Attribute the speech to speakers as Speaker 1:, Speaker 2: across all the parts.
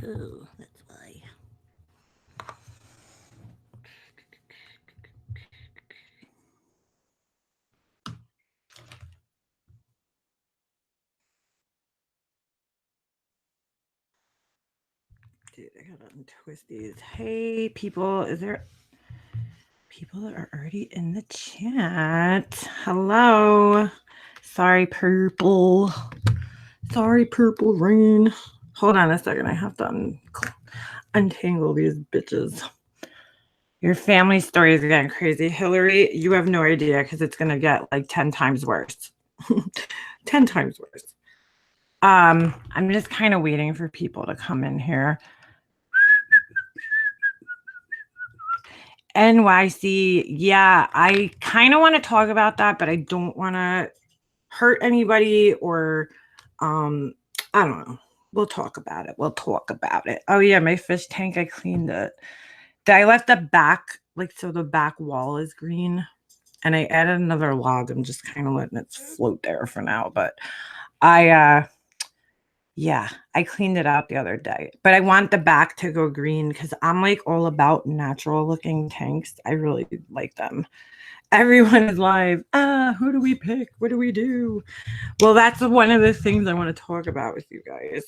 Speaker 1: Oh, that's why. Dude, I gotta untwist these. Hey, people, is there people that are already in the chat? Hello. Sorry, purple. Sorry, purple rain. Hold on a second. I have to untangle these bitches. Your family story is getting crazy. Hillary, you have no idea because it's going to get like 10 times worse. 10 times worse. I'm just kind of waiting for people to come in here. NYC, yeah, I kind of want to talk about that, but I don't want to hurt anybody or I don't know. We'll talk about it. Oh yeah, my fish tank, I cleaned it. I left the back, like, so the back wall is green, and I added another log. I'm just kind of letting it float there for now, but yeah, I cleaned it out the other day, but I want the back to go green because I'm like all about natural looking tanks. I really like them. Everyone is live. Who do we pick? What do we do? Well, that's one of the things I want to talk about with you guys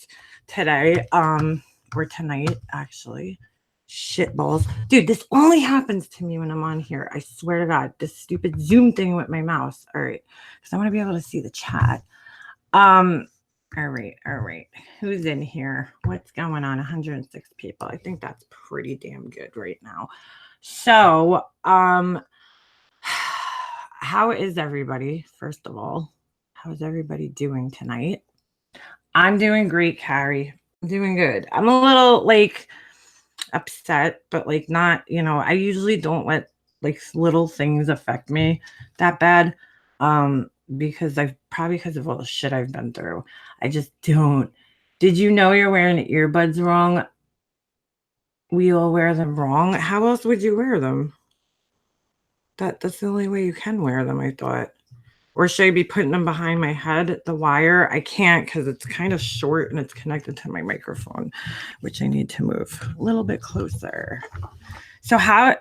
Speaker 1: today, or tonight, actually. Shit balls. Dude, this only happens to me when I'm on here. I swear to God, this stupid Zoom thing with my mouse. All right, because I want to be able to see the chat. All right. Who's in here? What's going on? 106 people. I think that's pretty damn good right now. So, how is everybody? First of all, how is everybody doing tonight? I'm doing great, Carrie. I'm doing good. I'm a little like upset, but like not, I usually don't let like little things affect me that bad. Because because of all the shit I've been through. I just don't. Did you know you're wearing earbuds wrong? We all wear them wrong. How else would you wear them? That's the only way you can wear them, I thought. Or should I be putting them behind my head, the wire? I can't because it's kind of short and it's connected to my microphone, which I need to move a little bit closer. So how does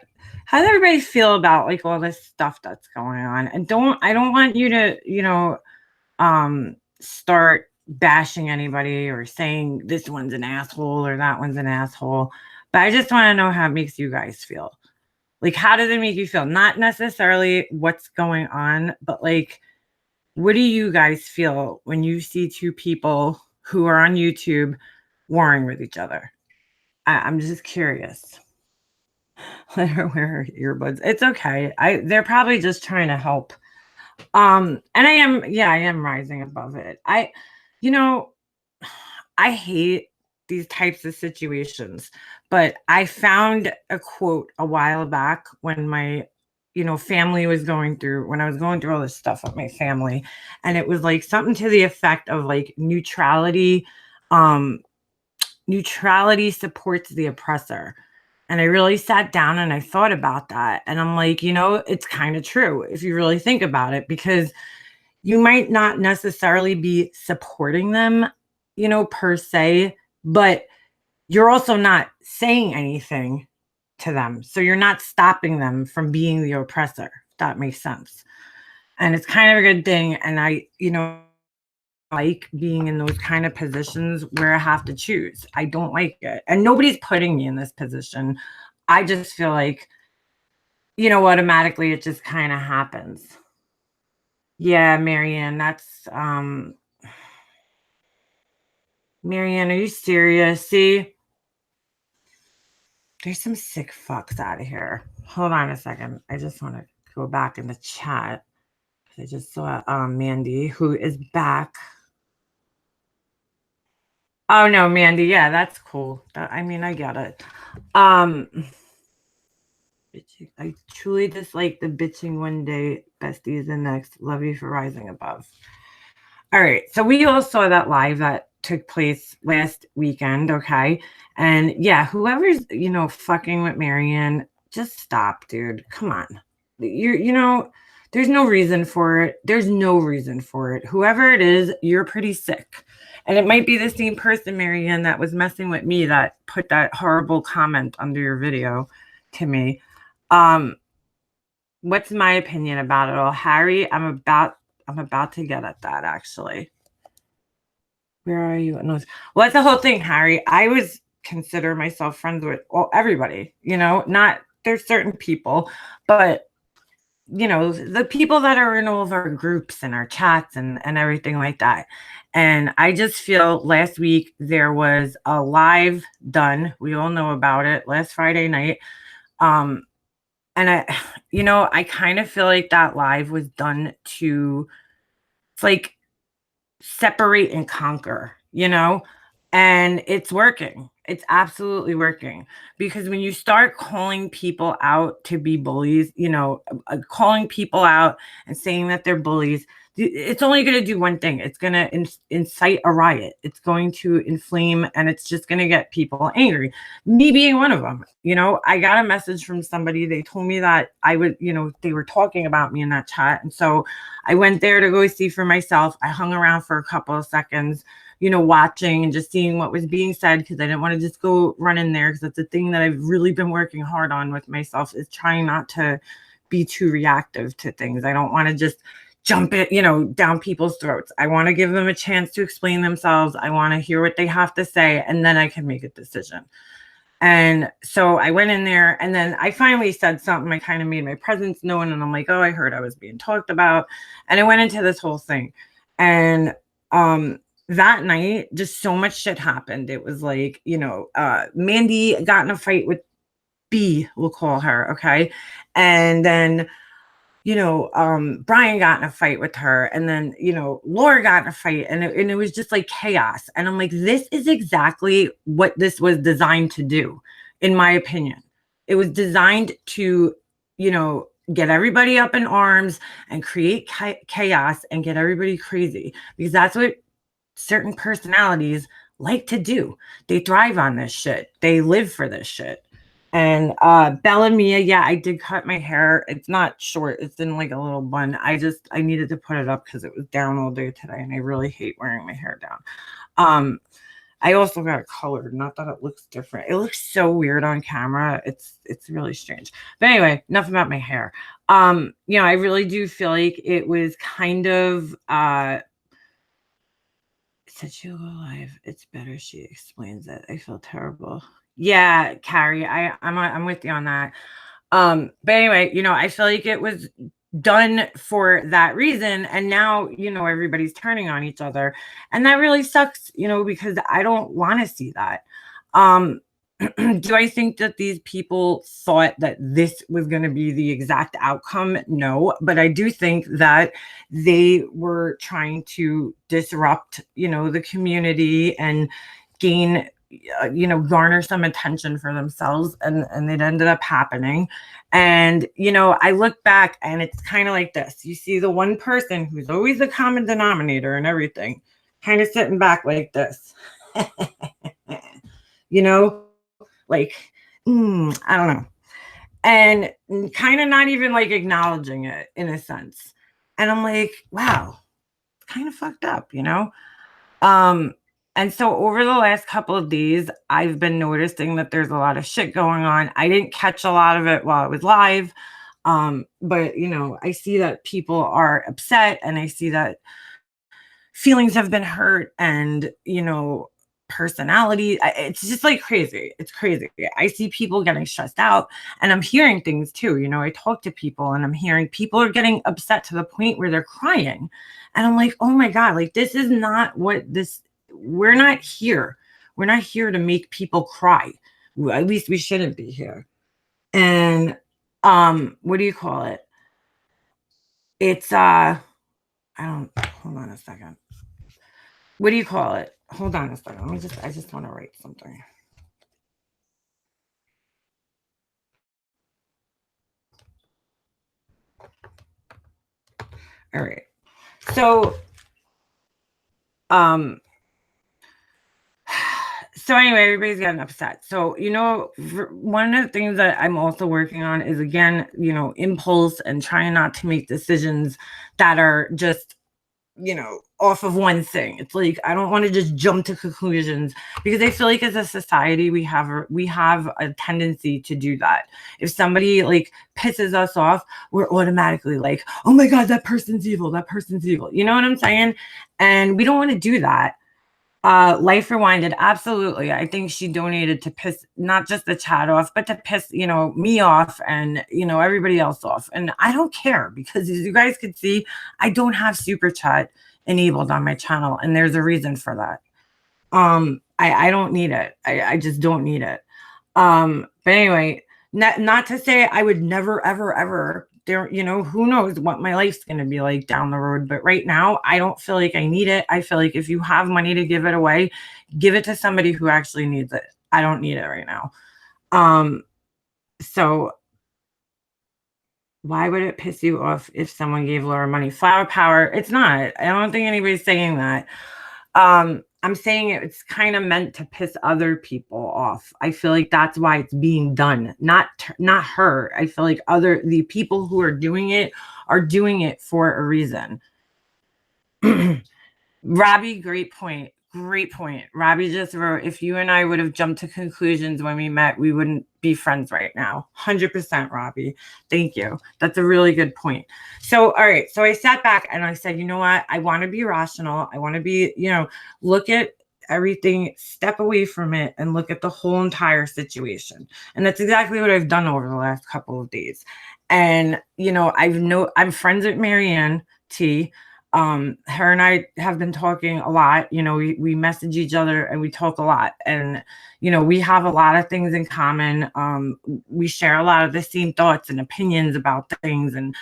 Speaker 1: everybody feel about like all this stuff that's going on? And I don't want you to, start bashing anybody or saying this one's an asshole or that one's an asshole. But I just want to know how it makes you guys feel. Like, how does it make you feel? Not necessarily what's going on, but like, what do you guys feel when you see two people who are on YouTube warring with each other? I'm just curious. Let her wear her earbuds. It's okay. They're probably just trying to help. And I am rising above it. You know, I hate these types of situations, but I found a quote a while back when my family was when I was going through all this stuff with my family, and it was like something to the effect of like neutrality supports the oppressor. And I really sat down and I thought about that, and I'm like, it's kind of true if you really think about it, because you might not necessarily be supporting them, per se, but you're also not saying anything to them. So you're not stopping them from being the oppressor, if that makes sense. And it's kind of a good thing. And I, like being in those kind of positions where I have to choose. I don't like it. And nobody's putting me in this position. I just feel like, automatically it just kind of happens. Yeah, Marianne, Marianne, are you serious? See, there's some sick fucks out of here. Hold on a second. I just want to go back in the chat. I just saw Mandy, who is back. Oh no, Mandy, yeah, that's cool. I get it. I truly dislike the bitching one day, besties the next. Love you for rising above. All right, so we all saw that live that took place last weekend, okay? And yeah, whoever's, fucking with Marianne, just stop, dude. Come on. There's There's no reason for it. There's no reason for it. Whoever it is, you're pretty sick. And it might be the same person, Marianne, that was messing with me that put that horrible comment under your video to me. What's my opinion about it all? Harry, I'm about to get at that, actually. Where are you? No, well, that's the whole thing, Harry. I was consider myself friends with everybody, not there's certain people, but the people that are in all of our groups and our chats and everything like that. And I just feel last week there was a live done. We all know about it last Friday night. And I kind of feel like that live was done to, it's like, separate and conquer, and it's working. It's absolutely working, because when you start calling people out to be bullies, calling people out and saying that they're bullies, it's only going to do one thing. It's going to incite a riot. It's going to inflame, and it's just going to get people angry. Me being one of them, I got a message from somebody. They told me that I would, they were talking about me in that chat. And so I went there to go see for myself. I hung around for a couple of seconds, watching and just seeing what was being said, because I didn't want to just go run in there, because that's the thing that I've really been working hard on with myself, is trying not to be too reactive to things. I don't want to just jump it, down people's throats. I want to give them a chance to explain themselves. I want to hear what they have to say, and then I can make a decision. And so I went in there, and then I finally said something. I kind of made my presence known, and I'm like, oh, I heard I was being talked about. And I went into this whole thing. And that night, just so much shit happened. It was like, Mandy got in a fight with B, we'll call her, okay? And then Brian got in a fight with her, and then, Laura got in a fight, and it was just like chaos. And I'm like, this is exactly what this was designed to do, in my opinion. It was designed to, get everybody up in arms and create chaos and get everybody crazy, because that's what certain personalities like to do. They thrive on this shit. They live for this shit. And Bella Mia, yeah, I did cut my hair. It's not short. It's in like a little bun. I needed to put it up because it was down all day today, and I really hate wearing my hair down. I also got it colored. Not that it looks different. It looks so weird on camera. It's really strange. But anyway, enough about my hair. I really do feel like it was kind of said she'll go live. It's better she explains it. I feel terrible. Yeah, Carrie, I'm with you on that. But anyway, I feel like it was done for that reason, and now everybody's turning on each other, and that really sucks, because I don't want to see that. Do I think that these people thought that this was going to be the exact outcome? No, but I do think that they were trying to disrupt, the community and gain, garner some attention for themselves, and it ended up happening. And, I look back, and it's kind of like this. You see the one person who's always the common denominator and everything, kind of sitting back like this, like, I don't know. And kind of not even like acknowledging it in a sense. And I'm like, wow, it's kind of fucked up, And so over the last couple of days, I've been noticing that there's a lot of shit going on. I didn't catch a lot of it while it was live. But I see that people are upset, and I see that feelings have been hurt, and personality, it's just like crazy. It's crazy. I see people getting stressed out, and I'm hearing things too. I talk to people, and I'm hearing people are getting upset to the point where they're crying, and I'm like, oh my god, like, this is not what this, we're not here to make people cry. At least we shouldn't be here. And what do you call it? It's I don't, hold on a second. What do you call it? Hold on a second. I just want to write something. All right. So, So anyway, everybody's getting upset. So, one of the things that I'm also working on is, again, impulse and trying not to make decisions that are just, off of one thing. It's like I don't want to just jump to conclusions, because I feel like as a society we have a tendency to do that. If somebody like pisses us off, we're automatically like, "Oh my god, that person's evil. That person's evil." You know what I'm saying? And we don't want to do that. Life Rewinded, absolutely. I think she donated to piss not just the chat off, but to piss, me off and, everybody else off. And I don't care, because as you guys can see, I don't have super chat enabled on my channel. And there's a reason for that. I don't need it. I just don't need it. But anyway, not to say I would never, ever, ever there, who knows what my life's going to be like down the road. But right now, I don't feel like I need it. I feel like if you have money to give it away, give it to somebody who actually needs it. I don't need it right now. So why would it piss you off if someone gave Laura money? Flower power. It's not. I don't think anybody's saying that. I'm saying it's kind of meant to piss other people off. I feel like that's why it's being done, not her. I feel like the people who are doing it for a reason. Robbie, great point. Great point. Robbie just wrote, if you and I would have jumped to conclusions when we met, we wouldn't be friends right now. 100%, Robbie. Thank you. That's a really good point. So, all right. So I sat back and I said, you know what? I want to be rational. I want to be, look at everything, step away from it, and look at the whole entire situation. And that's exactly what I've done over the last couple of days. And, I'm friends with Marianne T. Her and I have been talking a lot. We message each other and we talk a lot, and we have a lot of things in common. We share a lot of the same thoughts and opinions about things, and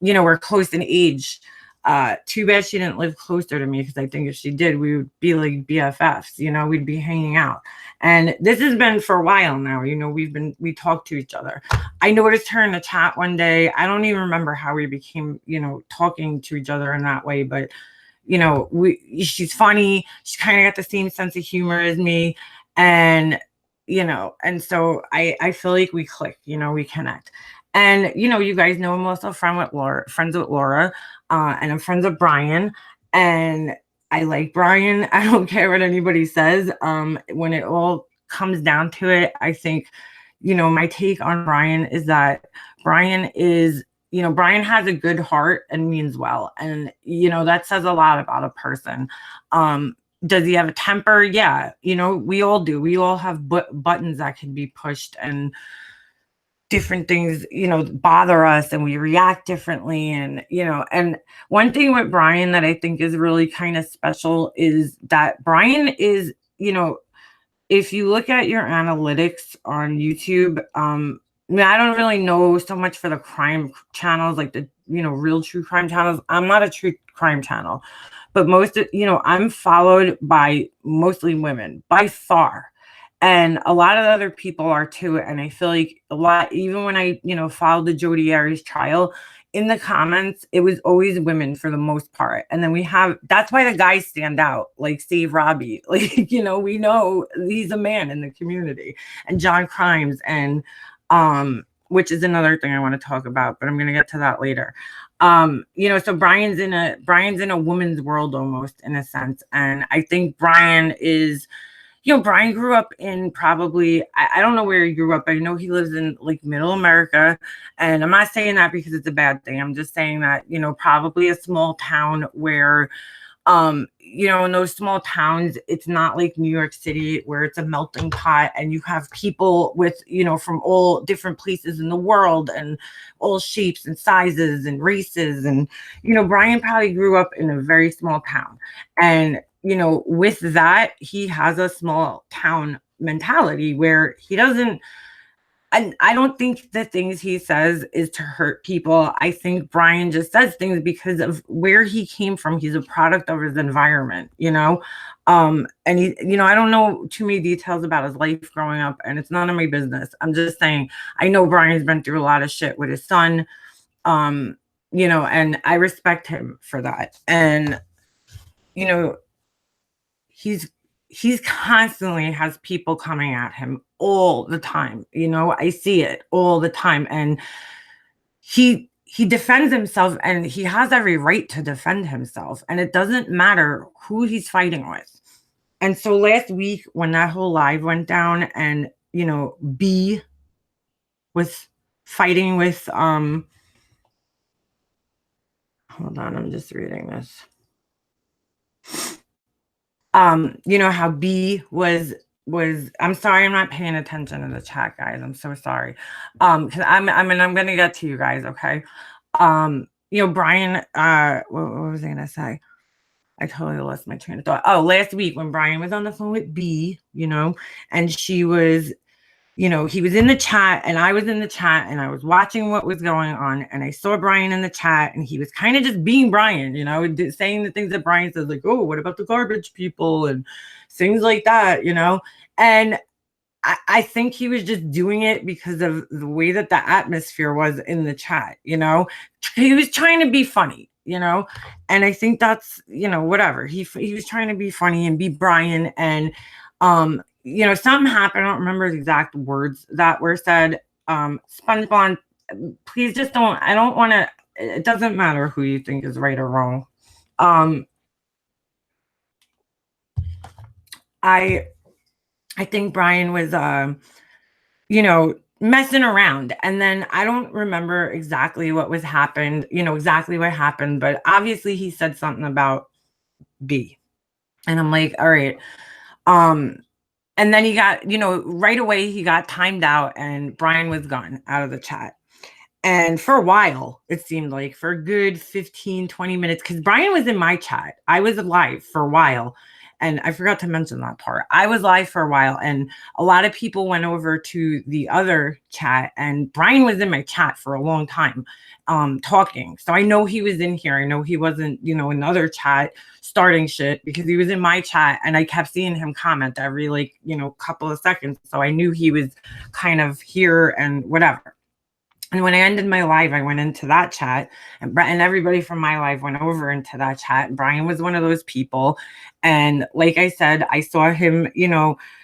Speaker 1: we're close in age. Too bad she didn't live closer to me, because I think if she did, we would be like BFFs. We'd be hanging out. And this has been for a while now. We talk to each other. I noticed her in the chat one day. I don't even remember how we became, talking to each other in that way, but she's funny. She kind of got the same sense of humor as me. And and so I feel like we click, we connect. And you guys know I'm also friends with Laura, and I'm friends with Brian, and I like Brian. I don't care what anybody says. When it all comes down to it, I think, my take on Brian is that Brian is, Brian has a good heart and means well. And, that says a lot about a person. Does he have a temper? Yeah. We all do. We all have buttons that can be pushed, and different things, bother us, and we react differently. And, and one thing with Brian that I think is really kind of special is that Brian is, if you look at your analytics on YouTube, I don't really know so much for the crime channels, like the, real true crime channels. I'm not a true crime channel, but I'm followed by mostly women by far. And a lot of other people are too. And I feel like a lot, even when I, followed the Jodi Arias trial, in the comments, it was always women for the most part. And then that's why the guys stand out, like Save Robbie. Like, we know he's a man in the community. And John Crimes, and which is another thing I want to talk about, but I'm going to get to that later. So Brian's in a woman's world almost, in a sense. And I think Brian is, Brian grew up in probably, I don't know where he grew up. I know he lives in like middle America. And I'm not saying that because it's a bad thing. I'm just saying that, probably a small town where, in those small towns, it's not like New York City where it's a melting pot and you have people with, from all different places in the world and all shapes and sizes and races. And, Brian probably grew up in a very small town. And, with that, he has a small town mentality where he doesn't, and I don't think the things he says is to hurt people. I think Brian just says things because of where he came from. He's a product of his environment, and he, I don't know too many details about his life growing up, and it's none of my business. I'm just saying, I know Brian's been through a lot of shit with his son, and I respect him for that. And, he's he's constantly has people coming at him all the time. I see it all the time. And he defends himself, and he has every right to defend himself. And it doesn't matter who he's fighting with. And so last week when that whole live went down, and B was fighting with hold on, I'm just reading this. How B was I'm sorry, I'm not paying attention to the chat, guys. I'm so sorry. Because I'm gonna get to you guys, okay? Brian, what was I gonna say? I totally lost my train of thought. Oh, last week when Brian was on the phone with B, and she was, he was in the chat and I was in the chat and I was watching what was going on, and I saw Brian in the chat and he was kind of just being Brian, saying the things that Brian says, like, oh, what about the garbage people and things like that, and I think he was just doing it because of the way that the atmosphere was in the chat, he was trying to be funny, and I think that's, whatever. He was trying to be funny and be Brian. And, something happened. I don't remember the exact words that were said. SpongeBob, please just don't, I don't want to, it doesn't matter who you think is right or wrong. I think Brian was, messing around. And then I don't remember exactly what happened, but obviously he said something about B. And I'm like, all right. And then he got, right away he got timed out and Brian was gone out of the chat. And for a while, it seemed like for a good 15, 20 minutes, because Brian was in my chat. I was live for a while. And I forgot to mention that part. I was live for a while, and a lot of people went over to the other chat, and Brian was in my chat for a long time, talking. So I know he was in here. I know he wasn't, in another chat starting shit, because he was in my chat and I kept seeing him comment every couple of seconds. So I knew he was kind of here and whatever. And when I ended my live, I went into that chat, and everybody from my live went over into that chat. And Brian was one of those people. And like I said, I saw him,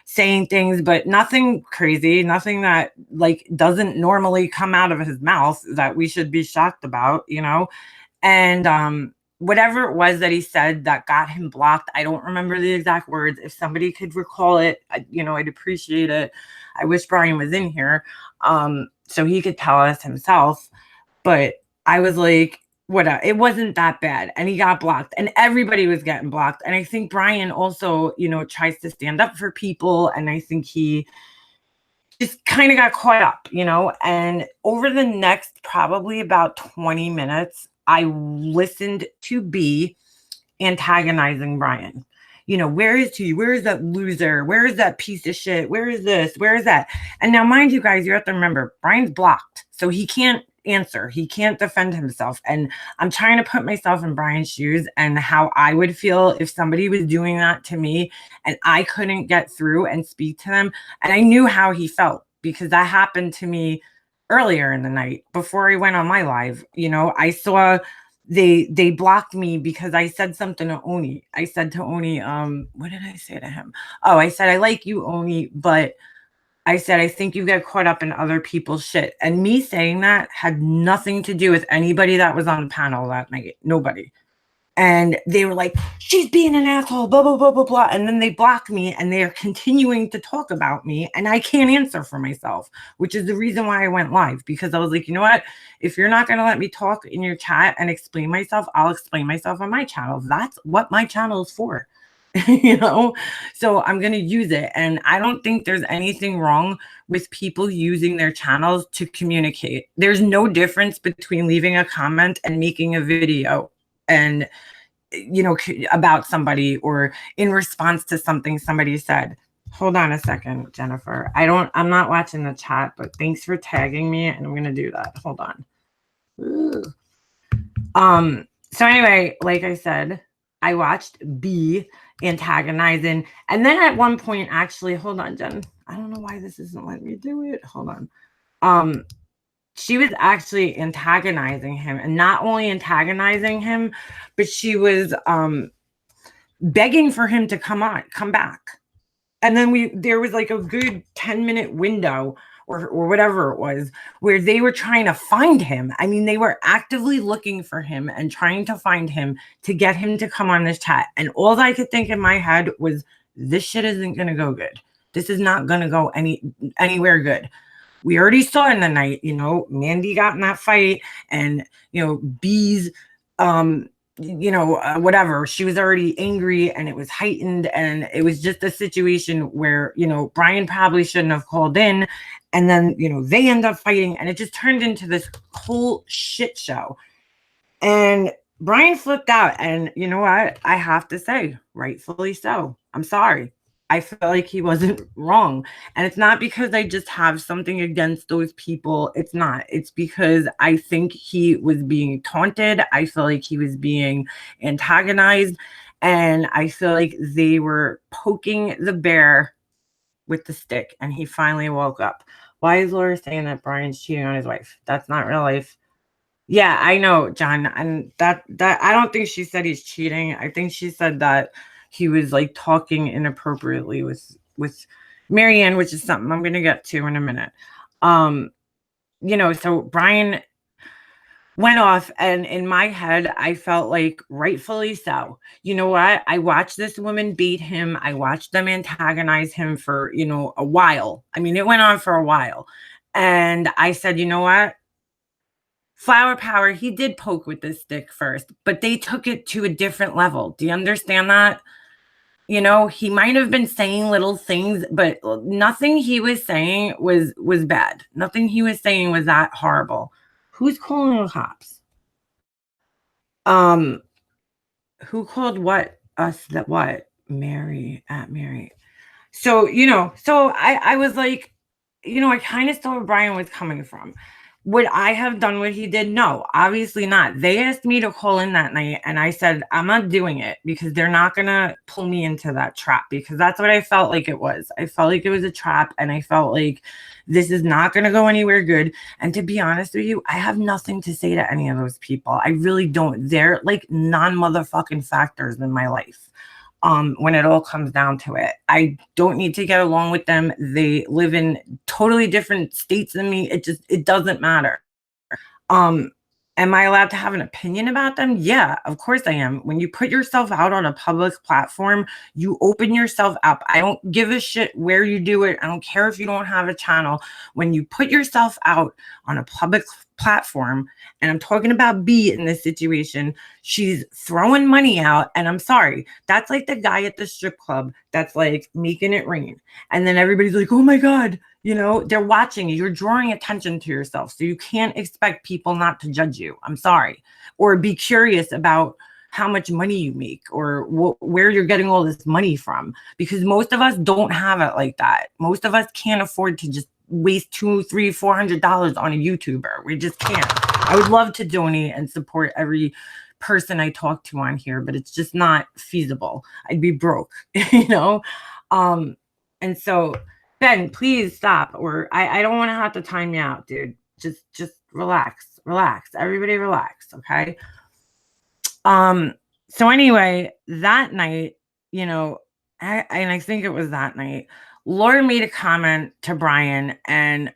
Speaker 1: saying things, but nothing crazy, nothing that doesn't normally come out of his mouth that we should be shocked about, And whatever it was that he said that got him blocked, I don't remember the exact words. If somebody could recall it, I'd appreciate it. I wish Brian was in here. So he could tell us himself, but I was like, whatever, it wasn't that bad. And he got blocked, and everybody was getting blocked. And I think Brian also, tries to stand up for people. And I think he just kind of got caught up, and over the next probably about 20 minutes, I listened to B antagonizing Brian. Where is he? Where is that loser? Where is that piece of shit? Where is this? Where is that? And now, mind you guys, you have to remember, Brian's blocked. So he can't answer. He can't defend himself. And I'm trying to put myself in Brian's shoes and how I would feel if somebody was doing that to me and I couldn't get through and speak to them. And I knew how he felt, because that happened to me earlier in the night before I went on my live. I saw they blocked me because I said something to Oni. I said to Oni, what did I say to him? Oh, I said, I like you, Oni, but I said, I think you get caught up in other people's shit. And me saying that had nothing to do with anybody that was on the panel that night. Nobody. And they were like, she's being an asshole, blah, blah, blah, blah, blah. And then they blocked me, and they're continuing to talk about me, and I can't answer for myself, which is the reason why I went live, because I was like, you know what? If you're not going to let me talk in your chat and explain myself, I'll explain myself on my channel. That's what my channel is for. So I'm going to use it. And I don't think there's anything wrong with people using their channels to communicate. There's no difference between leaving a comment and making a video and about somebody, or in response to something somebody said. Hold on a second, Jennifer. I'm not watching the chat, but thanks for tagging me, and I'm going to do that. Hold on. So anyway, like I said, I watched B antagonizing, and then at one point, actually, hold on, Jen. I don't know why this isn't letting me do it. Hold on. She was actually antagonizing him, and not only antagonizing him, but she was begging for him to come back. And then there was like a good 10-minute window or whatever it was where they were trying to find him. I mean, they were actively looking for him and trying to find him to get him to come on this chat. And all I could think in my head was, this shit isn't going to go good. This is not going to go anywhere good. We already saw in the night, Mandy got in that fight, and, Bee's, whatever, she was already angry, and it was heightened, and it was just a situation where, Brian probably shouldn't have called in, and then, they end up fighting, and it just turned into this whole shit show. And Brian flipped out, and you know what? I have to say, rightfully so. I'm sorry. I feel like he wasn't wrong. And it's not because I just have something against those people. It's not. It's because I think he was being taunted. I feel like he was being antagonized. And I feel like they were poking the bear with the stick. And he finally woke up. Why is Laura saying that Brian's cheating on his wife? That's not real life. Yeah, I know, John. And that I don't think she said he's cheating. I think she said that he was like talking inappropriately with Marianne, which is something I'm gonna get to in a minute. So Brian went off, and in my head, I felt like rightfully so. You know what? I watched this woman beat him. I watched them antagonize him for, a while. I mean, it went on for a while. And I said, you know what? Flower power, he did poke with this stick first, but they took it to a different level. Do you understand that? He might have been saying little things, but nothing he was saying was bad. Nothing he was saying was that horrible. Who's calling the cops? Who called what? Us that what? Mary. So, I was like, I kind of saw where Brian was coming from. Would I have done what he did? No, obviously not. They asked me to call in that night, and I said, I'm not doing it because they're not going to pull me into that trap, because that's what I felt like it was. I felt like it was a trap, and I felt like this is not going to go anywhere good. And to be honest with you, I have nothing to say to any of those people. I really don't. They're like non-motherfucking factors in my life. When it all comes down to it, I don't need to get along with them. They live in totally different states than me. It doesn't matter. Am I allowed to have an opinion about them? Yeah, of course I am. When you put yourself out on a public platform, you open yourself up. I don't give a shit where you do it. I don't care if you don't have a channel. When you put yourself out on a public platform, and I'm talking about B in this situation, she's throwing money out, and I'm sorry, that's like the guy at the strip club that's like making it rain, and then everybody's like, oh my God, they're watching you. You're drawing attention to yourself, so you can't expect people not to judge you. I'm sorry. Or be curious about how much money you make, or where you're getting all this money from, because most of us don't have it like that. Most of us can't afford to just waste $200, $300, $400 on a YouTuber. We just can't. I would love to donate and support every person I talk to on here, but it's just not feasible. I'd be broke, And so, Ben, please stop, or I don't want to have to time you out, dude. Just relax. Everybody relax, okay? So anyway, that night, I think it was that night, Laura made a comment to Brian, and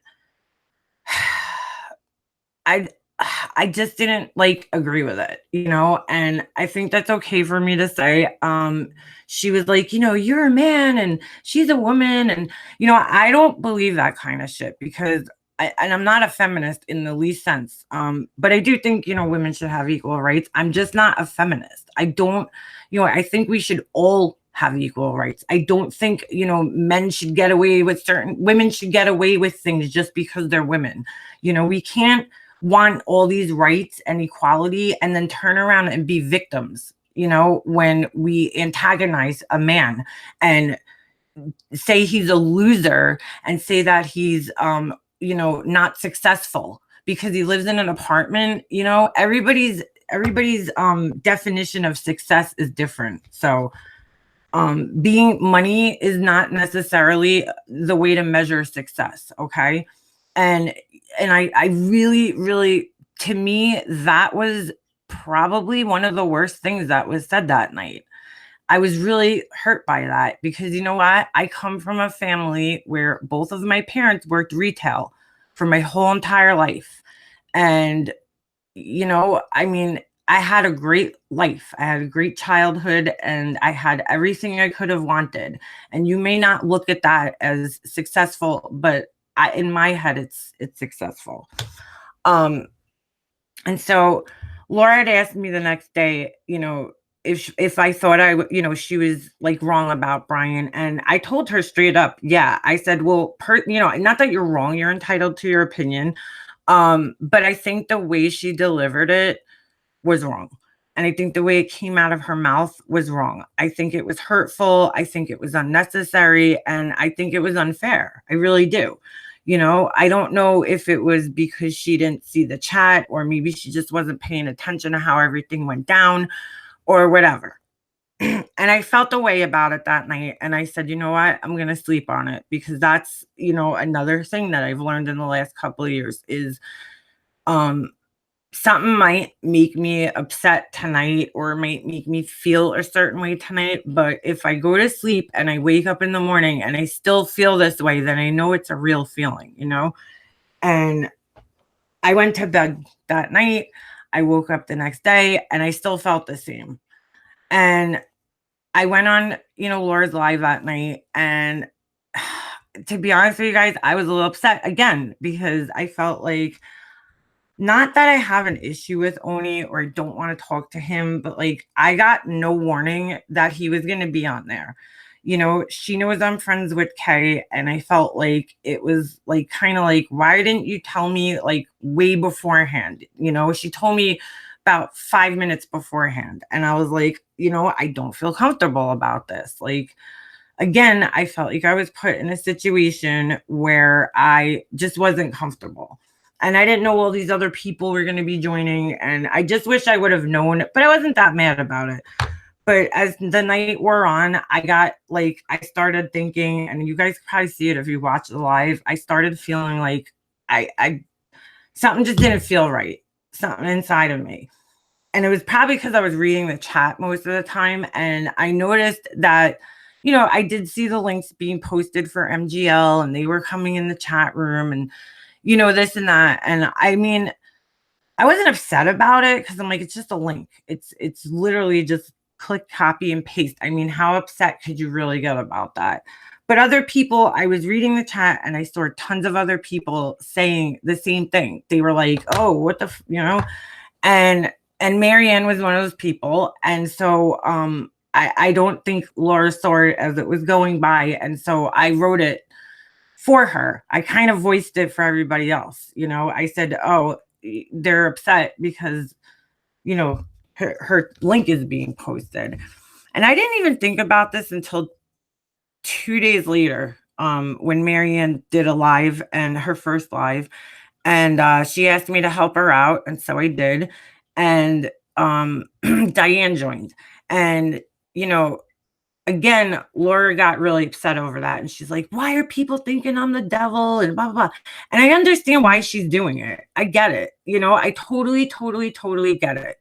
Speaker 1: I just didn't agree with it, and I think that's okay for me to say. She was like, you're a man and she's a woman, and I don't believe that kind of shit, because I'm not a feminist in the least sense. But I do think, women should have equal rights. I'm just not a feminist. I don't, I think we should all have equal rights. I don't think, women should get away with things just because they're women. We can't want all these rights and equality and then turn around and be victims, when we antagonize a man and say he's a loser and say that he's, not successful because he lives in an apartment. Everybody's definition of success is different. So being money is not necessarily the way to measure success. Okay. And I really, really, to me, that was probably one of the worst things that was said that night. I was really hurt by that because you know what? I come from a family where both of my parents worked retail for my whole entire life. And, I mean, I had a great life. I had a great childhood and I had everything I could have wanted. And you may not look at that as successful, but in my head, it's successful. Um, and so Laura had asked me the next day, if I thought she was like wrong about Brian, and I told her straight up, yeah. I said, well, not that you're wrong, you're entitled to your opinion, but I think the way she delivered it was wrong. And I think the way it came out of her mouth was wrong. I think it was hurtful. I think it was unnecessary. And I think it was unfair. I really do. I don't know if it was because she didn't see the chat or maybe she just wasn't paying attention to how everything went down or whatever. And I felt a way about it that night. And I said, you know what? I'm going to sleep on it because that's, another thing that I've learned in the last couple of years is, something might make me upset tonight or might make me feel a certain way tonight. But if I go to sleep and I wake up in the morning and I still feel this way, then I know it's a real feeling, And I went to bed that night. I woke up the next day and I still felt the same. And I went on, Laura's live that night. And to be honest with you guys, I was a little upset again because I felt like, not that I have an issue with Oni or I don't want to talk to him, but like I got no warning that he was going to be on there. She knows I'm friends with Kay, and I felt like it was like kind of like, why didn't you tell me like way beforehand? She told me about 5 minutes beforehand, and I was like, I don't feel comfortable about this. Like, again, I felt like I was put in a situation where I just wasn't comfortable. And I didn't know all these other people were going to be joining. And I just wish I would have known, but I wasn't that mad about it. But as the night wore on, I started thinking, and you guys probably see it if you watch the live, I started feeling like I something just didn't feel right. Something inside of me. And it was probably because I was reading the chat most of the time. And I noticed that, I did see the links being posted for MGL and they were coming in the chat room and, this and that. And I mean, I wasn't upset about it because I'm like, it's just a link. It's literally just click, copy, and paste. I mean, how upset could you really get about that? But other people, I was reading the chat and I saw tons of other people saying the same thing. They were like, oh, what the, and Marianne was one of those people. And so I don't think Laura saw it as it was going by. And so I wrote it for her. I kind of voiced it for everybody else. I said, oh, they're upset because, her link is being posted. And I didn't even think about this until 2 days later, when Marianne did a live and her first live. And she asked me to help her out. And so I did. And Diane joined. And, again, Laura got really upset over that. And she's like, why are people thinking I'm the devil? And blah, blah, blah. And I understand why she's doing it. I get it. I totally, totally, totally get it.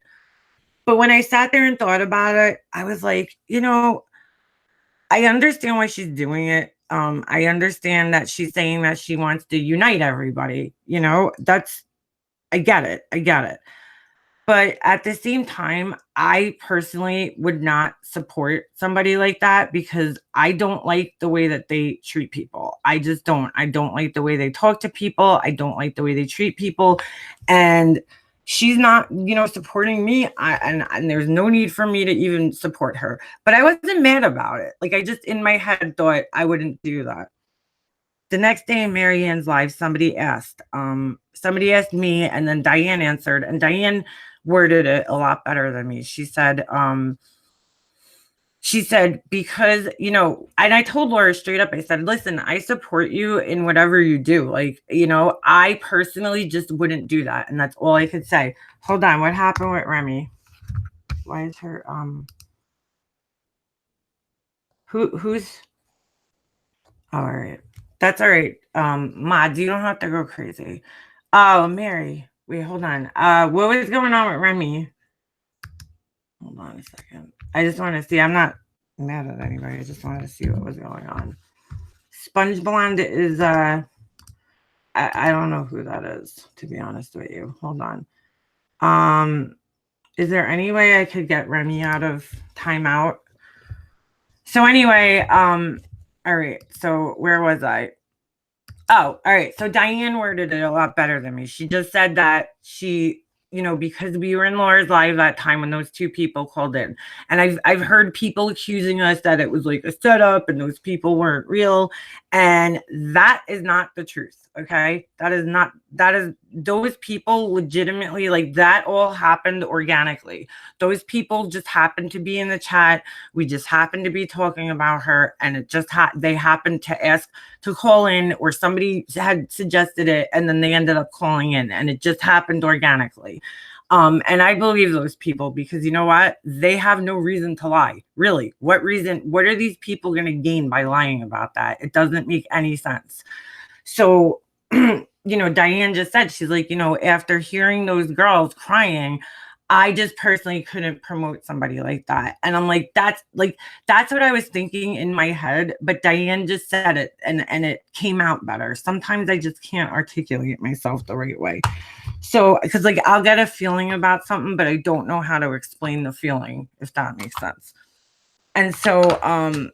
Speaker 1: But when I sat there and thought about it, I was like, I understand why she's doing it. I understand that she's saying that she wants to unite everybody. I get it. I get it. But at the same time, I personally would not support somebody like that because I don't like the way that they treat people. I just don't. I don't like the way they talk to people. I don't like the way they treat people. And she's not, supporting me. And there's no need for me to even support her. But I wasn't mad about it. Like I just in my head thought I wouldn't do that. The next day in Marianne's live, somebody asked me, and then Diane answered, and Diane worded it a lot better than me. She said, because, and I told Laura straight up, I said, listen, I support you in whatever you do. Like, I personally just wouldn't do that. And that's all I could say. Hold on. What happened with Remy? Why is her, who's, all right. That's all right. Mods, you don't have to go crazy. Oh, Mary. Wait, hold on. What was going on with Remy? Hold on a second. I just want to see. I'm not mad at anybody. I just wanted to see what was going on. Sponge Blonde is I don't know who that is, to be honest with you. Hold on. Is there any way I could get Remy out of timeout? So anyway, all right. So where was I? Oh, all right. So Diane worded it a lot better than me. She just said that she, because we were in Laura's live that time when those two people called in. And I've heard people accusing us that it was like a setup and those people weren't real. And that is not the truth. Okay. Those people legitimately, like, that all happened organically. Those people just happened to be in the chat. We just happened to be talking about her, and it just they happened to ask to call in, or somebody had suggested it, and then they ended up calling in, and it just happened organically. And I believe those people, because you know what? They have no reason to lie. Really. What are these people going to gain by lying about that? It doesn't make any sense. So, Diane just said, she's like, after hearing those girls crying, I just personally couldn't promote somebody like that. And I'm like, that's what I was thinking in my head. But Diane just said it, and it came out better. Sometimes I just can't articulate myself the right way. So, because I'll get a feeling about something, but I don't know how to explain the feeling, if that makes sense. And so,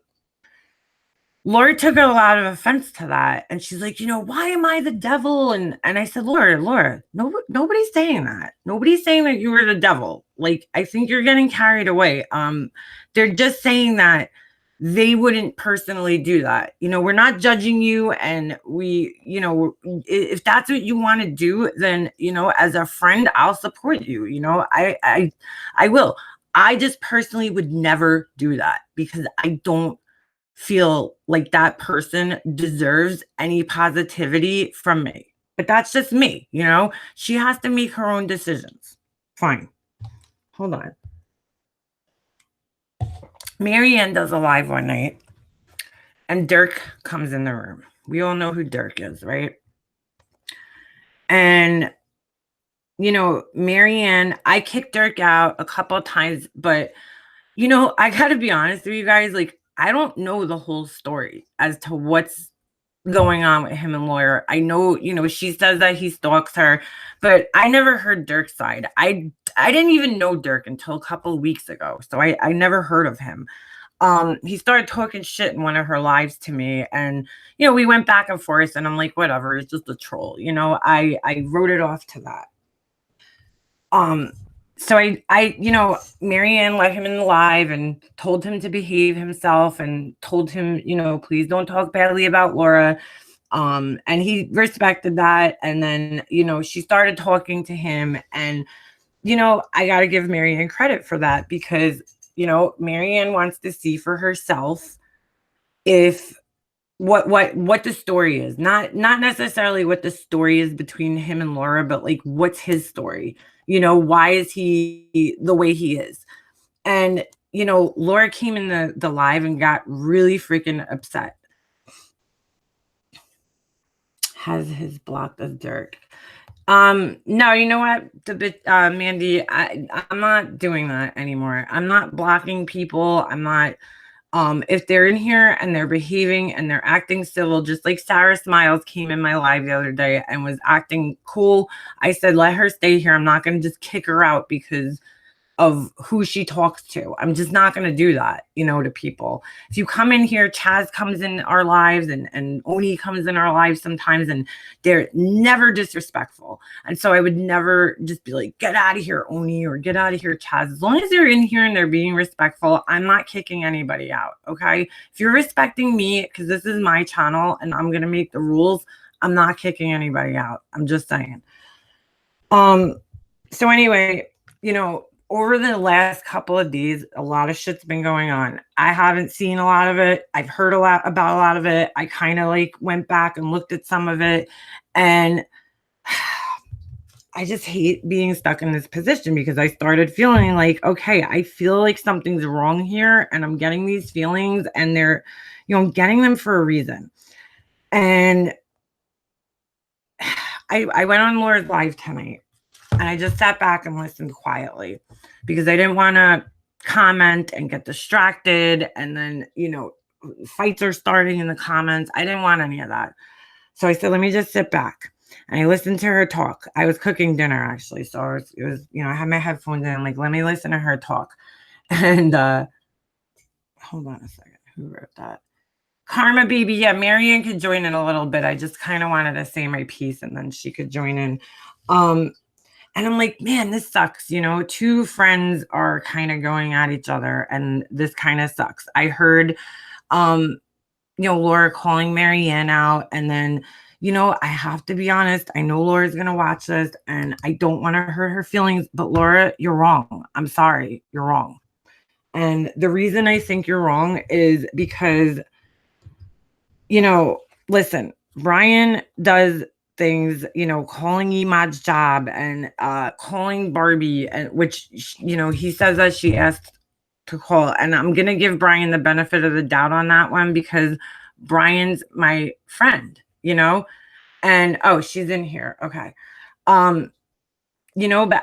Speaker 1: Laura took a lot of offense to that. And she's like, why am I the devil? And I said, Laura, nobody's saying that. Nobody's saying that you were the devil. Like, I think you're getting carried away. They're just saying that they wouldn't personally do that. We're not judging you. And we, if that's what you want to do, then, as a friend, I'll support you. I will. I just personally would never do that, because I don't feel like that person deserves any positivity from me. But that's just me, She has to make her own decisions. Fine. Hold on. Marianne does a live one night, and Dirk comes in the room. We all know who Dirk is, right? And, Marianne, I kicked Dirk out a couple of times, but, I got to be honest with you guys, I don't know the whole story as to what's going on with him and Laura. I know, she says that he stalks her, but I never heard Dirk's side. I didn't even know Dirk until a couple of weeks ago, so I never heard of him. He started talking shit in one of her lives to me, and we went back and forth, and I'm like, whatever, it's just a troll. I wrote it off to that. So Marianne let him in the live and told him to behave himself, and told him, please don't talk badly about Laura. And he respected that. And then, she started talking to him, and, I got to give Marianne credit for that, because, Marianne wants to see for herself if what the story is, not necessarily what the story is between him and Laura, but what's his story. Why is he the way he is? And Laura came in the live and got really freaking upset. Has his blocked as Dirk? No, you know what, Mandy, I'm not doing that anymore. I'm not blocking people. I'm not. If they're in here and they're behaving and they're acting civil, just like Sarah Smiles came in my live the other day and was acting cool, I said, let her stay here. I'm not going to just kick her out because of who she talks to. I'm just not going to do that, to people. If you come in here, Chaz comes in our lives, and Oni comes in our lives sometimes, and they're never disrespectful. And so I would never just be like, get out of here, Oni, or get out of here, Chaz. As long as they're in here and they're being respectful, I'm not kicking anybody out. Okay. If you're respecting me, because this is my channel and I'm going to make the rules, I'm not kicking anybody out. I'm just saying. So anyway, over the last couple of days, a lot of shit's been going on. I haven't seen a lot of it. I've heard about a lot of it. I kind of went back and looked at some of it, and I just hate being stuck in this position, because I started feeling like, okay, I feel like something's wrong here, and I'm getting these feelings, and they're, I'm getting them for a reason. And I went on Laura's live tonight, and I just sat back and listened quietly, because I didn't want to comment and get distracted, and then, fights are starting in the comments. I didn't want any of that. So I said, let me just sit back. And I listened to her talk. I was cooking dinner actually. So it was, I had my headphones in. I'm like, let me listen to her talk. And hold on a second. Who wrote that? Karma Baby. Yeah, Marianne could join in a little bit. I just kind of wanted to say my piece and then she could join in. And I'm like, man, this sucks. Two friends are kind of going at each other and this kind of sucks. I heard, Laura calling Marianne out. And then, I have to be honest. I know Laura's going to watch this and I don't want to hurt her feelings, but Laura, you're wrong. I'm sorry. You're wrong. And the reason I think you're wrong is because, listen, Brian does things, calling Imad's job and calling Barbie, and which, he says that she asked to call. And I'm going to give Brian the benefit of the doubt on that one because Brian's my friend, and oh, she's in here. Okay. But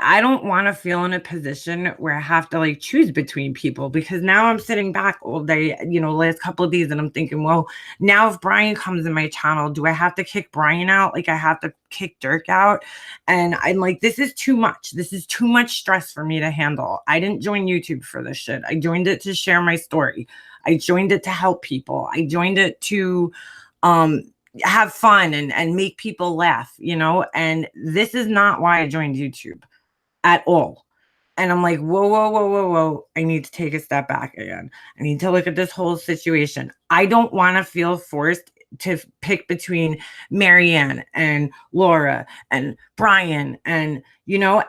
Speaker 1: I don't want to feel in a position where I have to choose between people because now I'm sitting back all day, last couple of days and I'm thinking, well, now if Brian comes in my channel, do I have to kick Brian out? I have to kick Dirk out? And I'm like, this is too much. This is too much stress for me to handle. I didn't join YouTube for this shit. I joined it to share my story. I joined it to help people. I joined it to, have fun and make people laugh, and this is not why I joined YouTube at all. And I'm like, whoa. I need to take a step back again. I need to look at this whole situation. I don't want to feel forced to pick between Marianne and Laura and Brian and,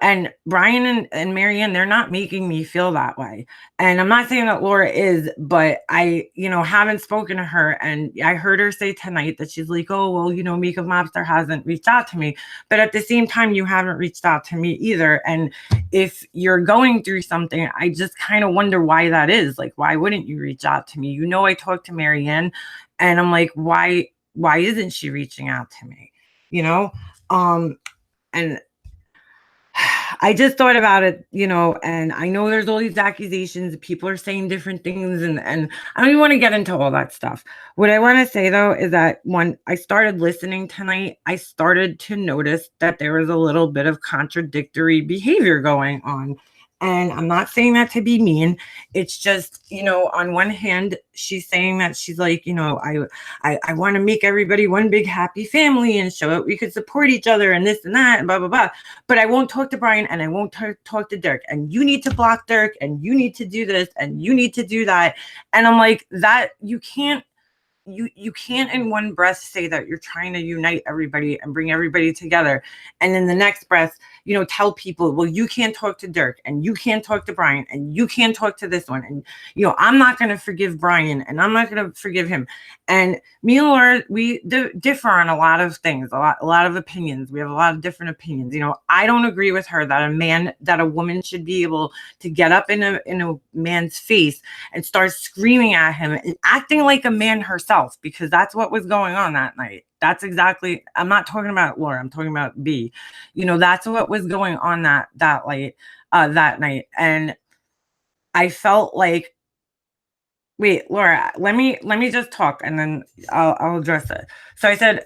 Speaker 1: and Brian and Marianne, they're not making me feel that way. And I'm not saying that Laura is, but I, haven't spoken to her. And I heard her say tonight that she's like, oh, well, Mika Mobster hasn't reached out to me. But at the same time, you haven't reached out to me either. And if you're going through something, I just kind of wonder why that is. Why wouldn't you reach out to me? I talked to Marianne and I'm like, why isn't she reaching out to me? And I just thought about it, and I know there's all these accusations. People are saying different things and I don't even want to get into all that stuff. What I want to say though, is that when I started listening tonight, I started to notice that there was a little bit of contradictory behavior going on. And I'm not saying that to be mean. It's just, on one hand, she's saying that she's like, I want to make everybody one big happy family and show that we could support each other and this and that and blah, blah, blah. But I won't talk to Brian and I won't talk to Dirk. And you need to block Dirk and you need to do this and you need to do that. And I'm like, that you can't in one breath say that you're trying to unite everybody and bring everybody together. And in the next breath, tell people, well, you can't talk to Dirk and you can't talk to Brian and you can't talk to this one. And, I'm not going to forgive Brian and I'm not going to forgive him. And me and Laura, we differ on a lot of things, a lot of opinions. We have a lot of different opinions. I don't agree with her that a woman should be able to get up in a man's face and start screaming at him and acting like a man herself, because that's what was going on that night. That's exactly, I'm not talking about Laura, I'm talking about B. That's what was going on that night. And I felt like, wait, Laura, let me just talk and then I'll address it. So I said,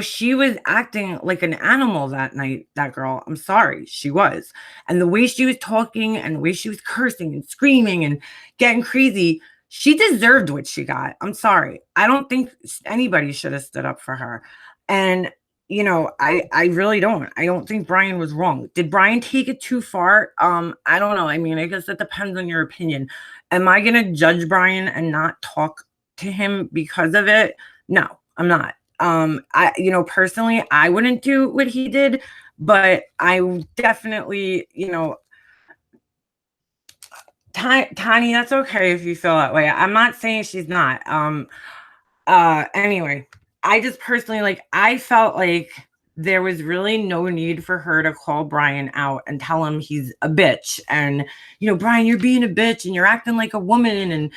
Speaker 1: she was acting like an animal that night, that girl. I'm sorry, she was. And the way she was talking and the way she was cursing and screaming and getting crazy, she deserved what she got. I'm sorry. I don't think anybody should have stood up for her. And, I really don't. I don't think Brian was wrong. Did Brian take it too far? I don't know. I mean, I guess that depends on your opinion. Am I going to judge Brian and not talk to him because of it? No, I'm not. I personally, I wouldn't do what he did, but I definitely, Tani, that's okay if you feel that way. I'm not saying she's not. Anyway, I just personally, I felt like there was really no need for her to call Brian out and tell him he's a bitch. And, Brian, you're being a bitch and you're acting like a woman. And,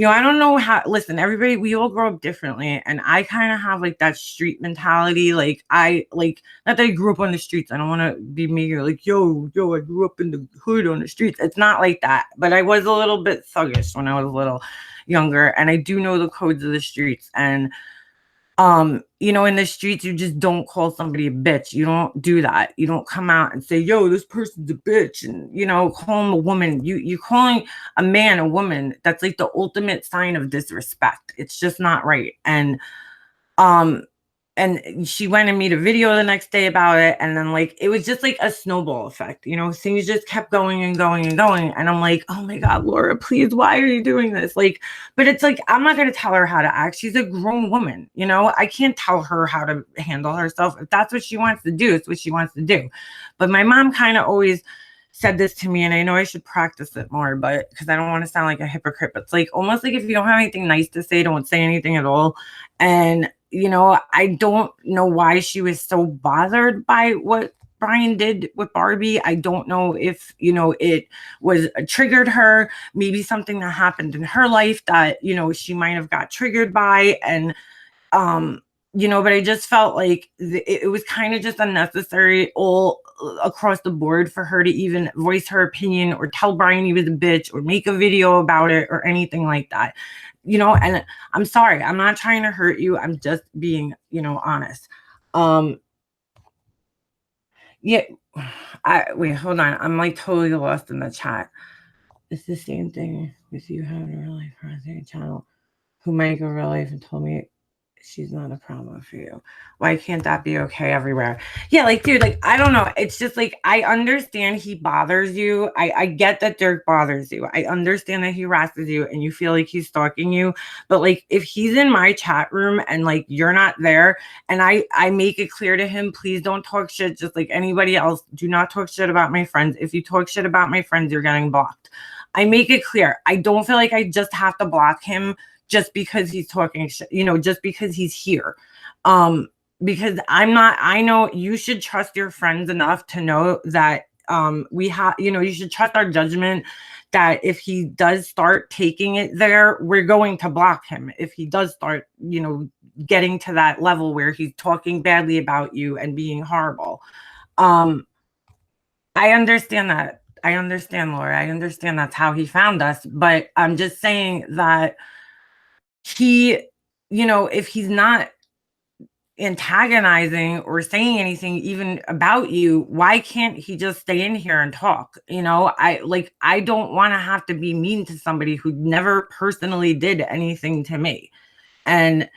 Speaker 1: I don't know listen, everybody, we all grow up differently. And I kind of have like that street mentality. Like, not that I grew up on the streets. I don't want to be making like, yo, I grew up in the hood on the streets. It's not like that. But I was a little bit thuggish when I was a little younger. And I do know the codes of the streets. And, in the streets, you just don't call somebody a bitch. You don't do that. You don't come out and say, yo, this person's a bitch. And, call him a woman. You calling a man a woman, that's like the ultimate sign of disrespect. It's just not right. And she went and made a video the next day about it. And then it was just like a snowball effect, things just kept going and going and going. And I'm like, oh my God, Laura, please, why are you doing this? But it's like, I'm not going to tell her how to act. She's a grown woman. I can't tell her how to handle herself. If that's what she wants to do, it's what she wants to do. But my mom kind of always said this to me, and I know I should practice it more, but because I don't want to sound like a hypocrite, but it's almost like if you don't have anything nice to say, don't say anything at all. And I don't know why she was so bothered by what Brian did with Barbie. I don't know if, it was triggered her, maybe something that happened in her life that, she might have got triggered by. And, but I just felt like it was kind of just unnecessary all across the board for her to even voice her opinion or tell Brian he was a bitch or make a video about it or anything like that. And I'm sorry, I'm not trying to hurt you. I'm just being, honest. Yeah. Wait, hold on. I'm totally lost in the chat. It's the same thing with you having a real life person channel who might go real life and told me she's not a problem for you. Why can't that be okay everywhere? Yeah, dude, I don't know. It's just I understand he bothers you. I get that Dirk bothers you. I understand that he harasses you and you feel like he's stalking you. But if he's in my chat room and you're not there, and I make it clear to him, please don't talk shit just like anybody else. Do not talk shit about my friends. If you talk shit about my friends, you're getting blocked. I make it clear. I don't feel like I just have to block him just because he's talking shit, just because he's here. Because I know you should trust your friends enough to know that we have, you should trust our judgment that if he does start taking it there, we're going to block him. If he does start, getting to that level where he's talking badly about you and being horrible. I understand that. I understand, Laura. I understand that's how he found us. But I'm just saying that he, if he's not antagonizing or saying anything even about you, why can't he just stay in here and talk? I don't want to have to be mean to somebody who never personally did anything to me. And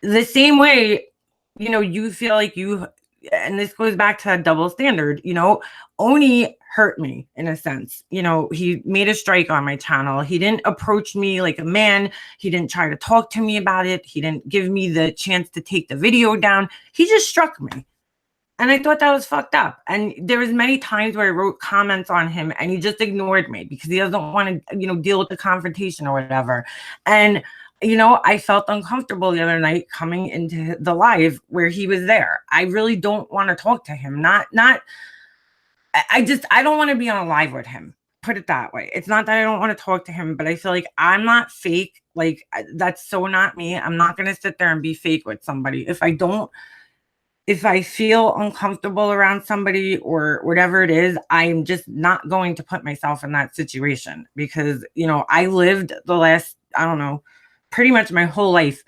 Speaker 1: the same way, you feel like and this goes back to that double standard, Oni hurt me in a sense. He made a strike on my channel. He didn't approach me like a man. He didn't try to talk to me about it. He didn't give me the chance to take the video down. He just struck me. And I thought that was fucked up. And there was many times where I wrote comments on him and he just ignored me because he doesn't want to, deal with the confrontation or whatever. And I felt uncomfortable the other night coming into the live where he was there. I really don't want to talk to him. I don't want to be on a live with him. Put it that way. It's not that I don't want to talk to him, but I feel like I'm not fake. That's so not me. I'm not going to sit there and be fake with somebody. If I feel uncomfortable around somebody or whatever it is, I'm just not going to put myself in that situation because, I lived the last, I don't know, pretty much my whole life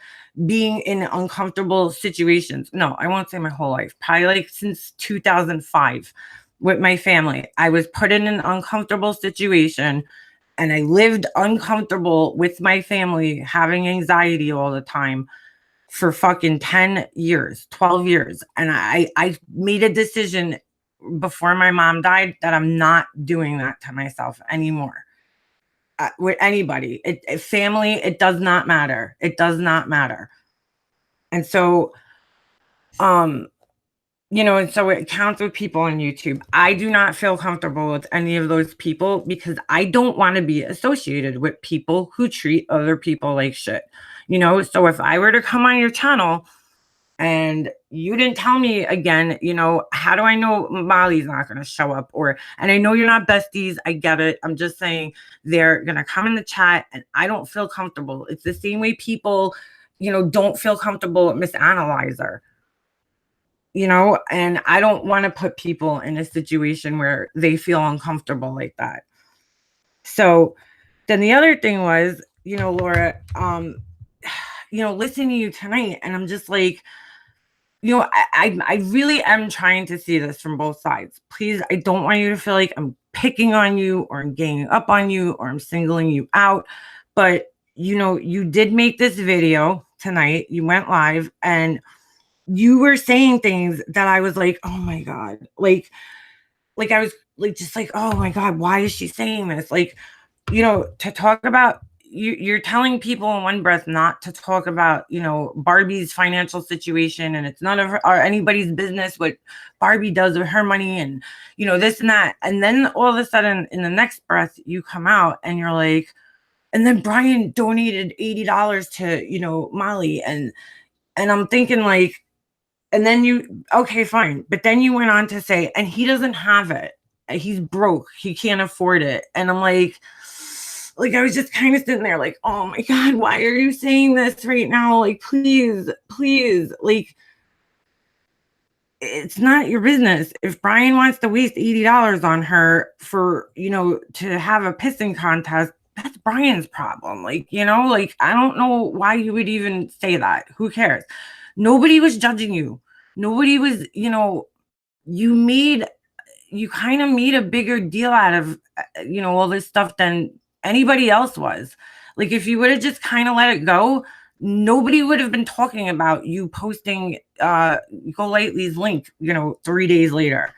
Speaker 1: being in uncomfortable situations. No, I won't say my whole life, probably since 2005 with my family. I was put in an uncomfortable situation and I lived uncomfortable with my family, having anxiety all the time for fucking 10 years, 12 years. And I made a decision before my mom died that I'm not doing that to myself anymore. With anybody, family, it does not matter. It does not matter. And so, and so it counts with people on YouTube. I do not feel comfortable with any of those people because I don't want to be associated with people who treat other people like shit. So if I were to come on your channel And you didn't tell me again, how do I know Molly's not going to show up? And I know you're not besties. I get it. I'm just saying they're going to come in the chat and I don't feel comfortable. It's the same way people, don't feel comfortable with Miss Analyzer, and I don't want to put people in a situation where they feel uncomfortable like that. So then the other thing was, Laura, listening to you tonight, and I'm just like, I really am trying to see this from both sides. Please, I don't want you to feel like I'm picking on you or I'm ganging up on you or I'm singling you out. But, you did make this video tonight. You went live and you were saying things that I was like, oh my God. Like I was like, just like, oh my God, why is she saying this? Like, to talk about, you're telling people in one breath not to talk about, Barbie's financial situation, and it's none of her or anybody's business what Barbie does with her money, and this and that. And then all of a sudden, in the next breath, you come out and you're like, and then Brian donated $80 to Molly, and I'm thinking like, and then okay, fine, but then you went on to say, and he doesn't have it. He's broke. He can't afford it. And I'm like I was just kind of sitting there like, oh my God, why are you saying this right now? Like, please, like, it's not your business. If Brian wants to waste $80 on her for, to have a pissing contest, that's Brian's problem. Like, like, I don't know why you would even say that. Who cares? Nobody was judging you. Nobody was, you kind of made a bigger deal out of, all this stuff than anybody else was. Like, if you would have just kind of let it go, nobody would have been talking about you posting Golightly's link, 3 days later.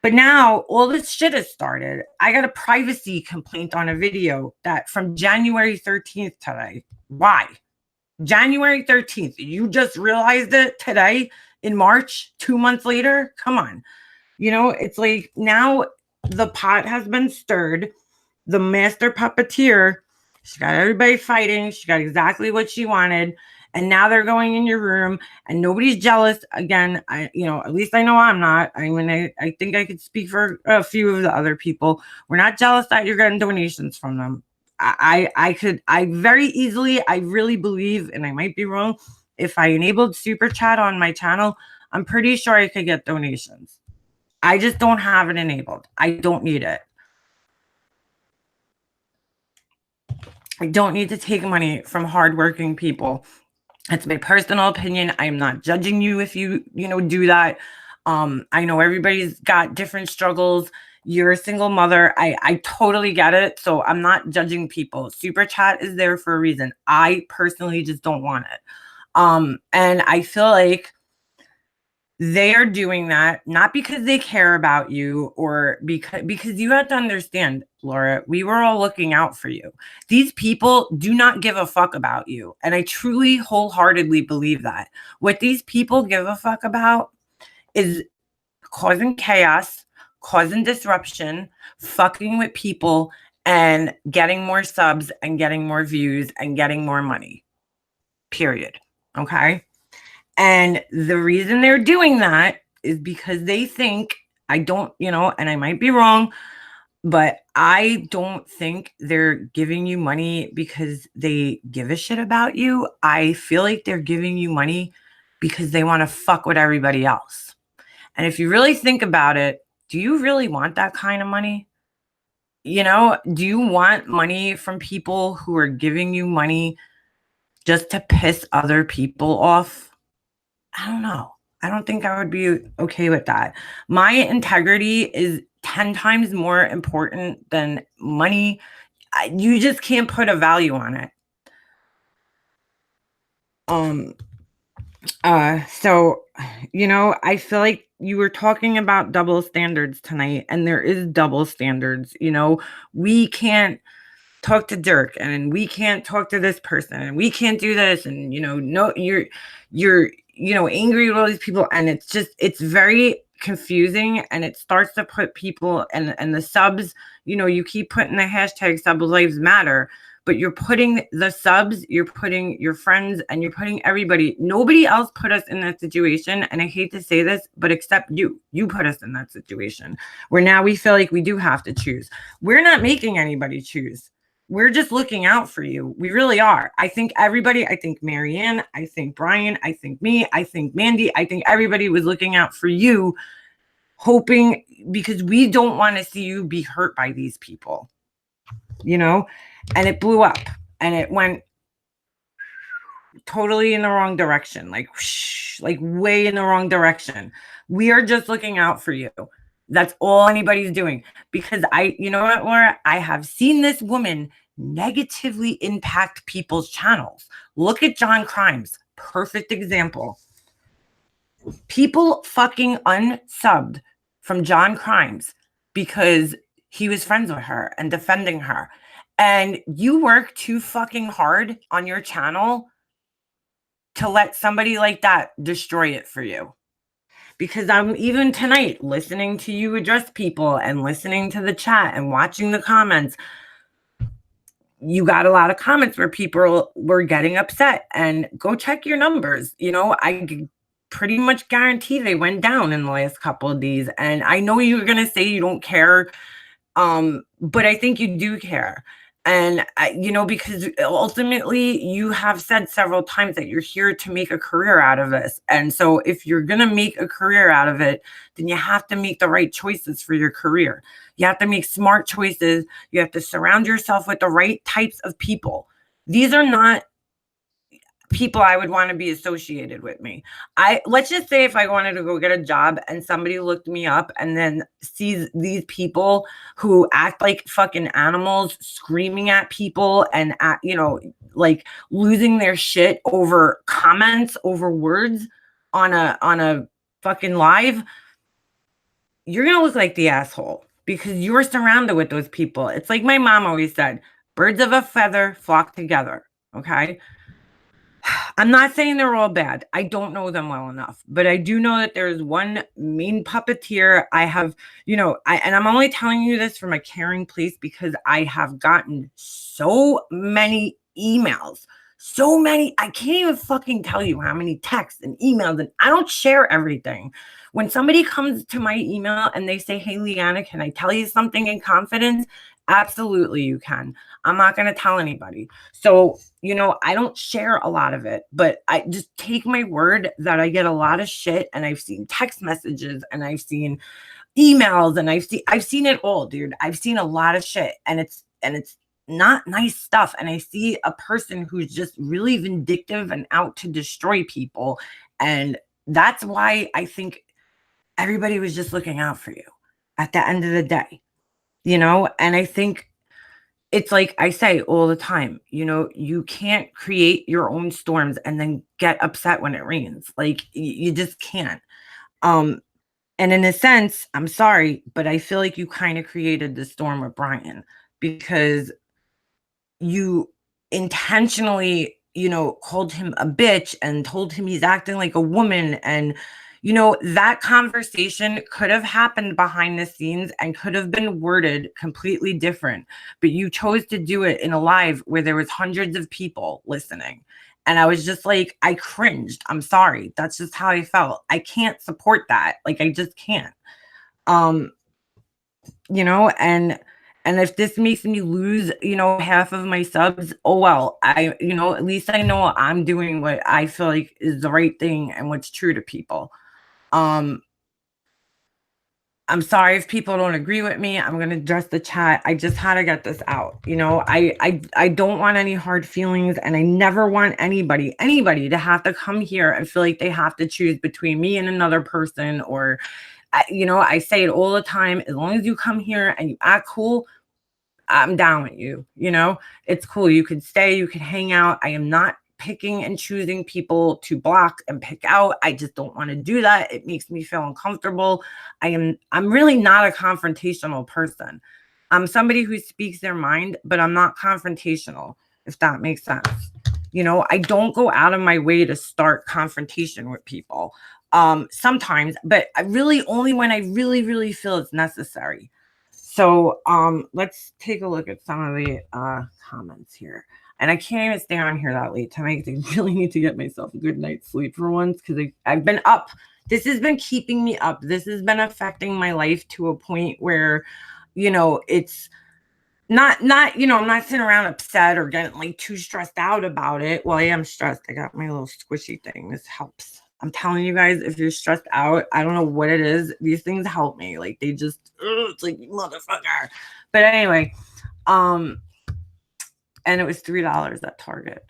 Speaker 1: But now all this shit has started. I got a privacy complaint on a video that from January 13th today. Why? January 13th. You just realized it today in March, 2 months later? Come on. It's like now the pot has been stirred. The master puppeteer, she got everybody fighting. She got exactly what she wanted. And now they're going in your room and nobody's jealous. Again, at least I know I'm not. I mean, I think I could speak for a few of the other people. We're not jealous that you're getting donations from them. I very easily, I really believe, and I might be wrong, if I enabled super chat on my channel, I'm pretty sure I could get donations. I just don't have it enabled. I don't need it. I don't need to take money from hardworking people. It's my personal opinion. I'm not judging you if you, do that. I know everybody's got different struggles. You're a single mother. I totally get it. So I'm not judging people. Super chat is there for a reason. I personally just don't want it. And I feel like they are doing that not because they care about you or because you have to understand, Laura, we were all looking out for you. These people do not give a fuck about you. And I truly wholeheartedly believe that. What these people give a fuck about is causing chaos, causing disruption, fucking with people, and getting more subs and getting more views and getting more money. Period. Okay? And the reason they're doing that is because they think, I don't, and I might be wrong, but I don't think they're giving you money because they give a shit about you. I feel like they're giving you money because they want to fuck with everybody else. And if you really think about it, do you really want that kind of money? Do you want money from people who are giving you money just to piss other people off? I don't know. I don't think I would be okay with that. My integrity is 10 times more important than money. You just can't put a value on it. So, I feel like you were talking about double standards tonight, and there is double standards. We can't talk to Dirk, and we can't talk to this person, and we can't do this, and no, you're angry with all these people, and it's very confusing, and it starts to put people and the subs, you keep putting the hashtag sub lives matter, but you're putting the subs, you're putting your friends, and you're putting everybody. Nobody else put us in that situation. And I hate to say this, but except you. You put us in that situation where now we feel like we do have to choose. We're not making anybody choose. We're just looking out for you. We really are. I think everybody, I think Marianne, I think Brian, I think me, I think Mandy, I think everybody was looking out for you, hoping, because we don't want to see you be hurt by these people, you know? And it blew up and it went totally in the wrong direction, like whoosh, like way in the wrong direction. We are just looking out for you. That's all anybody's doing. Because you know what, Laura? I have seen this woman negatively impact people's channels. Look at John Crimes. Perfect example. People fucking unsubbed from John Crimes because he was friends with her and defending her. And you work too fucking hard on your channel to let somebody like that destroy it for you. Because I'm even tonight listening to you address people and listening to the chat and watching the comments. You got a lot of comments where people were getting upset, and go check your numbers. You know, I pretty much guarantee they went down in the last couple of days. And I know you're going to say you don't care. But I think you do care. And, you know, because ultimately you have said several times that you're here to make a career out of this. And so if you're going to make a career out of it, then you have to make the right choices for your career. You have to make smart choices. You have to surround yourself with the right types of people. These are not people I would want to be associated with me. Let's just say if I wanted to go get a job and somebody looked me up and then sees these people who act like fucking animals, screaming at people and you know, like losing their shit over comments, over words on a fucking live, you're going to look like the asshole because you're surrounded with those people. It's like my mom always said, birds of a feather flock together. Okay. I'm not saying they're all bad. I don't know them well enough, but I do know that there's one main puppeteer. I have, you know, and I'm only telling you this from a caring place because I have gotten so many emails, so many. I can't even fucking tell you how many texts and emails, and I don't share everything. When somebody comes to my email and they say, "Hey, Leanna, can I tell you something in confidence?" Absolutely, you can. I'm not going to tell anybody. So, you know, I don't share a lot of it, but I just take my word that I get a lot of shit, and I've seen text messages and I've seen emails and I've seen it all, dude. I've seen a lot of shit, and it's not nice stuff. And I see a person who's just really vindictive and out to destroy people. And that's why I think everybody was just looking out for you at the end of the day, you know? And I think it's like I say all the time, you know, you can't create your own storms and then get upset when it rains. Like you just can't. And in a sense, I'm sorry, but I feel like you kind of created the storm with Brian because you intentionally, you know, called him a bitch and told him he's acting like a woman. And, you know, that conversation could have happened behind the scenes and could have been worded completely different. But you chose to do it in a live where there was hundreds of people listening. And I was just like, I cringed. I'm sorry. That's just how I felt. I can't support that. Like, I just can't. You know, and if this makes me lose, you know, half of my subs, oh well, you know, at least I know I'm doing what I feel like is the right thing and what's true to people. I'm sorry if people don't agree with me. I'm going to address the chat. I just had to get this out. You know, I don't want any hard feelings, and I never want anybody to have to come here and feel like they have to choose between me and another person. Or, you know, I say it all the time. As long as you come here and you act cool, I'm down with you. You know, it's cool. You could stay, you could hang out. I am not picking and choosing people to block and pick out. I just don't want to do that. It makes me feel uncomfortable. I'm really not a confrontational person. I'm somebody who speaks their mind, but I'm not confrontational, if that makes sense. You know, I don't go out of my way to start confrontation with people. Sometimes, but I really only when I really, really feel it's necessary. So let's take a look at some of the comments here. And I can't even stay on here that late tonight. I really need to get myself a good night's sleep for once, because I've been up. This has been keeping me up. This has been affecting my life to a point where, it's not, I'm not sitting around upset or getting like too stressed out about it. Well, I am stressed. I got my little squishy thing. This helps. I'm telling you guys, if you're stressed out, I don't know what it is. These things help me. Like they just, it's like, motherfucker. But anyway, and it was $3 at Target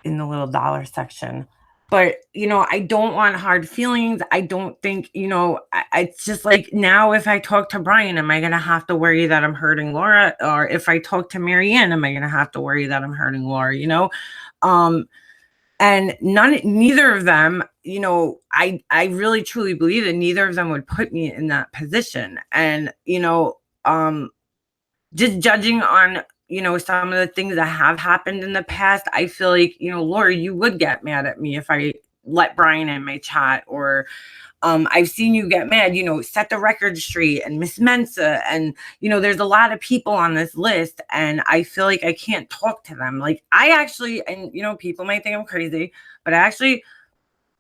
Speaker 1: in the little dollar section. But, I don't want hard feelings. I don't think, it's just like now if I talk to Brian, am I going to have to worry that I'm hurting Laura? Or if I talk to Marianne, am I going to have to worry that I'm hurting Laura, And neither of them, I really truly believe that neither of them would put me in that position. And, just judging on, some of the things that have happened in the past, I feel like, Laura, you would get mad at me if I let Brian in my chat, or I've seen you get mad, set the record straight, and Miss Mensa, and there's a lot of people on this list, and I feel like I can't talk to them. Like I actually, and people might think I'm crazy, but I actually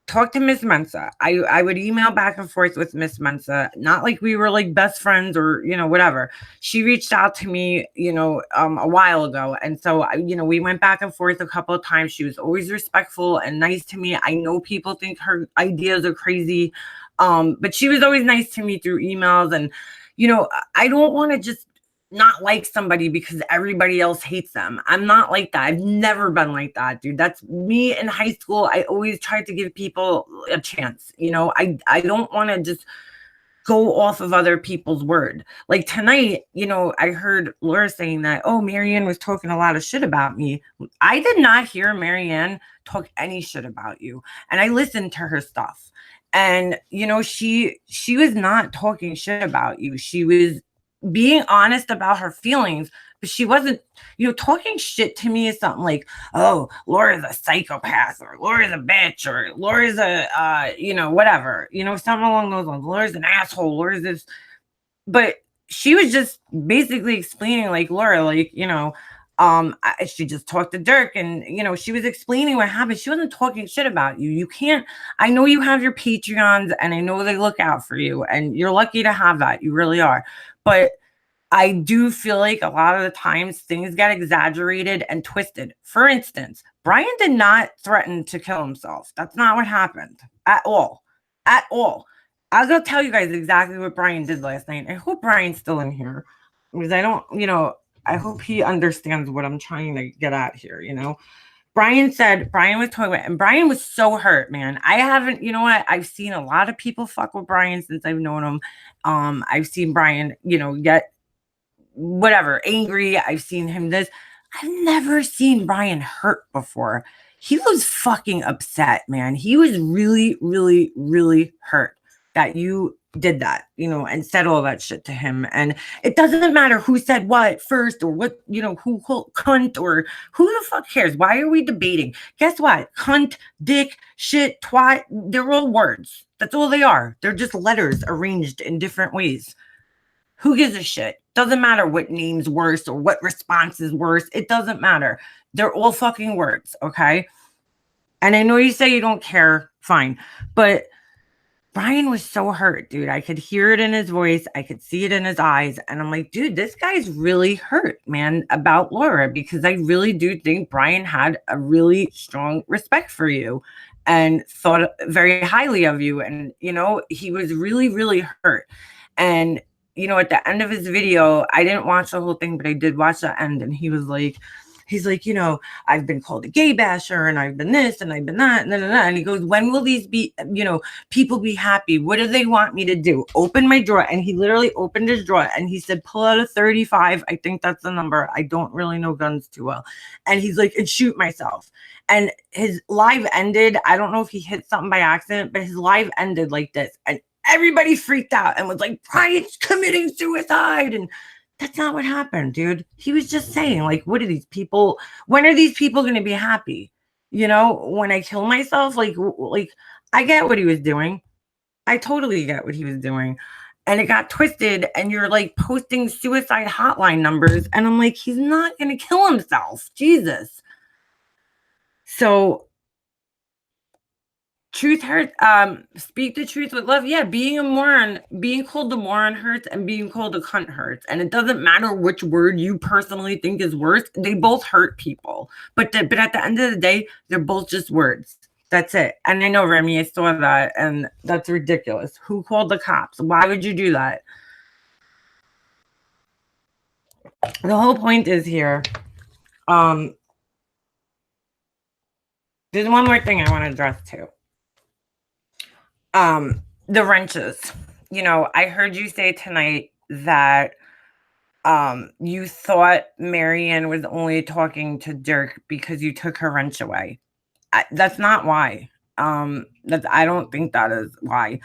Speaker 1: talk to Miss Mensa. I would email back and forth with Miss Mensa, not like we were like best friends or, whatever. She reached out to me, a while ago. And so, we went back and forth a couple of times. She was always respectful and nice to me. I know people think her ideas are crazy. But she was always nice to me through emails. And, I don't want to just not like somebody because everybody else hates them. I'm not like that. I've never been like that, dude. That's me in high school. I always tried to give people a chance. I don't want to just go off of other people's word. Like tonight, I heard Laura saying that, oh, Marianne was talking a lot of shit about me. I did not hear Marianne talk any shit about you. And I listened to her stuff. And, she was not talking shit about you. She was being honest about her feelings, but she wasn't, talking shit to me is something like, oh, Laura's a psychopath, or Laura's a bitch, or Laura's a, whatever, something along those lines. Laura's an asshole. Laura's this, but she was just basically explaining, like, Laura, like, she just talked to Dirk, and she was explaining what happened. She wasn't talking shit about you. You can't. I know you have your Patreons, and I know they look out for you, and you're lucky to have that. You really are. But I do feel like a lot of the times things get exaggerated and twisted. For instance, Brian did not threaten to kill himself. That's not what happened at all. At all. I was going to tell you guys exactly what Brian did last night. I hope Brian's still in here, because I don't, I hope he understands what I'm trying to get at here, Brian was talking about, and Brian was so hurt, man. I haven't, I've seen a lot of people fuck with Brian since I've known him. I've seen Brian, get whatever, angry. I've seen him this. I've never seen Brian hurt before. He was fucking upset, man. He was really, really, really hurt that you did that, and said all that shit to him. And it doesn't matter who said what first, or what, who cunt, or who the fuck cares? Why are we debating? Guess what? Cunt, dick, shit, twat, they're all words. That's all they are. They're just letters arranged in different ways. Who gives a shit? Doesn't matter what name's worse or what response is worse. It doesn't matter. They're all fucking words, okay? And I know you say you don't care. Fine. But Brian was so hurt, dude. I could hear it in his voice. I could see it in his eyes. And I'm like, dude, this guy's really hurt, man, about Laura, because I really do think Brian had a really strong respect for you and thought very highly of you. And, he was really, really hurt. And, at the end of his video, I didn't watch the whole thing, but I did watch the end. And he's like, I've been called a gay basher, and I've been this, and I've been that, and he goes, when will these be, people be happy? What do they want me to do? Open my drawer. And he literally opened his drawer, and he said, pull out a 35. I think that's the number. I don't really know guns too well. And he's like, and shoot myself. And his live ended. I don't know if he hit something by accident, but his live ended like this. And everybody freaked out and was like, Brian's committing suicide. And that's not what happened, dude. He was just saying, like, what are these people? When are these people going to be happy? When I kill myself, like I get what he was doing. I totally get what he was doing. and it got twisted, and you're like posting suicide hotline numbers, and I'm like, he's not gonna kill himself, Jesus. So truth hurts. Speak the truth with love. Yeah, being a moron, being called a moron hurts, and being called a cunt hurts. And it doesn't matter which word you personally think is worse. They both hurt people. But at the end of the day, they're both just words. That's it. And I know, Remy, I saw that, and that's ridiculous. Who called the cops? Why would you do that? The whole point is here. There's one more thing I want to address too. The wrenches. You know, I heard you say tonight that you thought Marianne was only talking to Dirk because you took her wrench away. That's not why. I don't think that is why.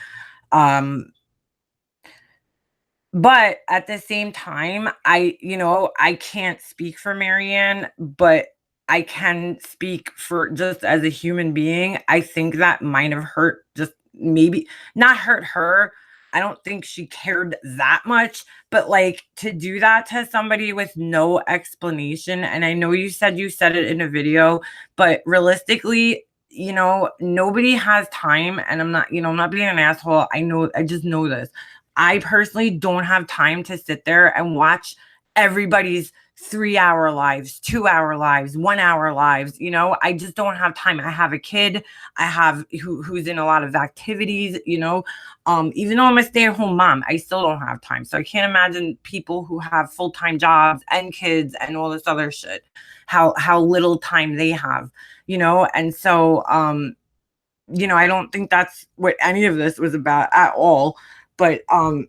Speaker 1: But at the same time, I can't speak for Marianne, but I can speak for just as a human being. I think that might have hurt, just maybe not hurt her. I don't think she cared that much, but like to do that to somebody with no explanation. And I know you said it in a video, but realistically, nobody has time. And I'm not being an asshole. I just know this. I personally don't have time to sit there and watch everybody's 3-hour lives, 2-hour lives, 1-hour lives. I just don't have time. I have a kid. I have who's in a lot of activities, even though I'm a stay-at-home mom, I still don't have time. So I can't imagine people who have full-time jobs and kids and all this other shit, how little time they have, and so I don't think that's what any of this was about at all. But I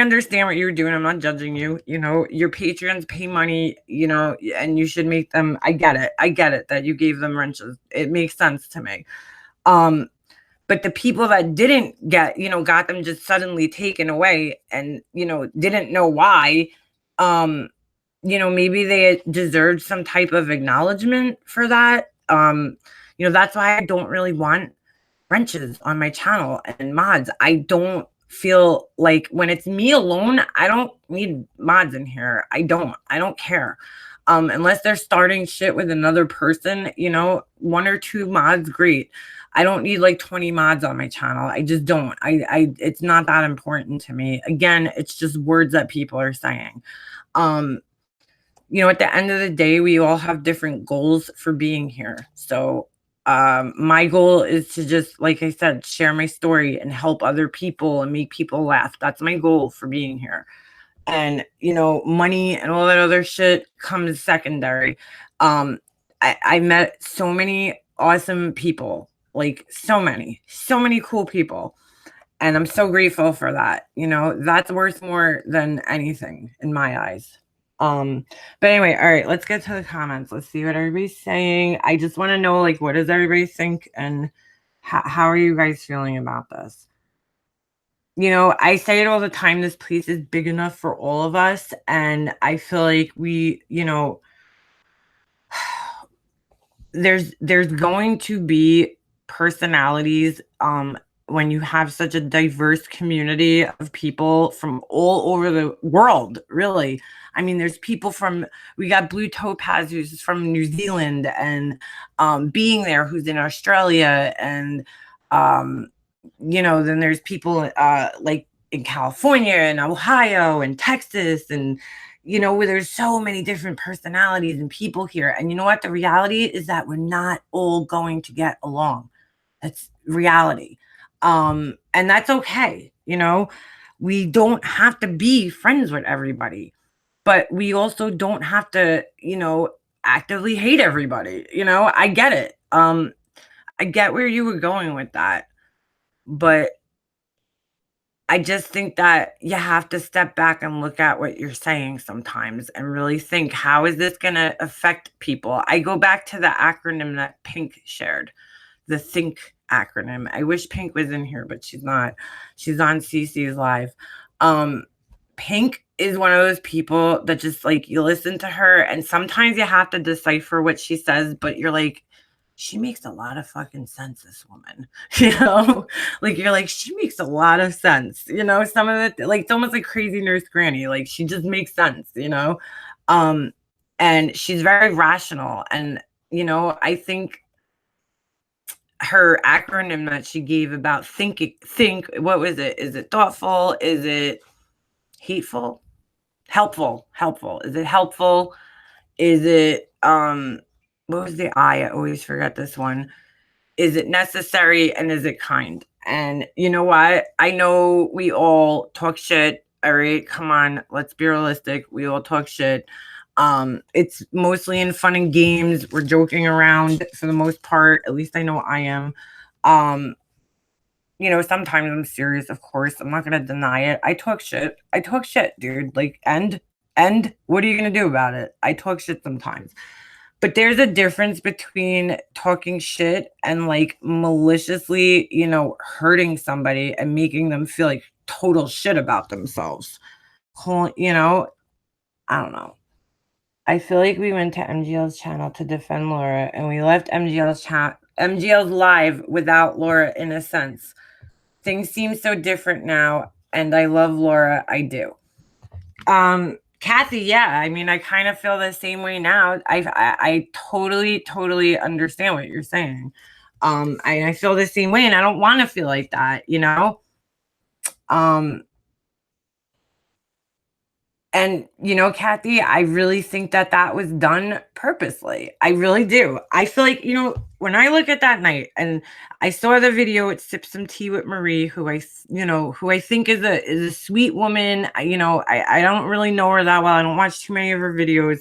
Speaker 1: understand what you're doing. I'm not judging you. Your patrons pay money, and you should make them. I get it that you gave them wrenches. It makes sense to me. But the people that didn't got them just suddenly taken away and, didn't know why, maybe they deserved some type of acknowledgement for that. That's why I don't really want wrenches on my channel and mods. I don't feel like when it's me alone, I don't need mods in here. I don't care. Unless they're starting shit with another person, 1 or 2 mods, great. I don't need like 20 mods on my channel. I just don't. It's not that important to me. Again, it's just words that people are saying. At the end of the day, we all have different goals for being here. So my goal is to just, like I said, share my story and help other people and make people laugh. That's my goal for being here. And, money and all that other shit comes secondary. I met so many awesome people, like so many cool people. And I'm so grateful for that. That's worth more than anything in my eyes. But anyway, all right, let's get to the comments. Let's see what everybody's saying. I just want to know, like, what does everybody think, and how are you guys feeling about this? I say it all the time, this place is big enough for all of us, and I feel like we, there's going to be personalities when you have such a diverse community of people from all over the world, really. I mean, there's people we got Blue Topaz, who's from New Zealand, and Being There, who's in Australia, and then there's people like in California and Ohio and Texas, and where there's so many different personalities and people here. And you know what? The reality is that we're not all going to get along. That's reality. And that's okay. We don't have to be friends with everybody, but we also don't have to, actively hate everybody. I get it. I get where you were going with that, but I just think that you have to step back and look at what you're saying sometimes and really think, how is this going to affect people? I go back to the acronym that Pink shared, the THINK acronym. I wish Pink was in here, but she's not. She's on CC's live. Pink is one of those people that just, like, you listen to her and sometimes you have to decipher what she says, but you're like, she makes a lot of fucking sense, this woman. You know, like you're like, she makes a lot of sense. You know, some of it, like it's almost like Crazy Nurse Granny. Like she just makes sense. You know, um, and she's very rational. And you know, I think her acronym that she gave about think, what was it? Is it thoughtful? Is it hateful? Helpful. Is it helpful? Is it what was the I always forget this one. Is it necessary and is it kind? And you know what? I know we all talk shit. All right, come on, let's be realistic. We all talk shit. It's mostly in fun and games. We're joking around for the most part. At least I know I am. Um, you know, sometimes I'm serious, of course. I'm not gonna deny it. I talk shit. I talk shit, dude. Like, and what are you gonna do about it? I talk shit sometimes. But there's a difference between talking shit and like maliciously, you know, hurting somebody and making them feel like total shit about themselves. You know, I don't know. I feel like we went to MGL's channel to defend Laura and we left MGL's live without Laura in a sense. Things seem so different now, and I love Laura. I do. Kathy, yeah, I mean, I kind of feel the same way now. I totally understand what you're saying. I feel the same way, and I don't want to feel like that, you know. And you know, Kathy, I really think that that was done purposely. I really do. I feel like, you know, when I look at that night and I saw the video at Sip Some Tea with Marie, who who I think is a sweet woman. I don't really know her that well. I don't watch too many of her videos.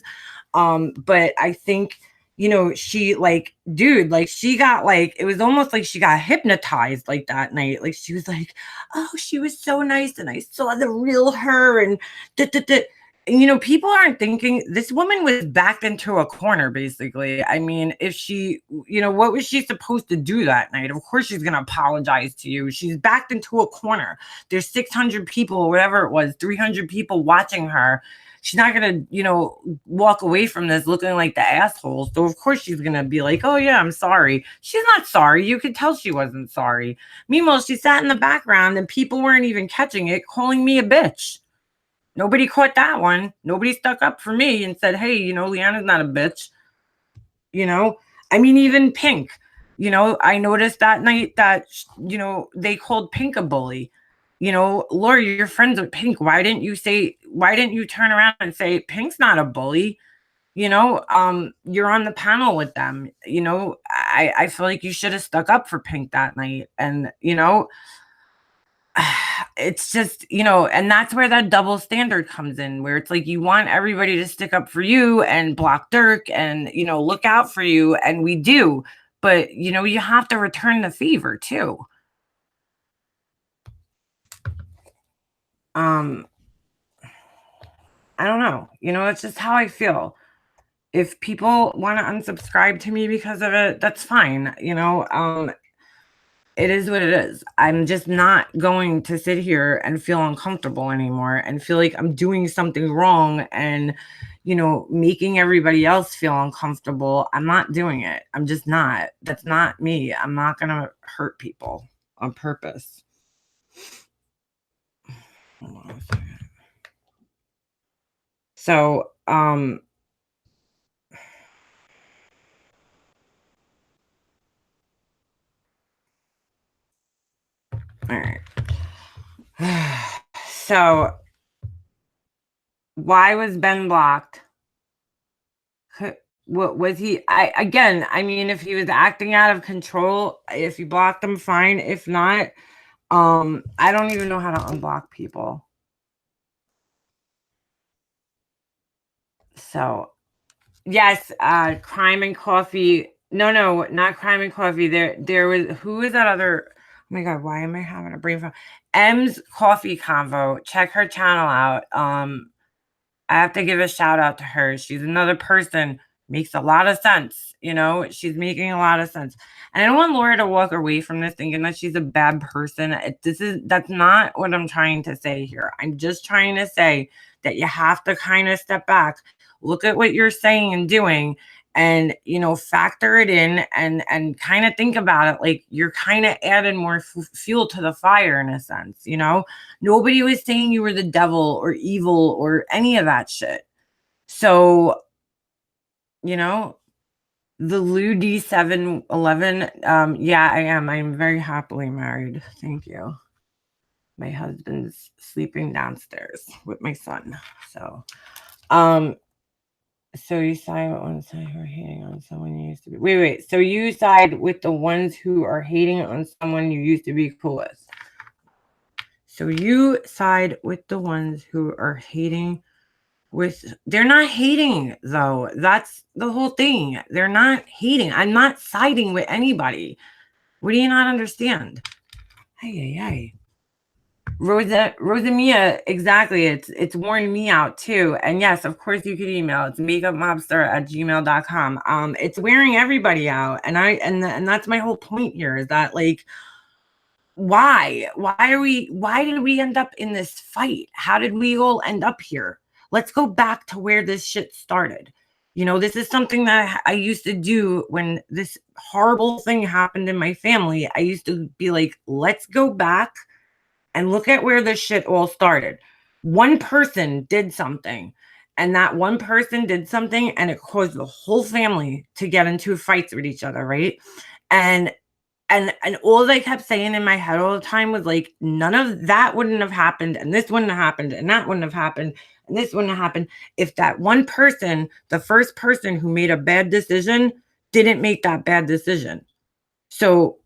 Speaker 1: But I think, you know, she like, dude, like she got like, it was almost like she got hypnotized like that night. Like she was like, oh, she was so nice. And I saw the real her and and, you know, people aren't thinking this woman was backed into a corner, basically. I mean, if she, you know, what was she supposed to do that night? Of course, she's going to apologize to you. She's backed into a corner. There's 600 people, or whatever it was, 300 people watching her. She's not going to, you know, walk away from this looking like the asshole. So, of course, she's going to be like, oh, yeah, I'm sorry. She's not sorry. You could tell she wasn't sorry. Meanwhile, she sat in the background and people weren't even catching it, calling me a bitch. Nobody caught that one. Nobody stuck up for me and said, hey, you know, Leanna's not a bitch. You know, I mean, even Pink, you know, I noticed that night that, you know, they called Pink a bully. You know, Laura, you're friends with Pink. Why didn't you turn around and say, Pink's not a bully? You know, you're on the panel with them. You know, I feel like you should have stuck up for Pink that night. And, you know, it's just, you know, and that's where that double standard comes in, where it's like you want everybody to stick up for you and block Dirk and, you know, look out for you. And we do. But, you know, you have to return the favor too. I don't know. You know, it's just how I feel. If people want to unsubscribe to me because of it, that's fine. You know, it is what it is. I'm just not going to sit here and feel uncomfortable anymore and feel like I'm doing something wrong and, you know, making everybody else feel uncomfortable. I'm not doing it. I'm just not. That's not me. I'm not going to hurt people on purpose. Hold on a second. So, all right. So, why was Ben blocked? What was he? I mean, if he was acting out of control, if you blocked him, fine. If not, I don't even know how to unblock people. So, yes, Crime and Coffee. No, not Crime and Coffee. There was, who is that other? Oh my God, why am I having a brain fog? M's Coffee Convo. Check her channel out. I have to give a shout out to her. She's another person, makes a lot of sense. You know, she's making a lot of sense. And I don't want Laura to walk away from this thinking that she's a bad person. That's not what I'm trying to say here. I'm just trying to say that you have to kind of step back, look at what you're saying and doing, and, factor it in and kind of think about it like you're kind of adding more fuel to the fire in a sense. Nobody was saying you were the devil or evil or any of that shit. So, the Lou D711, yeah, I am. I'm very happily married. Thank you. My husband's sleeping downstairs with my son. So, so you side with one side who are hating on someone you used to be. Wait. So you side with the ones who are hating on someone you used to be cool with. So you side with the ones who are hating they're not hating though. That's the whole thing. They're not hating. I'm not siding with anybody. What do you not understand? Hey. Rosamia, exactly. It's worn me out too. And yes, of course you could email. It's makeupmobster@gmail.com. It's wearing everybody out. And that's my whole point here is that like why did we end up in this fight? How did we all end up here? Let's go back to where this shit started. This is something that I used to do when this horrible thing happened in my family. I used to be like, let's go back and look at where this shit all started. One person did something, and that one person did something, and it caused the whole family to get into fights with each other, right? And all they kept saying in my head all the time was like, none of that wouldn't have happened, and this wouldn't have happened, and that wouldn't have happened, and this wouldn't have happened if that one person, the first person who made a bad decision, didn't make that bad decision. So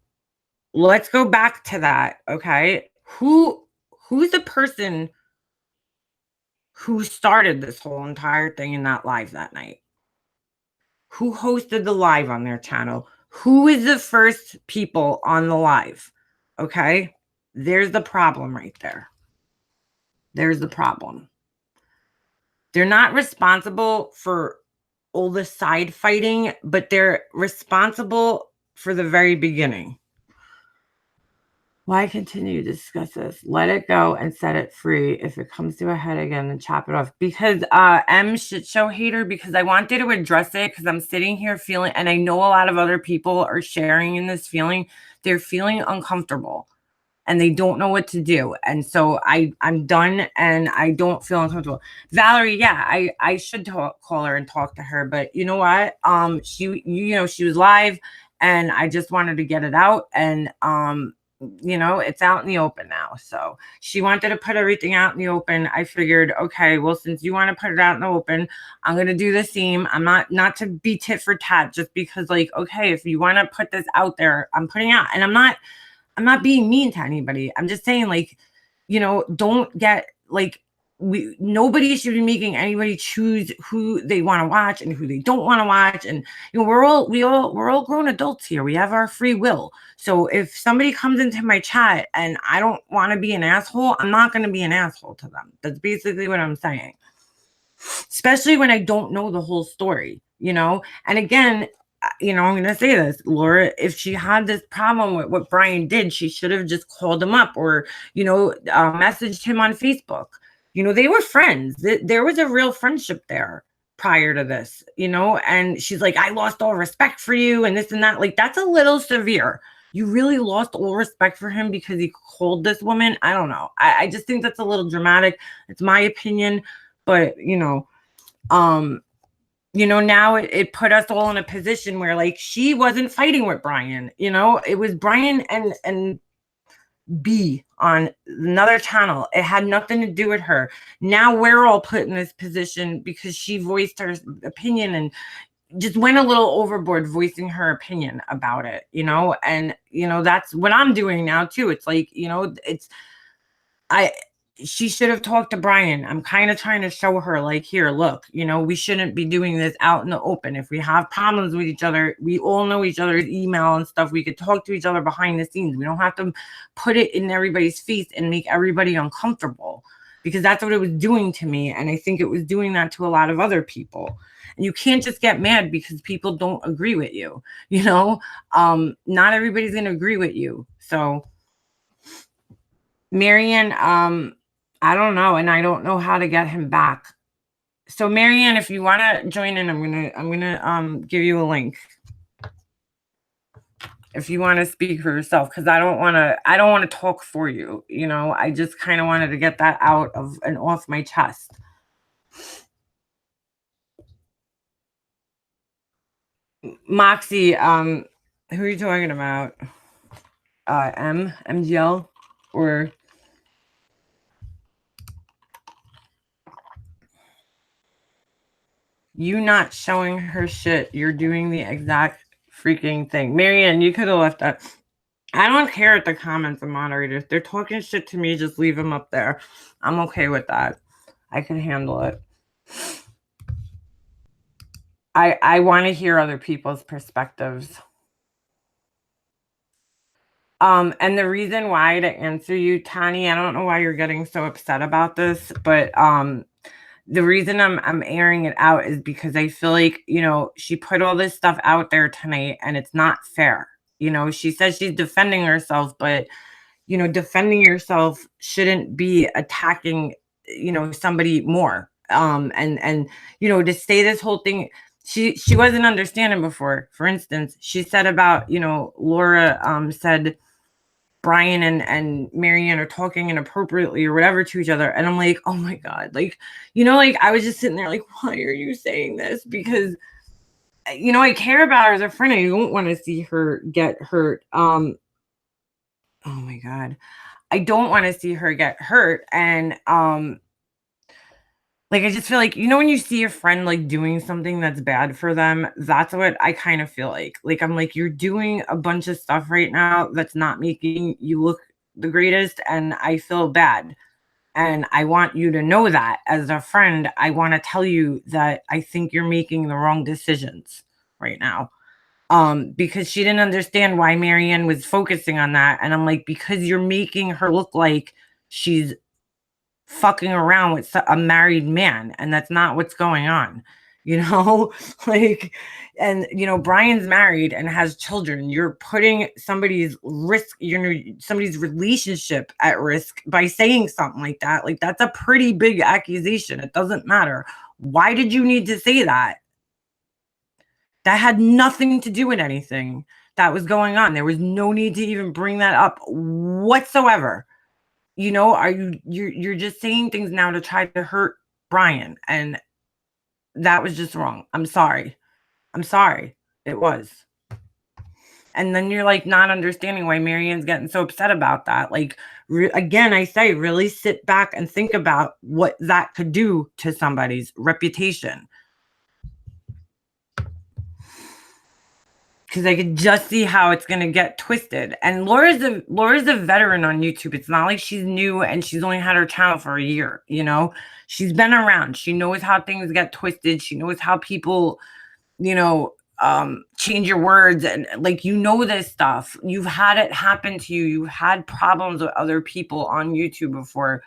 Speaker 1: let's go back to that, okay? Who's the person who started this whole entire thing in that live that night? Who hosted the live on their channel? Who is the first people on the live? Okay? There's the problem right there. There's the problem. They're not responsible for all the side fighting, but they're responsible for the very beginning. Why continue to discuss this? Let it go and set it free. If it comes to a head again, then chop it off. Because M shit show hater, because I wanted to address it because I'm sitting here feeling, and I know a lot of other people are sharing in this feeling. They're feeling uncomfortable and they don't know what to do. And so I'm done and I don't feel uncomfortable. Valerie, yeah, I should call her and talk to her, but you know what? She was live and I just wanted to get it out, and it's out in the open now. So she wanted to put everything out in the open. I figured, okay, well, since you want to put it out in the open, I'm going to do the same. I'm not to be tit for tat, just because like, okay, if you want to put this out there, I'm putting out, and I'm not being mean to anybody. I'm just saying, like, don't get like, nobody should be making anybody choose who they want to watch and who they don't want to watch. And we're all grown adults here. We have our free will. So if somebody comes into my chat and I don't want to be an asshole, I'm not going to be an asshole to them. That's basically what I'm saying. Especially when I don't know the whole story, And again, I'm going to say this, Laura, if she had this problem with what Brian did, she should have just called him up or, messaged him on Facebook. They were friends. There was a real friendship there prior to this, and she's like, I lost all respect for you and this and that. Like, that's a little severe. You really lost all respect for him because he called this woman? I don't know. I just think that's a little dramatic. It's my opinion. But, now it put us all in a position where like she wasn't fighting with Brian. It was Brian and B on another channel. It had nothing to do with her. Now we're all put in this position because she voiced her opinion and just went a little overboard voicing her opinion about it, and that's what I'm doing now too. It's like, she should have talked to Brian. I'm kind of trying to show her like, here, look, we shouldn't be doing this out in the open. If we have problems with each other, we all know each other's email and stuff. We could talk to each other behind the scenes. We don't have to put it in everybody's face and make everybody uncomfortable, because that's what it was doing to me. And I think it was doing that to a lot of other people. And you can't just get mad because people don't agree with you. Not everybody's going to agree with you. So Marian, I don't know. And I don't know how to get him back. So Marianne, if you want to join in, I'm gonna give you a link if you want to speak for yourself, because I don't want to talk for you. I just kind of wanted to get that out of and off my chest. Moxie, who are you talking about? MGL, or you not showing her shit? You're doing the exact freaking thing. Marianne, you could have left that. I don't care at the comments and moderators. They're talking shit to me. Just leave them up there. I'm okay with that. I can handle it. I want to hear other people's perspectives. And the reason why, to answer you, Tani, I don't know why you're getting so upset about this, but the reason I'm airing it out is because I feel like, she put all this stuff out there tonight and it's not fair. She says she's defending herself, but defending yourself shouldn't be attacking, somebody more. And to say this whole thing, she wasn't understanding before. For instance, she said about, Laura said Brian and Marianne are talking inappropriately or whatever to each other. And I'm like, oh my God. Like, I was just sitting there like, why are you saying this? Because, I care about her as a friend. I don't want to see her get hurt. Oh my God. I don't want to see her get hurt. And, I just feel like, when you see a friend like doing something that's bad for them, that's what I kind of feel like. I'm like, you're doing a bunch of stuff right now that's not making you look the greatest. And I feel bad. And I want you to know that as a friend, I want to tell you that I think you're making the wrong decisions right now. Because she didn't understand why Marianne was focusing on that. And I'm like, because you're making her look like she's fucking around with a married man, and that's not what's going on. And Brian's married and has children. You're putting somebody's somebody's relationship at risk by saying something like that. Like, that's a pretty big accusation. It doesn't matter. Why did you need to say that? That had nothing to do with anything that was going on. There was no need to even bring that up whatsoever. You're just saying things now to try to hurt Brian, and that was just wrong. I'm sorry. It was. And then you're like not understanding why Marianne's getting so upset about that. Like, again, I say, really sit back and think about what that could do to somebody's reputation. Because I could just see how it's going to get twisted. And Laura's a veteran on YouTube. It's not like she's new and she's only had her channel for a year. She's been around. She knows how things get twisted. She knows how people, change your words, and this stuff. You've had it happen to you. You've had problems with other people on YouTube before.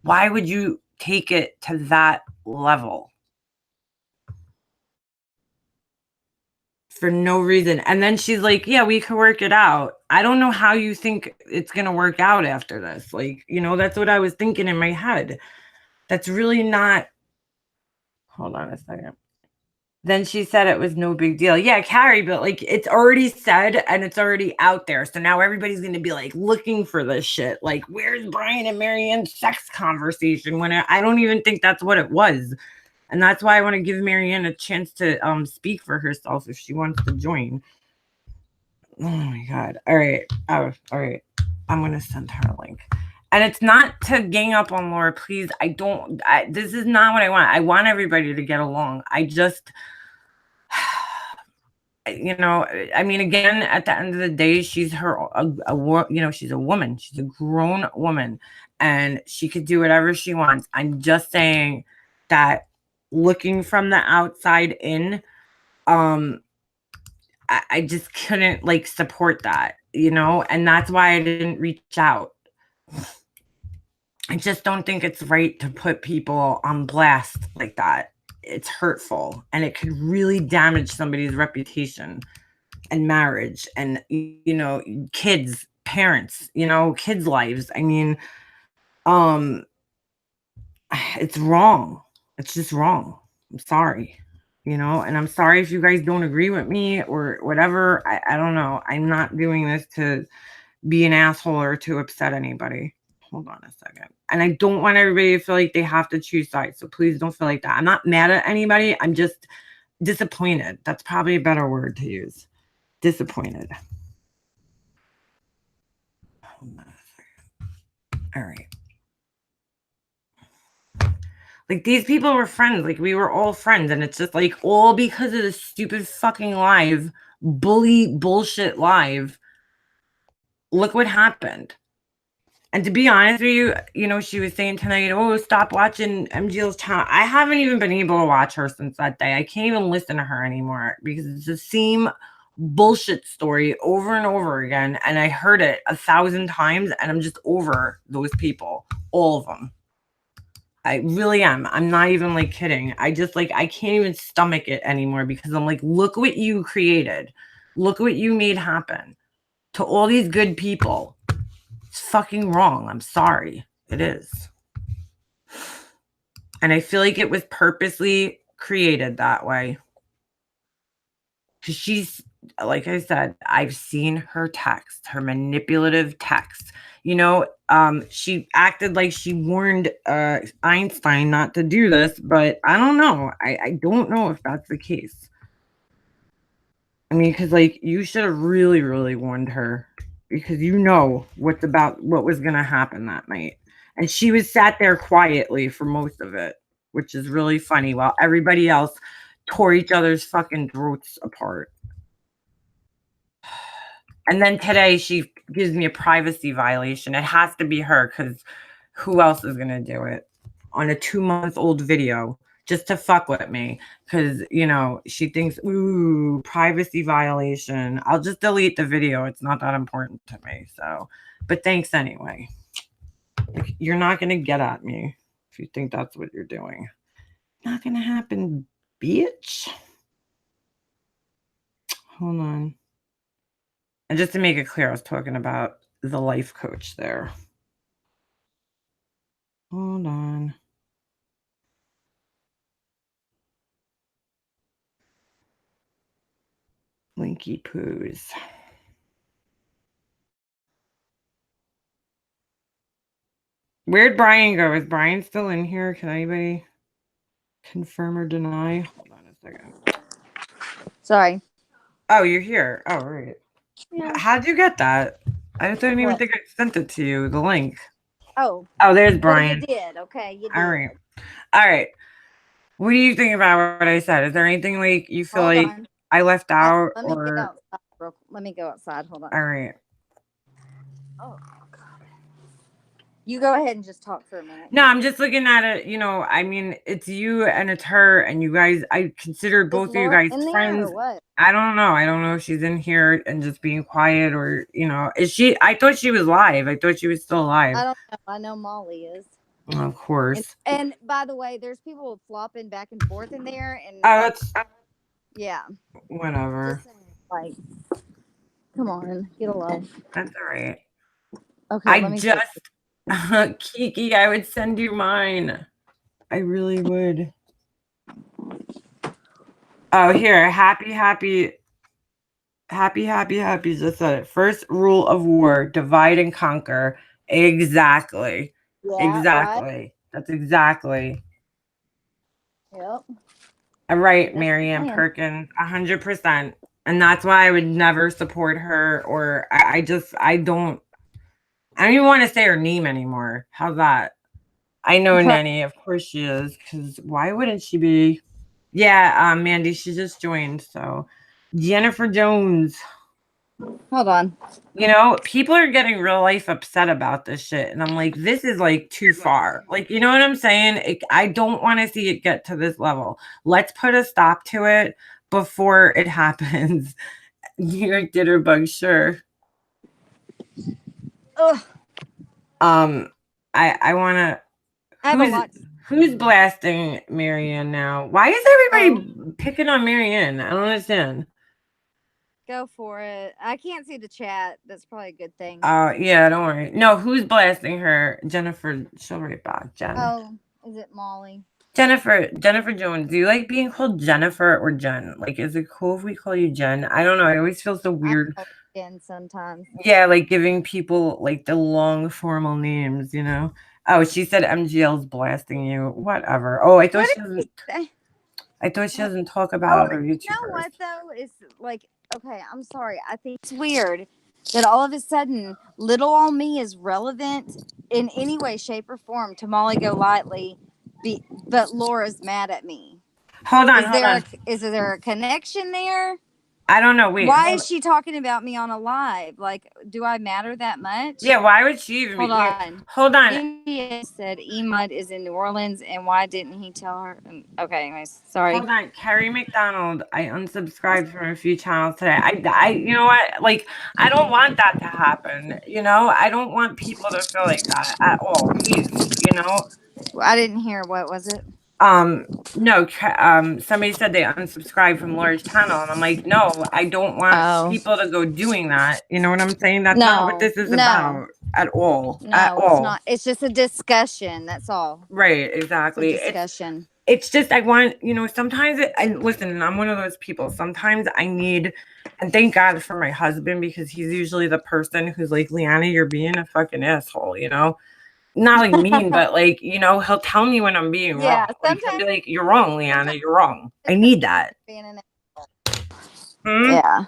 Speaker 1: Why would you take it to that level? For no reason. And then she's like, yeah, we could work it out. I don't know how you think it's going to work out after this. That's what I was thinking in my head. That's really not. Hold on a second. Then she said it was no big deal. Yeah, Carrie, but it's already said and it's already out there. So now everybody's going to be looking for this shit. Where's Brian and Marianne's sex conversation? When I don't even think that's what it was. And that's why I want to give Marianne a chance to speak for herself if she wants to join. Oh my God. All right. Oh, all right. I'm going to send her a link. And it's not to gang up on Laura, please. This is not what I want. I want everybody to get along. I just, again, at the end of the day, she's she's a woman. She's a grown woman and she could do whatever she wants. I'm just saying that looking from the outside in, I just couldn't support that, and that's why I didn't reach out. I just don't think it's right to put people on blast like that. It's hurtful and it could really damage somebody's reputation and marriage and, kids, parents, kids' lives. I mean, it's wrong. It's just wrong. I'm sorry, and I'm sorry if you guys don't agree with me or whatever. I don't know. I'm not doing this to be an asshole or to upset anybody. Hold on a second. And I don't want everybody to feel like they have to choose sides. So please don't feel like that. I'm not mad at anybody. I'm just disappointed. That's probably a better word to use. Disappointed. Hold on a second. All right. Like, these people were friends. Like, we were all friends. And it's just like, all because of this stupid fucking live, bully bullshit live. Look what happened. And to be honest with you, she was saying tonight, oh, stop watching MGL's channel. I haven't even been able to watch her since that day. I can't even listen to her anymore because it's the same bullshit story over and over again. And I heard it 1,000 times and I'm just over those people, all of them. I really am. I'm not even like kidding. I can't even stomach it anymore because I'm like, look what you created. Look what you made happen to all these good people. It's fucking wrong. I'm sorry. It is. And I feel like it was purposely created that way. Because she's, like I said, I've seen her text, her manipulative text. She acted like she warned Einstein not to do this, but I don't know. I don't know if that's the case. I mean, because you should have really, really warned her because what was going to happen that night. And she was sat there quietly for most of it, which is really funny while everybody else tore each other's fucking throats apart. And then today she gives me a privacy violation. It has to be her because who else is going to do it on a 2-month-old video just to fuck with me? Because, she thinks, ooh, privacy violation. I'll just delete the video. It's not that important to me. So, but thanks anyway. You're not going to get at me if you think that's what you're doing. Not going to happen, bitch. Hold on. And just to make it clear, I was talking about the life coach there. Hold on. Linky poos. Where'd Brian go? Is Brian still in here? Can anybody confirm or deny? Hold on a second.
Speaker 2: Sorry.
Speaker 1: Oh, you're here. Oh, right. Yeah. How'd you get that? I didn't even think I sent it to you, the link.
Speaker 2: Oh,
Speaker 1: there's Brian.
Speaker 2: Well, you did. Okay, you did.
Speaker 1: All right. What do you think about what I said? Is there anything like you feel like I left out?
Speaker 2: Let me go outside. Hold on.
Speaker 1: All right.
Speaker 2: Oh, God. You go ahead and just talk for a minute.
Speaker 1: No, I'm just looking at it. I mean, it's you and it's her, and you guys. I consider both of you guys friends.
Speaker 2: What?
Speaker 1: I don't know. I don't know if she's in here and just being quiet, or is she? I thought she was live. I thought she was still live.
Speaker 2: I don't know. I know Molly is.
Speaker 1: Of course.
Speaker 2: And by the way, there's people flopping back and forth in there, and
Speaker 1: that's
Speaker 2: yeah.
Speaker 1: Whatever.
Speaker 2: Just come on, get a life.
Speaker 1: That's all right.
Speaker 2: Okay.
Speaker 1: Kiki, I would send you mine. I really would. Oh, here, happy. Just said it. First rule of war: divide and conquer. Exactly.
Speaker 2: Yeah,
Speaker 1: exactly. Right? That's exactly.
Speaker 2: Yep.
Speaker 1: Right, Marianne Perkins, 100%. And that's why I would never support her, or I don't even want to say her name anymore. How's that? I know Nanny, of course she is, because why wouldn't she be? Yeah, Mandy, she just joined. So, Jennifer Jones.
Speaker 2: Hold on.
Speaker 1: People are getting real life upset about this shit. And I'm like, this is too far. You know what I'm saying? I don't want to see it get to this level. Let's put a stop to it before it happens. New York Ditterbug, sure.
Speaker 2: Ugh.
Speaker 1: I want to. Who's blasting Marianne now? Why is everybody picking on Marianne? I don't understand.
Speaker 2: Go for it. I can't see the chat. That's probably a good thing.
Speaker 1: Oh, yeah, don't worry. No, who's blasting her? Jennifer, she'll write back. Jen.
Speaker 2: Oh, is it Molly?
Speaker 1: Jennifer Jones, do you like being called Jennifer or Jen? Like, is it cool if we call you Jen? I don't know. I always feel so
Speaker 2: I
Speaker 1: weird.
Speaker 2: call it again sometimes.
Speaker 1: Yeah, like giving people like the long formal names, Oh, she said MGL's blasting you. Whatever. Oh,
Speaker 2: What did he say?
Speaker 1: I thought she
Speaker 2: What?
Speaker 1: doesn't talk about
Speaker 2: Oh,
Speaker 1: other
Speaker 2: you know
Speaker 1: YouTubers.
Speaker 2: what though? It's like, okay, I'm sorry. I think it's weird that all of a sudden little on me is relevant in any way, shape, or form to Molly Golightly, but Laura's mad at me.
Speaker 1: Hold on,
Speaker 2: Is
Speaker 1: hold
Speaker 2: there
Speaker 1: on.
Speaker 2: a connection there?
Speaker 1: I don't know. Wait,
Speaker 2: Why
Speaker 1: hold.
Speaker 2: is she talking about me on a live? Like, do I matter that much?
Speaker 1: Yeah, why would she even be?
Speaker 2: Hold
Speaker 1: Wait,
Speaker 2: on.
Speaker 1: hold on.
Speaker 2: India said Emud is in New Orleans, and why didn't he tell her? Okay, anyways, sorry.
Speaker 1: Hold on, Carrie McDonald. I unsubscribed from a few channels today. You know what? Like, I don't want that to happen. I don't want people to feel like that at all. Please,
Speaker 2: I didn't hear. What was it?
Speaker 1: Um, no, somebody said they unsubscribed from Laura's channel, and I'm like, no, I don't want
Speaker 2: Oh,
Speaker 1: people to go doing that. You know what I'm saying? That's not what
Speaker 2: no,
Speaker 1: this is
Speaker 2: no,
Speaker 1: about at all. At
Speaker 2: no. It's
Speaker 1: all.
Speaker 2: not. It's just a discussion. That's all.
Speaker 1: Right,
Speaker 2: It's a
Speaker 1: exactly.
Speaker 2: discussion.
Speaker 1: It's just I want, sometimes and listen, and I'm one of those people. Sometimes I need, and thank God for my husband because he's usually the person who's like, Leanna, you're being a fucking asshole, Not like mean, but like, he'll tell me when I'm being wrong.
Speaker 2: Yeah.
Speaker 1: Like he'll be
Speaker 2: Sometimes.
Speaker 1: like, you're wrong, Leanna,
Speaker 2: Sometimes
Speaker 1: you're wrong. I
Speaker 2: just
Speaker 1: need that.
Speaker 2: being an.
Speaker 1: Hmm?
Speaker 2: Yeah.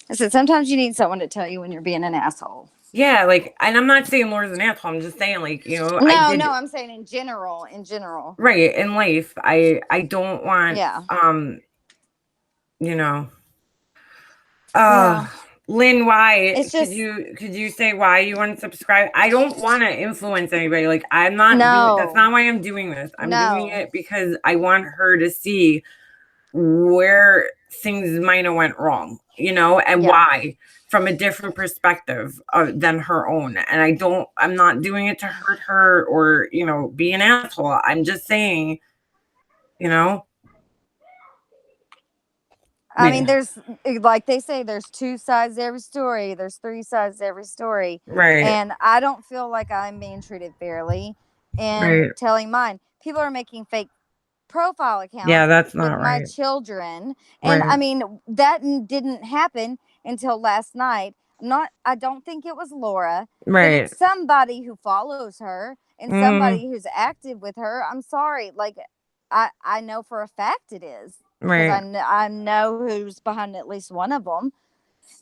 Speaker 2: I said sometimes you need someone to tell you when you're being an asshole.
Speaker 1: Yeah, like, and I'm not saying Laura's an asshole. I'm just saying, like, I
Speaker 2: No,
Speaker 1: did
Speaker 2: no. I'm saying in general. In general.
Speaker 1: right in life. I don't want,
Speaker 2: Yeah.
Speaker 1: you know,
Speaker 2: Yeah.
Speaker 1: Lynn, why
Speaker 2: It's just
Speaker 1: could you say why you unsubscribe? I don't want to influence anybody. Like, I'm not doing. That's
Speaker 2: no,
Speaker 1: not why I'm doing this. I'm doing
Speaker 2: no.
Speaker 1: it because I want her to see where things might have went wrong, and
Speaker 2: Yeah.
Speaker 1: why from a different perspective than her own. And I'm not doing it to hurt her or, be an asshole. I'm just saying, you know,
Speaker 2: I mean, there's like they say, there's two sides to every story. There's three sides to every story,
Speaker 1: right,
Speaker 2: and I don't feel like I'm being treated fairly in
Speaker 1: right.
Speaker 2: telling mine. People are making fake profile
Speaker 1: Yeah,
Speaker 2: accounts
Speaker 1: that's
Speaker 2: with
Speaker 1: not
Speaker 2: my
Speaker 1: right.
Speaker 2: children, and I
Speaker 1: Right,
Speaker 2: mean that didn't happen until last night. Not, I don't think it was Laura, but
Speaker 1: right.
Speaker 2: it's somebody who follows her and
Speaker 1: Mm,
Speaker 2: somebody who's active with her. I'm sorry, like I know for a fact it is because
Speaker 1: right,
Speaker 2: I know who's behind at least one of them.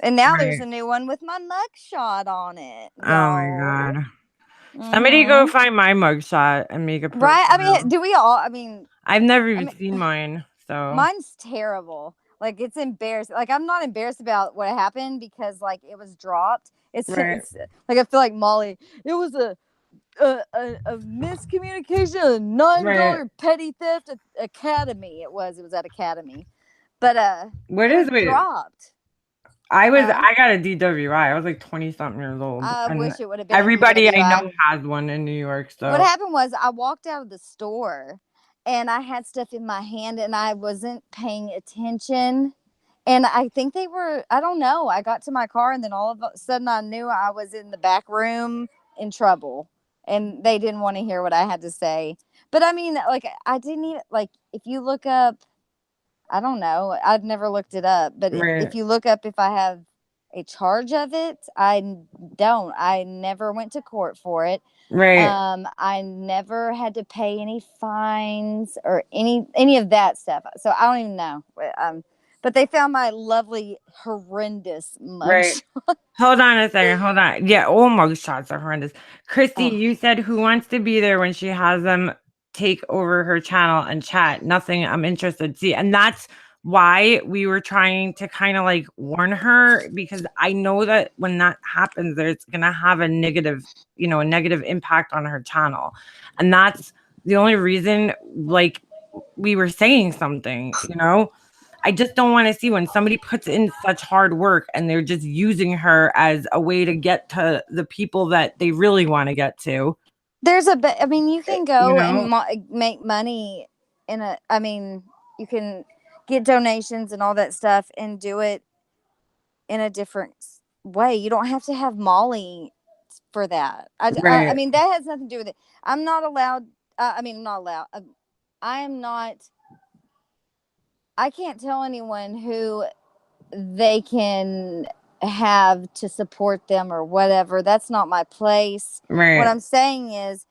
Speaker 2: And now there's
Speaker 1: right.
Speaker 2: a new one with my mugshot on it,
Speaker 1: Oh my
Speaker 2: y'all.
Speaker 1: god. Somebody go
Speaker 2: Mm-hmm.
Speaker 1: find my mugshot and make a
Speaker 2: Right? I mean,
Speaker 1: profile.
Speaker 2: do we all? I mean,
Speaker 1: I've never
Speaker 2: I
Speaker 1: even
Speaker 2: mean,
Speaker 1: seen mine, so
Speaker 2: mine's terrible. Like it's embarrassing. Like I'm not embarrassed about what happened because like it was dropped.
Speaker 1: right,
Speaker 2: It's like I feel like Molly. It was a miscommunication. A
Speaker 1: right.
Speaker 2: $9 petty theft academy. It was at Academy, but
Speaker 1: What
Speaker 2: it
Speaker 1: is
Speaker 2: was
Speaker 1: it?
Speaker 2: dropped.
Speaker 1: I
Speaker 2: Huh?
Speaker 1: got a DWI. I was like 20 something years old,
Speaker 2: I
Speaker 1: and
Speaker 2: wish it would have been a
Speaker 1: everybody I know
Speaker 2: DWI.
Speaker 1: has one in New York.
Speaker 2: What
Speaker 1: So
Speaker 2: happened was I walked out of the store and I had stuff in my hand and I wasn't paying attention. And I think they were, I don't know. I got to my car and then all of a sudden I knew I was in the back room in trouble. And they didn't want to hear what I had to say. But I mean, like, I didn't even, like, if you look up, I don't know, I've never looked it up. But
Speaker 1: right,
Speaker 2: if you look up if I have a charge of it, I don't. I never went to court for it.
Speaker 1: right,
Speaker 2: I never had to pay any fines or any of that stuff. So I don't even know. But they found my lovely, horrendous
Speaker 1: right.
Speaker 2: mugshot.
Speaker 1: Hold on a second. Hold on. Yeah, all mugshots are horrendous. Christy,
Speaker 2: Oh,
Speaker 1: you said who wants to be there when she has them take over her channel and chat? Nothing. I'm interested. See, and that's why we were trying to kind of like warn her because I know that when that happens, there's gonna have a negative impact on her channel, and that's the only reason. Like we were saying something. I just don't want to see when somebody puts in such hard work and they're just using her as a way to get to the people that they really want to get to.
Speaker 2: I mean, you can
Speaker 1: You
Speaker 2: go and
Speaker 1: know?
Speaker 2: make money I mean, you can get donations and all that stuff and do it in a different way. You don't have to have Molly for that. I
Speaker 1: Right.
Speaker 2: mean, that has nothing to do with it. I'm not allowed. I mean, I'm not allowed. I am not. I can't tell anyone who they can have to support them or whatever. That's not my place. What
Speaker 1: Right.
Speaker 2: I'm saying is,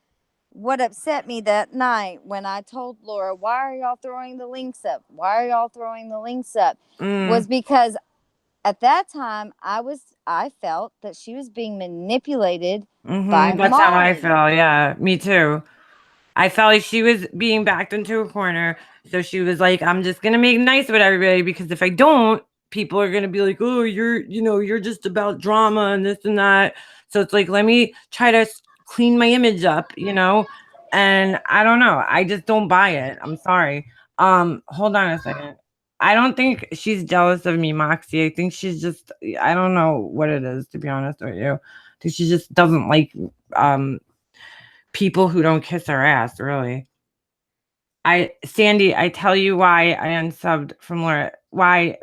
Speaker 2: what upset me that night when I told Laura, why are y'all throwing the links up? Why are y'all throwing the links up?
Speaker 1: Mm.
Speaker 2: Was because at that time I felt that she was being manipulated by
Speaker 1: That's how I
Speaker 2: Molly.
Speaker 1: feel. Yeah, me too. I felt like she was being backed into a corner. So she was like, I'm just going to make nice with everybody because if I don't, people are going to be like, oh, you're just about drama and this and that. So it's like, let me try to clean my image up, And I don't know. I just don't buy it. I'm sorry. Hold on a second. I don't think she's jealous of me, Moxie. I think she's just, I don't know what it is, to be honest with you. I think she just doesn't like um people who don't kiss her ass, really. Sandy, I tell you why I unsubbed from Laura. Why,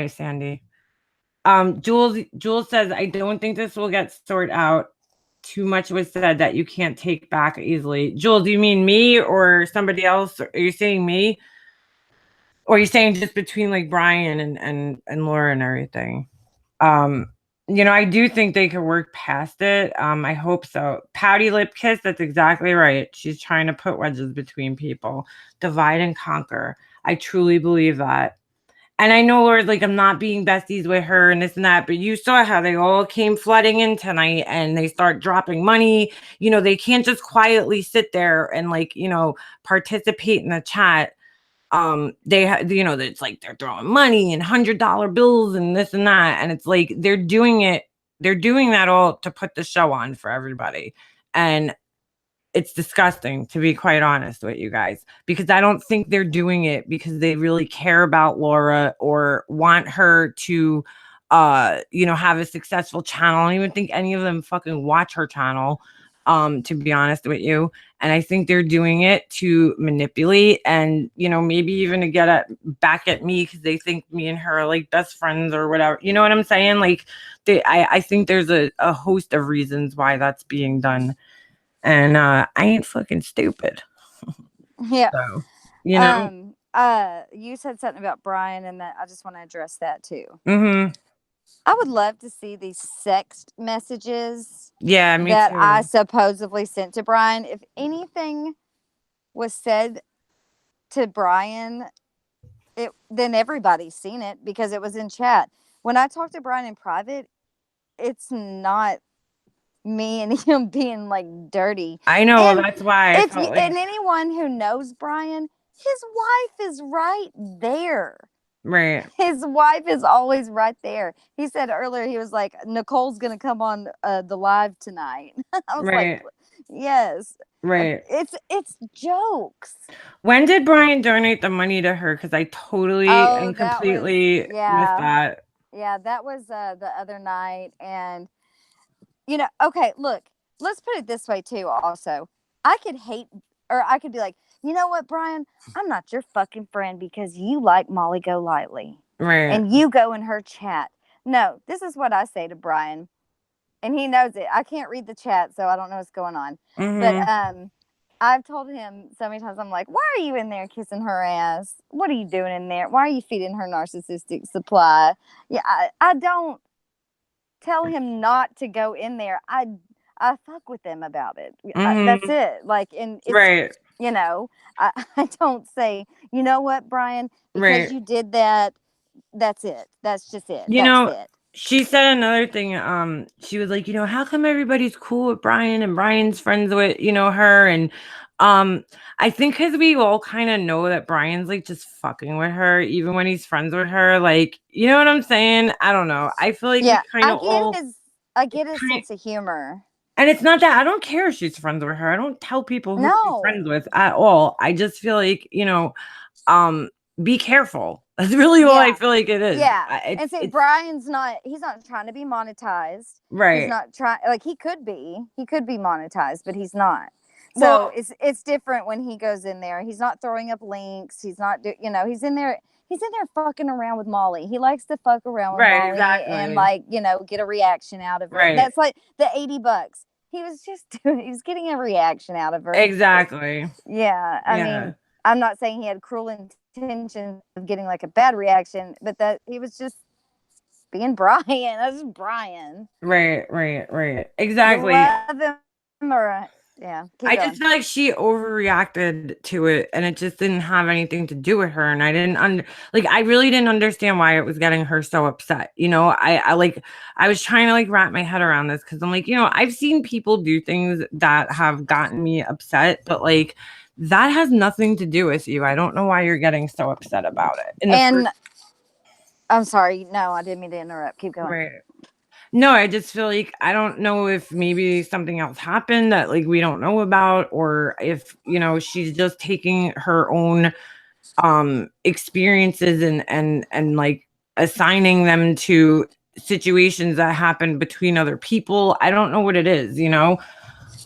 Speaker 1: Sandy? Jules says, I don't think this will get sorted out. Too much was said that you can't take back easily. Jules, do you mean me or somebody else? Are you saying me? Or are you saying just between like Brian and Laura and everything? Um, I do think they could work past it. I hope so. Pouty lip kiss, that's exactly right. She's trying to put wedges between people, divide and conquer. I truly believe that. And I know, Lord, like I'm not being besties with her and this and that, but you saw how they all came flooding in tonight and they start dropping money. They can't just quietly sit there and like, participate in the chat. It's like they're throwing money and $100 bills and this and that, and it's like they're doing that all to put the show on for everybody, and it's disgusting, to be quite honest with you guys, because I don't think they're doing it because they really care about Laura or want her to have a successful channel. I don't even think any of them fucking watch her channel, to be honest with you. And I think they're doing it to manipulate and maybe even to get back at me because they think me and her are like best friends or whatever. You know what I'm saying? Like I think there's a host of reasons why that's being done, and I ain't fucking stupid.
Speaker 2: Yeah.
Speaker 1: So, you know.
Speaker 2: You said something about Brian, and that I just want to address that too.
Speaker 1: Mhm.
Speaker 2: I would love to see these sext messages
Speaker 1: Yeah, me
Speaker 2: that I
Speaker 1: too.
Speaker 2: supposedly sent to Brian. If anything was said to Brian, then everybody's seen it because it was in chat. When I talk to Brian in private, it's not me and him being like dirty.
Speaker 1: I know. Well,
Speaker 2: And
Speaker 1: that's why I
Speaker 2: if
Speaker 1: felt
Speaker 2: and
Speaker 1: like
Speaker 2: anyone who knows Brian, his wife is right there.
Speaker 1: right,
Speaker 2: His wife is always right there. He said earlier, he was like, Nicole's gonna come on the live tonight. I was like,
Speaker 1: right,
Speaker 2: yes.
Speaker 1: right.
Speaker 2: It's jokes.
Speaker 1: When did Brian donate the money to her? Because I totally
Speaker 2: Oh,
Speaker 1: and
Speaker 2: that was,
Speaker 1: completely missed
Speaker 2: yeah.
Speaker 1: that.
Speaker 2: Yeah, that was the other night. And okay, look, let's put it this way too. Also, I could hate, or I could be like, you know what, Brian, I'm not your fucking friend because you like Molly Golightly
Speaker 1: Right.
Speaker 2: and you go in her chat. No, this is what I say to Brian, and he knows it. I can't read the chat, so I don't know what's going on. But
Speaker 1: Mhm.
Speaker 2: I've told him so many times, I'm like, why are you in there kissing her ass? What are you doing in there? Why are you feeding her narcissistic supply? Yeah, I don't tell him not to go in there. I fuck with them about it. That's
Speaker 1: Mhm.
Speaker 2: it. Like, and it's
Speaker 1: Right.
Speaker 2: you know, I don't say, you know what, Brian, because
Speaker 1: Right.
Speaker 2: you did that. That's it. That's just it.
Speaker 1: You
Speaker 2: That's
Speaker 1: know,
Speaker 2: it.
Speaker 1: she said another thing. She was like, how come everybody's cool with Brian and Brian's friends with, her? And I think because we all kind of know that Brian's like just fucking with her, even when he's friends with her. Like, you know what I'm saying? I don't know. I feel like we
Speaker 2: Yeah,
Speaker 1: kind of all
Speaker 2: I get his
Speaker 1: kind
Speaker 2: sense of humor.
Speaker 1: and it's not that I don't care if she's friends with her. I don't tell people who she's friends
Speaker 2: No.
Speaker 1: with at all. I just feel like, um, be careful. That's really all I
Speaker 2: Yeah.
Speaker 1: feel like it is.
Speaker 2: Yeah. And see,
Speaker 1: It's
Speaker 2: Brian's not, he's not trying to be monetized. He's
Speaker 1: right.
Speaker 2: not trying, like, he could be. He could be monetized, but he's not. So
Speaker 1: Well,
Speaker 2: it's different when he goes in there. He's not throwing up links. He's not he's in there. He's in there fucking around with Molly. He likes to fuck around with
Speaker 1: right,
Speaker 2: Molly and
Speaker 1: exactly.
Speaker 2: like, get a reaction out of her.
Speaker 1: Right.
Speaker 2: That's like the $80. He was just doing, he was getting a reaction out of her.
Speaker 1: Exactly.
Speaker 2: Yeah. I
Speaker 1: Yeah.
Speaker 2: mean, I'm not saying he had cruel intentions of getting like a bad reaction, but that he was just being Brian. That's just Brian.
Speaker 1: Right.
Speaker 2: You
Speaker 1: Exactly.
Speaker 2: love him or yeah, keep
Speaker 1: I just
Speaker 2: going.
Speaker 1: feel like she overreacted to it and it just didn't have anything to do with her. And I didn't like I really didn't understand why it was getting her so upset. I like I was trying to like wrap my head around this because I'm like, I've seen people do things that have gotten me upset, but like that has nothing to do with you. I don't know why you're getting so upset about it. In the
Speaker 2: And
Speaker 1: first
Speaker 2: I'm sorry, no, I didn't mean to interrupt. Keep going.
Speaker 1: right. No, I just feel like I don't know if maybe something else happened that like we don't know about, or if she's just taking her own experiences and like assigning them to situations that happen between other people. I don't know what it is,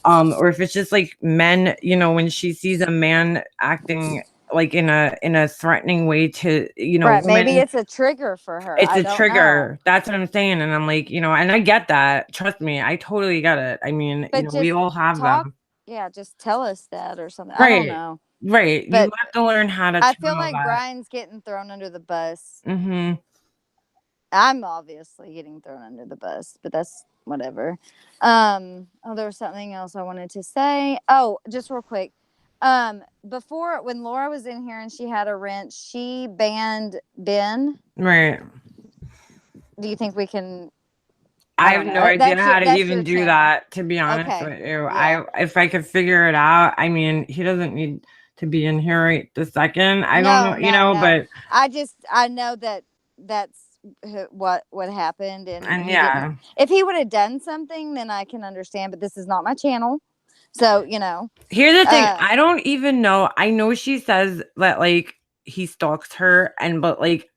Speaker 1: or if it's just like men, when she sees a man acting like in a threatening way to
Speaker 2: Right. Maybe
Speaker 1: women.
Speaker 2: it's a trigger for her.
Speaker 1: It's
Speaker 2: I
Speaker 1: a
Speaker 2: don't know.
Speaker 1: trigger. That's what I'm saying. And I'm like, and I get that. Trust me, I totally get it. I mean,
Speaker 2: But
Speaker 1: we
Speaker 2: just
Speaker 1: all have
Speaker 2: talk.
Speaker 1: them.
Speaker 2: Yeah, just tell us that or something. I don't
Speaker 1: Right.
Speaker 2: know.
Speaker 1: Right. You
Speaker 2: But
Speaker 1: have to learn how to
Speaker 2: I feel
Speaker 1: channel
Speaker 2: like
Speaker 1: that.
Speaker 2: Brian's getting thrown under the bus.
Speaker 1: Mhm.
Speaker 2: I'm obviously getting thrown under the bus, but that's whatever. Oh, there was something else I wanted to say. Oh, just real quick. Before when Laura was in here and she had a wrench, she banned Ben.
Speaker 1: Right.
Speaker 2: Do you think we can?
Speaker 1: I
Speaker 2: I
Speaker 1: have
Speaker 2: don't
Speaker 1: no
Speaker 2: know.
Speaker 1: idea how to
Speaker 2: That's
Speaker 1: even
Speaker 2: your
Speaker 1: do
Speaker 2: channel.
Speaker 1: that, to be honest
Speaker 2: Okay.
Speaker 1: with you.
Speaker 2: Yeah.
Speaker 1: If I could figure it out, I mean, he doesn't need to be in here right this second. I don't
Speaker 2: No,
Speaker 1: know,
Speaker 2: no.
Speaker 1: but
Speaker 2: I know that that's what happened, and
Speaker 1: and
Speaker 2: he didn't.
Speaker 1: yeah.
Speaker 2: If he would have done something, then I can understand. But this is not my channel, so
Speaker 1: Here's the thing,
Speaker 2: Uh,
Speaker 1: I don't even know. I know she says that like he stalks her but like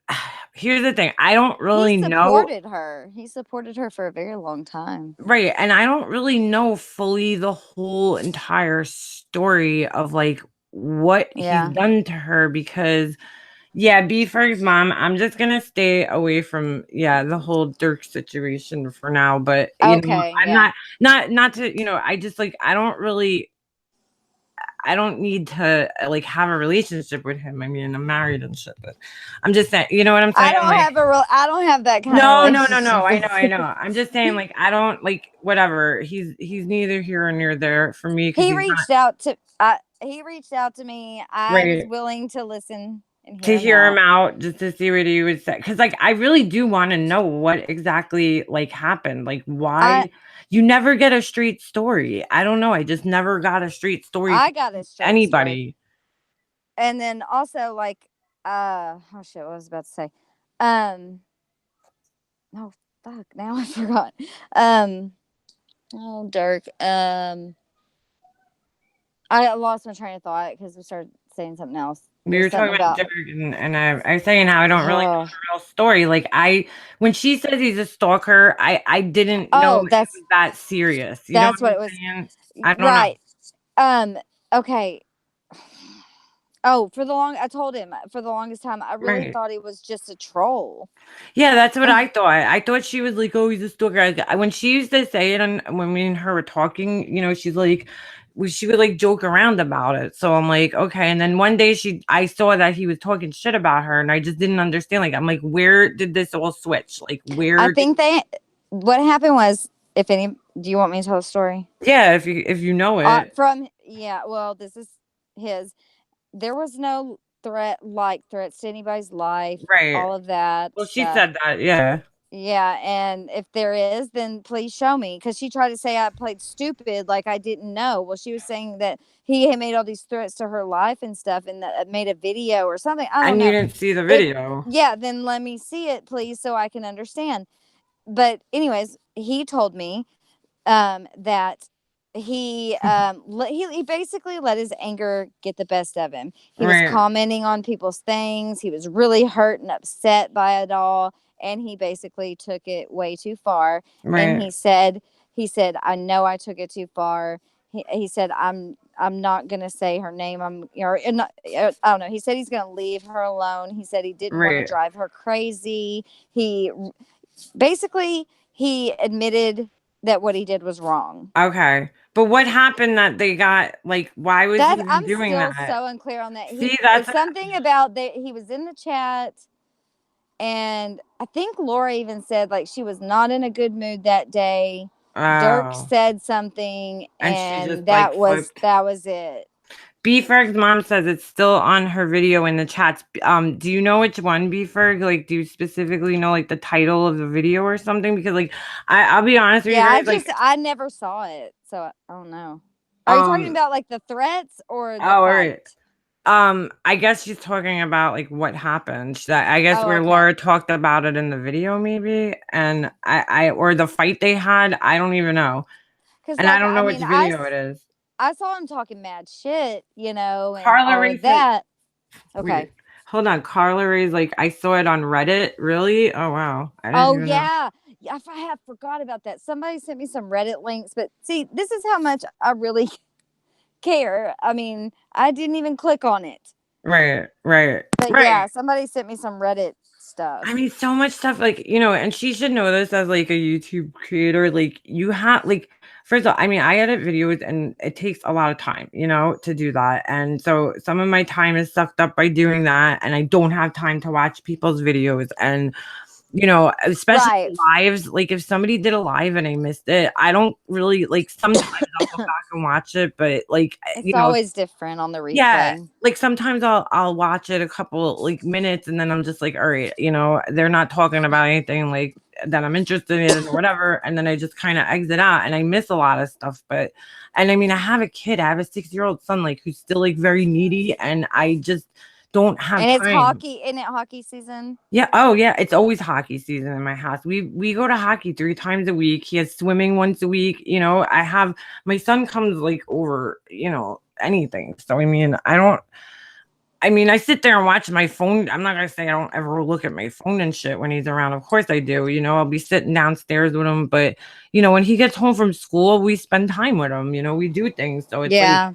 Speaker 1: here's the thing, I don't
Speaker 2: he
Speaker 1: really know.
Speaker 2: supported her. He supported her for a very long time.
Speaker 1: Right, and I don't really know fully the whole entire story of like what he's
Speaker 2: Yeah.
Speaker 1: done to her because yeah, B Ferg's mom, I'm just gonna stay away from the whole Dirk situation for now. But
Speaker 2: Okay.
Speaker 1: I'm
Speaker 2: Yeah.
Speaker 1: not to I just like I don't need to like have a relationship with him. I mean, I'm married and shit, but I'm just saying, you know what I'm saying? Like,
Speaker 2: I don't have that kind of
Speaker 1: no,
Speaker 2: relationship
Speaker 1: I
Speaker 2: with
Speaker 1: know, I
Speaker 2: you.
Speaker 1: know. I'm just saying, like, I don't like whatever. He's neither here nor there for me because
Speaker 2: He
Speaker 1: he's not
Speaker 2: reached out to he reached out to me. I was
Speaker 1: ready
Speaker 2: willing to listen and
Speaker 1: to
Speaker 2: hear him
Speaker 1: hear him
Speaker 2: out.
Speaker 1: out just to see what he would say. Because like I really do want to know what exactly like happened. Like
Speaker 2: I
Speaker 1: why you never get a straight story. I don't know. I just never got a straight story
Speaker 2: I
Speaker 1: from
Speaker 2: got a straight story.
Speaker 1: anybody.
Speaker 2: And then also like oh shit, what was I about to say? Um oh fuck, now I forgot. Um oh Dirk. I lost my train of thought because we started saying something else.
Speaker 1: We were
Speaker 2: There's
Speaker 1: talking
Speaker 2: something
Speaker 1: about
Speaker 2: about
Speaker 1: Derek, and I was saying how I don't really know
Speaker 2: oh
Speaker 1: the real story. Like when she says he's a stalker, I didn't know
Speaker 2: oh
Speaker 1: it was
Speaker 2: that's
Speaker 1: that serious. You know what
Speaker 2: that's what
Speaker 1: I'm
Speaker 2: it was.
Speaker 1: saying? I don't know.
Speaker 2: Right. Okay. Oh, I told him for the longest time, I really
Speaker 1: Right.
Speaker 2: thought he was just a troll.
Speaker 1: Yeah, that's what I thought. I thought she was like, "Oh, he's a stalker." When she used to say it, and when me and her were talking, she's like, she would like joke around about it. So I'm like, okay. And then one day I saw that he was talking shit about her, and I just didn't understand. Like, I'm like, where did this all switch? Like,
Speaker 2: I
Speaker 1: where did?
Speaker 2: think what happened was, if any, do you want me to tell the story?
Speaker 1: Yeah, if you know it,
Speaker 2: Yeah, well, this is his. There was no threats to anybody's life,
Speaker 1: right?
Speaker 2: all of that
Speaker 1: Well, she
Speaker 2: stuff.
Speaker 1: said that, yeah.
Speaker 2: Yeah, and if there is, then please show me. Because she tried to say I played stupid, like I didn't know. Well, she was saying that he had made all these threats to her life and stuff, and that made a video or something. I don't
Speaker 1: And you
Speaker 2: know.
Speaker 1: didn't see the
Speaker 2: If
Speaker 1: video.
Speaker 2: Yeah, then let me see it, please, so I can understand. But anyways, he told me that he basically let his anger get the best of him. He was
Speaker 1: Right,
Speaker 2: commenting on people's things. He was really hurt and upset by it all, and he basically took it way too far. And
Speaker 1: right,
Speaker 2: he said, I know I took it too far. He said, I'm not gonna say her name. I don't know. He said he's gonna leave her alone. He said he didn't want to
Speaker 1: right,
Speaker 2: drive her crazy. He basically he admitted that what he did was wrong.
Speaker 1: Okay. But what happened that they got, like, why was he
Speaker 2: That
Speaker 1: even
Speaker 2: I'm
Speaker 1: doing
Speaker 2: still
Speaker 1: that?
Speaker 2: so unclear on that.
Speaker 1: See,
Speaker 2: It's something about that he was in the chat, and I think Laura even said like she was not in a good mood that day. Dirk
Speaker 1: oh.
Speaker 2: said something,
Speaker 1: And she just
Speaker 2: and
Speaker 1: like flipped.
Speaker 2: that was it.
Speaker 1: Beeferg's mom says it's still on her video in the chats. Do you know which one, Beeferg? Like, do you specifically know like the title of the video or something? Because like, I'll be honest with you
Speaker 2: Yeah,
Speaker 1: guys, like,
Speaker 2: I never saw it, so I don't know. Are you talking
Speaker 1: um,
Speaker 2: about like the threats or
Speaker 1: oh,
Speaker 2: the
Speaker 1: all right.
Speaker 2: fight?
Speaker 1: I guess she's talking about like what happened. I guess
Speaker 2: Oh,
Speaker 1: where
Speaker 2: okay.
Speaker 1: Laura talked about it in the video, maybe, and or the fight they had. I don't even know,
Speaker 2: Because
Speaker 1: and I
Speaker 2: like
Speaker 1: don't
Speaker 2: I
Speaker 1: know which
Speaker 2: mean
Speaker 1: video it is.
Speaker 2: I saw him talking mad shit, and
Speaker 1: Carla
Speaker 2: all
Speaker 1: Ray
Speaker 2: of
Speaker 1: said,
Speaker 2: that. Okay.
Speaker 1: wait, hold on. Carla Ray's like, I saw it on Reddit. Really? Oh wow, I didn't
Speaker 2: Oh
Speaker 1: even know.
Speaker 2: yeah. Yeah, I have forgot about that. Somebody sent me some Reddit links, but see, this is how much I really care. I mean, I didn't even click on it.
Speaker 1: Right, right,
Speaker 2: But
Speaker 1: right.
Speaker 2: yeah, somebody sent me some Reddit
Speaker 1: I
Speaker 2: stuff.
Speaker 1: mean, so much stuff, like, and she should know this as like a YouTube creator. Like, you have, like, first of all, I mean, I edit videos and it takes a lot of time, to do that. And so some of my time is sucked up by doing that. And I don't have time to watch people's videos. And especially
Speaker 2: Right.
Speaker 1: lives. Like if somebody did a live and I missed it, I don't really like. Sometimes I'll go back and watch it, but like
Speaker 2: It's always different on the
Speaker 1: yeah,
Speaker 2: replay.
Speaker 1: like sometimes I'll watch it a couple like minutes and then I'm just like, all right, they're not talking about anything like that I'm interested in or whatever, and then I just kind of exit out and I miss a lot of stuff. But and I mean, I have a kid, I have a 6-year-old son like who's still like very needy, and I just don't have
Speaker 2: And it's
Speaker 1: time.
Speaker 2: hockey, isn't it hockey season?
Speaker 1: Yeah. Oh, yeah. It's always hockey season in my house. We go to hockey 3 times a week. He has swimming once a week. I have my son comes like over, anything. So I mean, I sit there and watch my phone. I'm not gonna say I don't ever look at my phone and shit when he's around. Of course I do. I'll be sitting downstairs with him, but when he gets home from school, we spend time with him. We do things. So it's like
Speaker 2: Yeah.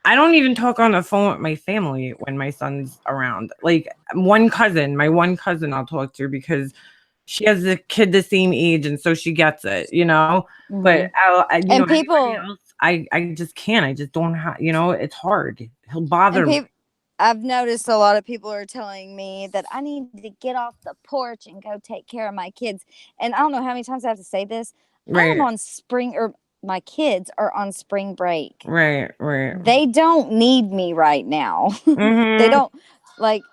Speaker 1: I don't even talk on the phone with my family when my son's around. Like my one cousin I'll talk to because she has a kid the same age, and so she gets it. But
Speaker 2: Mm-hmm. And
Speaker 1: anybody
Speaker 2: people
Speaker 1: else, I just can't. I just don't have. It's hard. He'll bother me.
Speaker 2: people I've noticed a lot of people are telling me that I need to get off the porch and go take care of my kids. And I don't know how many times I have to say this. I am
Speaker 1: Right,
Speaker 2: on spring, or my kids are on spring break.
Speaker 1: right, right.
Speaker 2: They don't need me right now. They
Speaker 1: Mm-hmm.
Speaker 2: don't like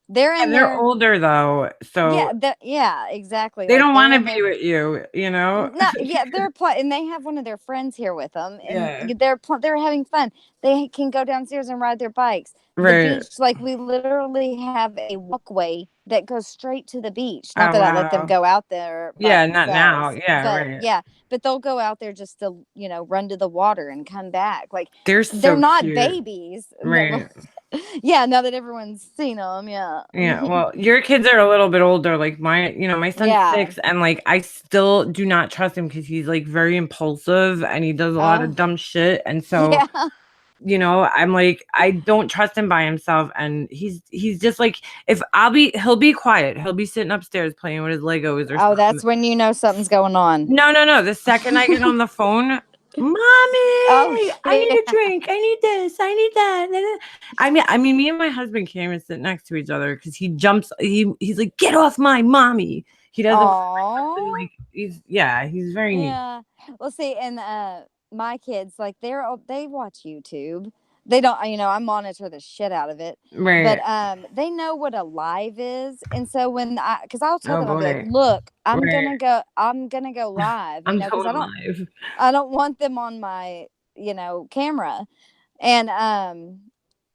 Speaker 2: they're
Speaker 1: Yeah,
Speaker 2: in
Speaker 1: they're
Speaker 2: there.
Speaker 1: older though, so
Speaker 2: Yeah, exactly.
Speaker 1: they
Speaker 2: Like
Speaker 1: don't
Speaker 2: they're
Speaker 1: want to
Speaker 2: in
Speaker 1: be
Speaker 2: there.
Speaker 1: with you.
Speaker 2: No, yeah, and they have one of their friends here with them, and
Speaker 1: Yeah,
Speaker 2: they're having fun. They can go downstairs and ride their bikes. The
Speaker 1: right.
Speaker 2: beach, like we literally have a walkway that goes straight to the beach. Not
Speaker 1: Oh
Speaker 2: that I let them
Speaker 1: wow.
Speaker 2: go out there by
Speaker 1: Yeah, not now.
Speaker 2: themselves,
Speaker 1: Yeah,
Speaker 2: but
Speaker 1: right.
Speaker 2: yeah, but they'll go out there just to run to the water and come back. Like
Speaker 1: They're
Speaker 2: they're
Speaker 1: so
Speaker 2: not
Speaker 1: cute.
Speaker 2: babies.
Speaker 1: Right.
Speaker 2: Yeah, now that everyone's seen them, yeah,
Speaker 1: Yeah, well, your kids are a little bit older. Like my son's
Speaker 2: yeah.
Speaker 1: 6, and like I still do not trust him because he's like very impulsive and he does a lot of
Speaker 2: Oh,
Speaker 1: dumb shit. And so,
Speaker 2: yeah.
Speaker 1: I'm like, I don't trust him by himself. And he's just like, he'll be quiet. He'll be sitting upstairs playing with his Legos or
Speaker 2: Oh,
Speaker 1: something.
Speaker 2: that's when you know something's going on.
Speaker 1: No, no, no. The second I get on the phone, mommy,
Speaker 2: Oh,
Speaker 1: I need
Speaker 2: yeah.
Speaker 1: a drink. I need this. I need that. I mean, me and my husband can't even sit next to each other because he jumps. He's like, get off my mommy. He doesn't want my husband.
Speaker 2: Aw.
Speaker 1: Like he's very neat.
Speaker 2: Yeah. Well, see, and my kids, like, they watch YouTube. They don't, I monitor the shit out of it. But
Speaker 1: Right.
Speaker 2: they know what a live is. And so because I'll tell
Speaker 1: Oh
Speaker 2: them, I'll be like,
Speaker 1: boy.
Speaker 2: look,
Speaker 1: Right.
Speaker 2: I'm gonna go live,
Speaker 1: I'm
Speaker 2: because
Speaker 1: going live.
Speaker 2: I don't want them on my, camera. And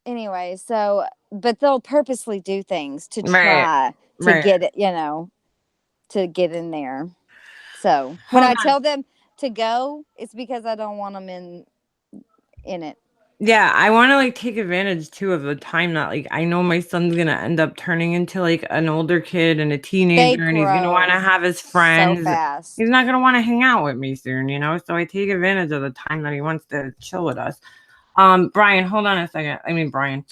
Speaker 2: anyway, so but they'll purposely do things to
Speaker 1: Right.
Speaker 2: try to
Speaker 1: Right.
Speaker 2: get it, to get in there. So when
Speaker 1: Hold
Speaker 2: I
Speaker 1: on.
Speaker 2: tell them to go, it's because I don't want them in it.
Speaker 1: Yeah, I want to like take advantage too of the time that like I know my son's gonna end up turning into like an older kid and a
Speaker 2: They
Speaker 1: teenager, and he's gonna want
Speaker 2: grow
Speaker 1: to have his
Speaker 2: so
Speaker 1: friends. He's
Speaker 2: fast.
Speaker 1: not gonna want to hang out with me soon. So I take advantage of the time that he wants to chill with us. Brian, hold on a second. I mean, Brian,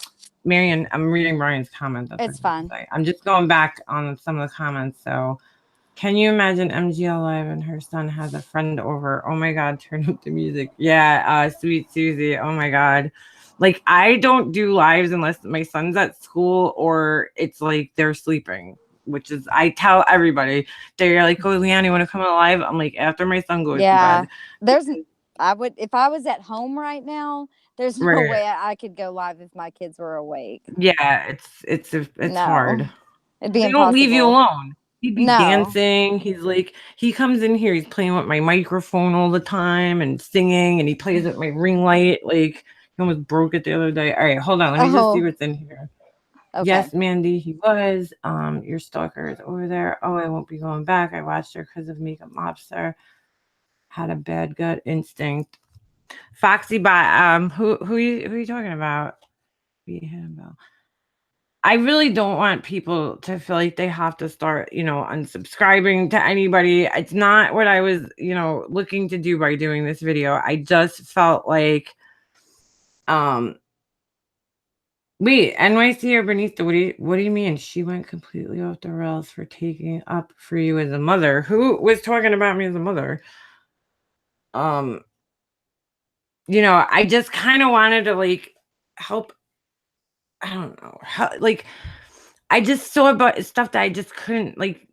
Speaker 1: Marion, I'm reading Brian's comment. That's what
Speaker 2: It's
Speaker 1: I meant to
Speaker 2: fine.
Speaker 1: say. I'm just going back on some of the comments. So Can you imagine MGL Live and her son has a friend over? Oh my God, turn up the music. Yeah, Sweet Susie. Oh my God. Like, I don't do lives unless my son's at school or it's like they're sleeping, which is, I tell everybody, they're like, oh, Leanne, you want to come on live? I'm like, after my son goes to
Speaker 2: Yeah.
Speaker 1: bed.
Speaker 2: There's I would if I was at home right now, there's no
Speaker 1: Right.
Speaker 2: way I could go live if my kids were awake.
Speaker 1: Yeah, it's
Speaker 2: No.
Speaker 1: hard.
Speaker 2: It'd be
Speaker 1: They don't leave you
Speaker 2: impossible.
Speaker 1: alone. He'd be
Speaker 2: No.
Speaker 1: dancing. He's like, he comes in here, he's playing with my microphone all the time and singing, and he plays with my ring light. Like, he almost broke it the other day. All right, hold on. Let me just see
Speaker 2: Oh,
Speaker 1: what's in here.
Speaker 2: okay.
Speaker 1: Yes, Mandy, he was. Your stalker is over there. Oh, I won't be going back. I watched her because of Makeup Mobster. Had a bad gut instinct. Foxy Bot. Who you talking about? I really don't want people to feel like they have to start, unsubscribing to anybody. It's not what I was, looking to do by doing this video. I just felt like, um, wait, NYC or Benita, what do you mean? She went completely off the rails for taking up for you as a mother. Who was talking about me as a mother? Um, I just kind of wanted to like help. I don't know. I just saw about stuff that I just couldn't like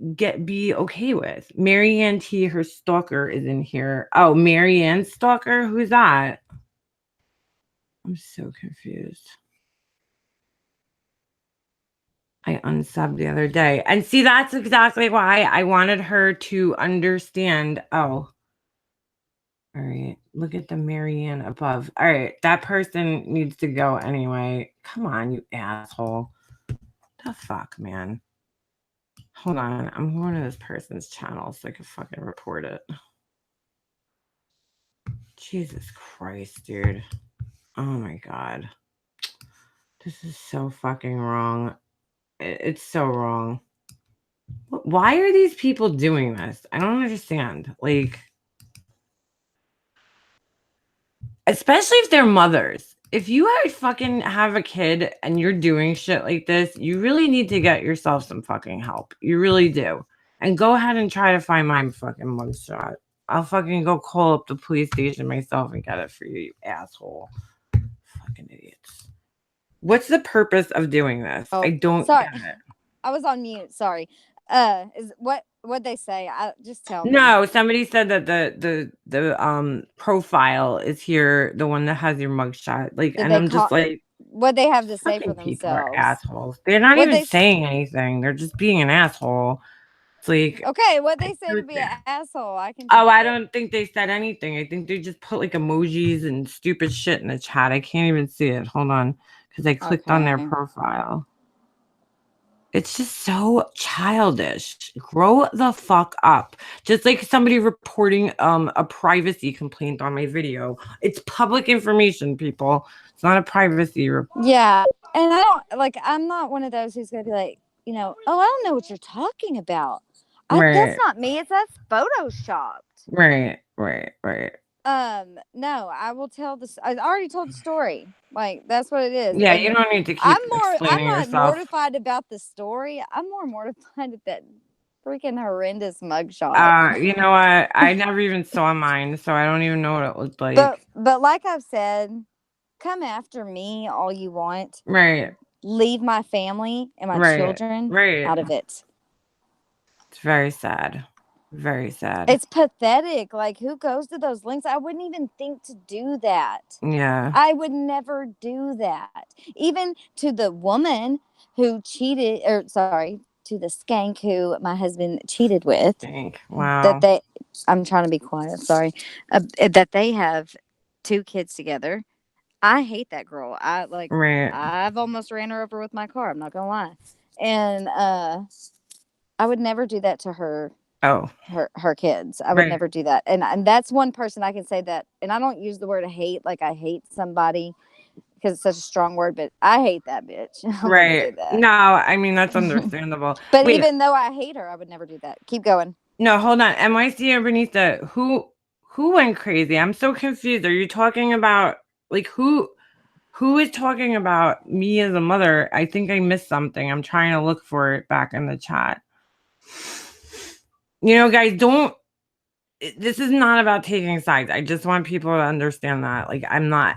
Speaker 1: be okay with. Marianne T, her stalker is in here. Oh, Marianne stalker? Who's that? I'm so confused. I unsubbed the other day. And see, that's exactly why I wanted her to understand. Oh, all right. Look at the Marianne above. All right. That person needs to go anyway. Come on, you asshole. The fuck, man. Hold on. I'm going to this person's channel so I can fucking report it. Jesus Christ, dude. Oh my God. This is so fucking wrong. It's so wrong. Why are these people doing this? I don't understand. Like, especially if they're mothers. If you fucking have a kid and you're doing shit like this, you really need to get yourself some fucking help. You really do. And go ahead and try to find my fucking mugshot. I'll fucking go call up the police station myself and get it for you, you asshole. Fucking idiots. What's the purpose of doing this? I
Speaker 2: Oh,
Speaker 1: don't
Speaker 2: sorry.
Speaker 1: get it.
Speaker 2: I was on mute. Sorry. Is what they say? Just tell me.
Speaker 1: No, somebody said that the profile is here, the one that has your mugshot. Like,
Speaker 2: Did
Speaker 1: and
Speaker 2: they
Speaker 1: I'm just
Speaker 2: call?
Speaker 1: like,
Speaker 2: What they have to say for
Speaker 1: fucking people are
Speaker 2: themselves?
Speaker 1: assholes. They're not
Speaker 2: What
Speaker 1: even
Speaker 2: they
Speaker 1: saying anything. They're just being an asshole. It's like,
Speaker 2: okay? What
Speaker 1: I
Speaker 2: they say to
Speaker 1: don't
Speaker 2: be an
Speaker 1: know.
Speaker 2: asshole? I can
Speaker 1: Oh,
Speaker 2: take
Speaker 1: I
Speaker 2: it.
Speaker 1: don't think they said anything. I think they just put like emojis and stupid shit in the chat. I can't even see it. Hold on, because I clicked on their
Speaker 2: Okay.
Speaker 1: profile. It's just so childish. Grow the fuck up. Just like somebody reporting a privacy complaint on my video. It's public information, people. It's not a privacy report.
Speaker 2: Yeah, and I don't like. I'm not one of those who's gonna be like, oh, I don't know what you're talking about. That's
Speaker 1: Right.
Speaker 2: not me. That's photoshopped.
Speaker 1: Right.
Speaker 2: No, I will tell this. I already told the story. Like that's what it is.
Speaker 1: Yeah,
Speaker 2: And
Speaker 1: you don't need to
Speaker 2: I'm
Speaker 1: keep
Speaker 2: more. I'm
Speaker 1: explaining
Speaker 2: not
Speaker 1: yourself.
Speaker 2: mortified about the story. I'm more mortified at that freaking horrendous mugshot.
Speaker 1: You know what? I never even saw mine, so I don't even know what it looked like.
Speaker 2: But like I've said, come after me all you want.
Speaker 1: Right.
Speaker 2: Leave my family and my
Speaker 1: Right.
Speaker 2: children
Speaker 1: Right.
Speaker 2: out of it.
Speaker 1: It's very sad. Very sad.
Speaker 2: It's pathetic. Like, who goes to those links? I wouldn't even think to do that.
Speaker 1: Yeah.
Speaker 2: I would never do that. Even to the woman who cheated, or sorry, to the skank who my husband cheated with,
Speaker 1: Think.
Speaker 2: that
Speaker 1: Wow.
Speaker 2: I'm trying to be quiet, sorry, that they have 2 kids together. I hate that girl.
Speaker 1: Right.
Speaker 2: I've almost ran her over with my car. I'm not going to lie. And, I would never do that to
Speaker 1: Oh.
Speaker 2: her kids. I would
Speaker 1: Right.
Speaker 2: never do that. And that's one person I can say that. And I don't use the word hate like I hate somebody because it's such a strong word, but I hate that bitch. I'm gonna
Speaker 1: Right.
Speaker 2: say that.
Speaker 1: No, I mean that's understandable.
Speaker 2: But
Speaker 1: Wait,
Speaker 2: even though I hate her, I would never do that. Keep going.
Speaker 1: no, hold on. NYC or Benita, who went crazy? I'm so confused. Are you talking about like who is talking about me as a mother? I think I missed something. I'm trying to look for it back in the chat. guys, this is not about taking sides. I just want people to understand that. Like, I'm not,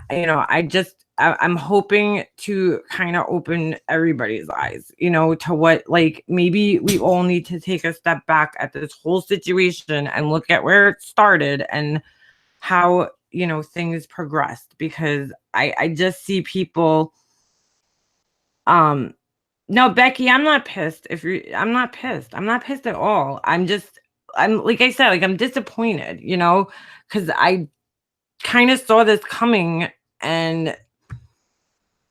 Speaker 1: I'm hoping to kind of open everybody's eyes, to what, like, maybe we all need to take a step back at this whole situation and look at where it started and how, things progressed. Because I just see people, no, Becky, I'm not pissed. I'm not pissed. I'm not pissed at all. I'm like I said, like, I'm disappointed, because I kind of saw this coming, and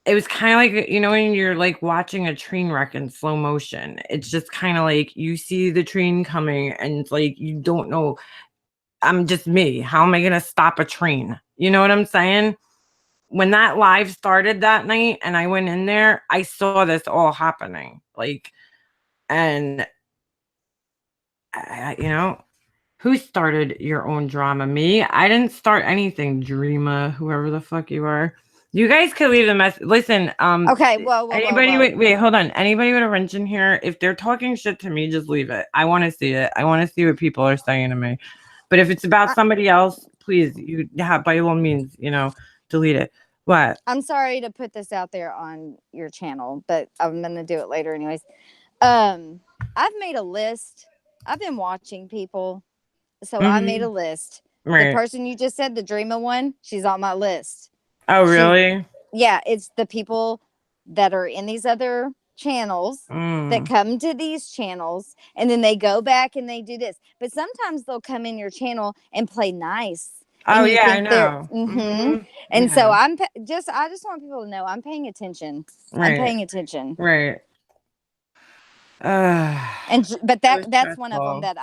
Speaker 1: it was kind of like, when you're like watching a train wreck in slow motion. It's just kind of like you see the train coming, and it's like you don't know. I'm just me. How am I gonna stop a train? You know what I'm saying? When that live started that night and I went in there, I saw this all happening. Like, and who started your own drama? Me? I didn't start anything, Dreama, whoever the fuck you are. You guys could leave the message. Listen,
Speaker 2: Okay, whoa.
Speaker 1: wait, hold on. Anybody with a wrench in here, if they're talking shit to me, just leave it. I want to see it. I want to see what people are saying to me. But if it's about somebody else, please, you have, by all means, delete it. What?
Speaker 2: I'm sorry to put this out there on your channel, but I'm gonna do it later anyways. I've made a list. I've been watching people, so I made a list. The
Speaker 1: Right.
Speaker 2: person you just said, the Dreamer one, she's on my list.
Speaker 1: Oh, really?
Speaker 2: Yeah, it's the people that are in these other channels that come to these channels, and then they go back and they do this. But sometimes they'll come in your channel and play nice.
Speaker 1: Oh,
Speaker 2: And you
Speaker 1: yeah, I
Speaker 2: think they're
Speaker 1: know.
Speaker 2: And
Speaker 1: Yeah.
Speaker 2: so I just want people to know I'm paying attention. I'm paying attention.
Speaker 1: Right.
Speaker 2: But that's one of them